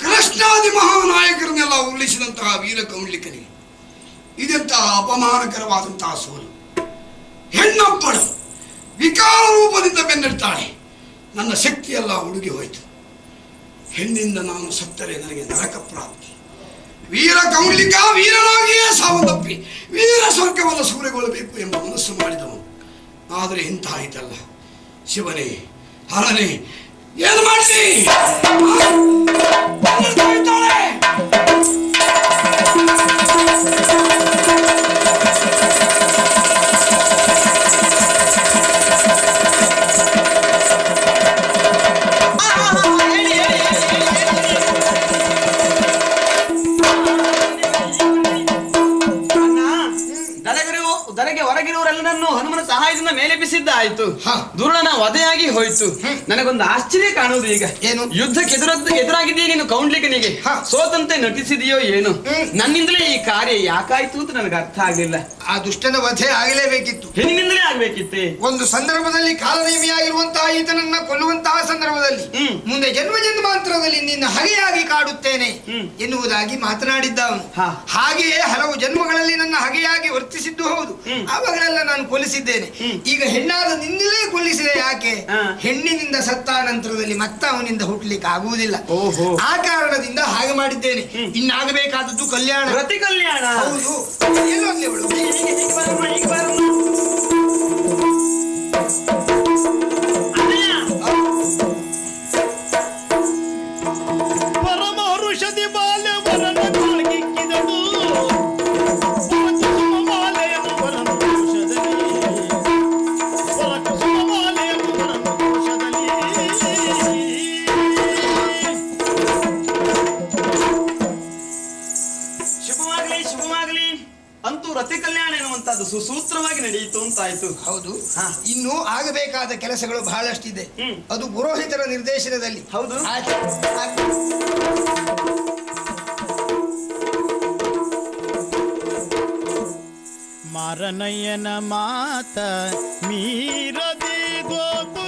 ಕೃಷ್ಣಾದಿ ಮಹಾನಾಯಕರನ್ನೆಲ್ಲ ಉರುಳಿಸಿದಂತಹ ವೀರ ಕೌಂಡ್ಲಿಕನಿಗೆ ಇದೆಂತಹ ಅಪಮಾನಕರವಾದಂತಹ ಸೋಲು. ಹೆಣ್ಣೊಬ್ಬಳು ವಿಕಾರ ರೂಪದಿಂದ ಬೆನ್ನಿಡ್ತಾಳೆ. ನನ್ನ ಶಕ್ತಿಯೆಲ್ಲ ಉಡುಗಿ ಹೋಯಿತು. ಹೆಣ್ಣಿಂದ ನಾನು ಸತ್ತರೆ ನನಗೆ ನರಕ ಪ್ರಾಪ್ತಿ. ವೀರ ಕೌಂಡ್ಲಿಕ ವೀರನಾಗಿಯೇ ಸಾವನ್ನಪ್ಪಿ ವೀರ ಸ್ವರ್ಗವನ್ನು ಸೂರೆಗೊಳ್ಳಬೇಕು ಎಂಬ ಮನಸ್ಸು ಮಾಡಿದವನು. ಆದರೆ ಇಂತಾಯಿತಲ್ಲ. ಶಿವನೇ, ಹರನೇ, ಏನು ಮಾಡ್ತಿ? ದರೆಗೆ ಹೊರಗಿರುವರೆಲ್ಲರನ್ನು ಹನುಮನ ಸಹಾಯದಿಂದ ಮೇಲೆ ಬಿಸಿದ್ದ ಆಯ್ತು. ದುರುಳನ ವಧೆಯಾಗಿ ಹೋಯ್ತು. ನನಗೊಂದು ಆಶ್ಚರ್ಯ ಕಾಣುವುದು ಈಗ. ಏನು? ಯುದ್ಧಕ್ಕೆ ಎದುರಾಗಿದ್ದೀಯ ನೀನು ಕೌಂಡ್ಲಿಕನಿಗೆ. ಸೋತಂತೆ ನಟಿಸಿದೆಯೋ ಏನು? ನನ್ನಿಂದಲೇ ಈ ಕಾರ್ಯ ಯಾಕಾಯ್ತು ಅಂತ ನನಗೆ ಅರ್ಥ ಆಗಲಿಲ್ಲ. ಆ ದುಷ್ಟನ ವಧೆ ಆಗಲೇಬೇಕಿತ್ತು. ಹೆಣ್ಣಿನಿಂದಲೇ ಆಗ್ಬೇಕಿತ್ತೆ. ಒಂದು ಸಂದರ್ಭದಲ್ಲಿ ಕಾಲನೇಮಿಯಾಗಿರುವಂತಹ ಈತನನ್ನ ಕೊಲ್ಲುವಂತಹ ಸಂದರ್ಭದಲ್ಲಿ ಮುಂದೆ ಜನ್ಮ ಜನ್ಮಾಂತರದಲ್ಲಿ ನಿನ್ನ ಹಗೆಯಾಗಿ ಕಾಡುತ್ತೇನೆ ಎನ್ನುವುದಾಗಿ ಮಾತನಾಡಿದ್ದ ಅವನು. ಹಾಗೆಯೇ ಹಲವು ಜನ್ಮಗಳಲ್ಲಿ ನನ್ನ ಹಗೆಯಾಗಿ ವರ್ತಿಸಿದ್ದು ಹೌದು. ಅವಾಗಲೆಲ್ಲ ನಾನು ಕೊಲ್ಲಿಸಿದ್ದೇನೆ. ಈಗ ಹೆಣ್ಣಾದ ನಿನ್ನಲೇ ಕೊಲ್ಲಿಸಿದೆ. ಯಾಕೆ? ಹೆಣ್ಣಿನಿಂದ ಸತ್ತ ನಂತರದಲ್ಲಿ ಮತ್ತೆ ಅವನಿಂದ ಹುಟ್ಟಲಿಕ್ಕೆ ಆಗುವುದಿಲ್ಲ. ಆ ಕಾರಣದಿಂದ ಹಾಗೆ ಮಾಡಿದ್ದೇನೆ. ಇನ್ನಾಗಬೇಕಾದದ್ದು ಕಲ್ಯಾಣ, ಪ್ರತಿ ಕಲ್ಯಾಣ. ಹೌದು. ಏನು ಆಗ್ಲಿ ಅವಳು? ಪರಮ ಋಷದಿ ಬಾಲ್ಯ ವರನ ಕಾಳ್ಗಿಕ್ಕಿದನು. ಪರಕುಸುಮ ಮಾಲೆಯನ್ನು ವರನ ಕೋಶದಲ್ಲಿ, ಪರಕುಸುಮ ಮಾಲೆಯನ್ನು ವರನ ಕೋಶದಲ್ಲಿ. ಶುಭವಾಗಲಿ, ಶುಭವಾಗಲಿ. ಅಂತೂ ರತಿ ಕಲ್ಯಾಣ ಎನ್ನುವಂತದ್ದು ಸುಸೂತ್ರವಾಗಿ ನಡೆಯಿತು ಅಂತಾಯ್ತು. ಹೌದು. ಇನ್ನು ಆಗಬೇಕಾದ ಕೆಲಸಗಳು ಬಹಳಷ್ಟಿದೆ. ಅದು ಪುರೋಹಿತರ ನಿರ್ದೇಶನದಲ್ಲಿ. ಹೌದು. ಮಾರನಯ್ಯನ ಮಾತ ಮೀರದೆ ಗೋಕು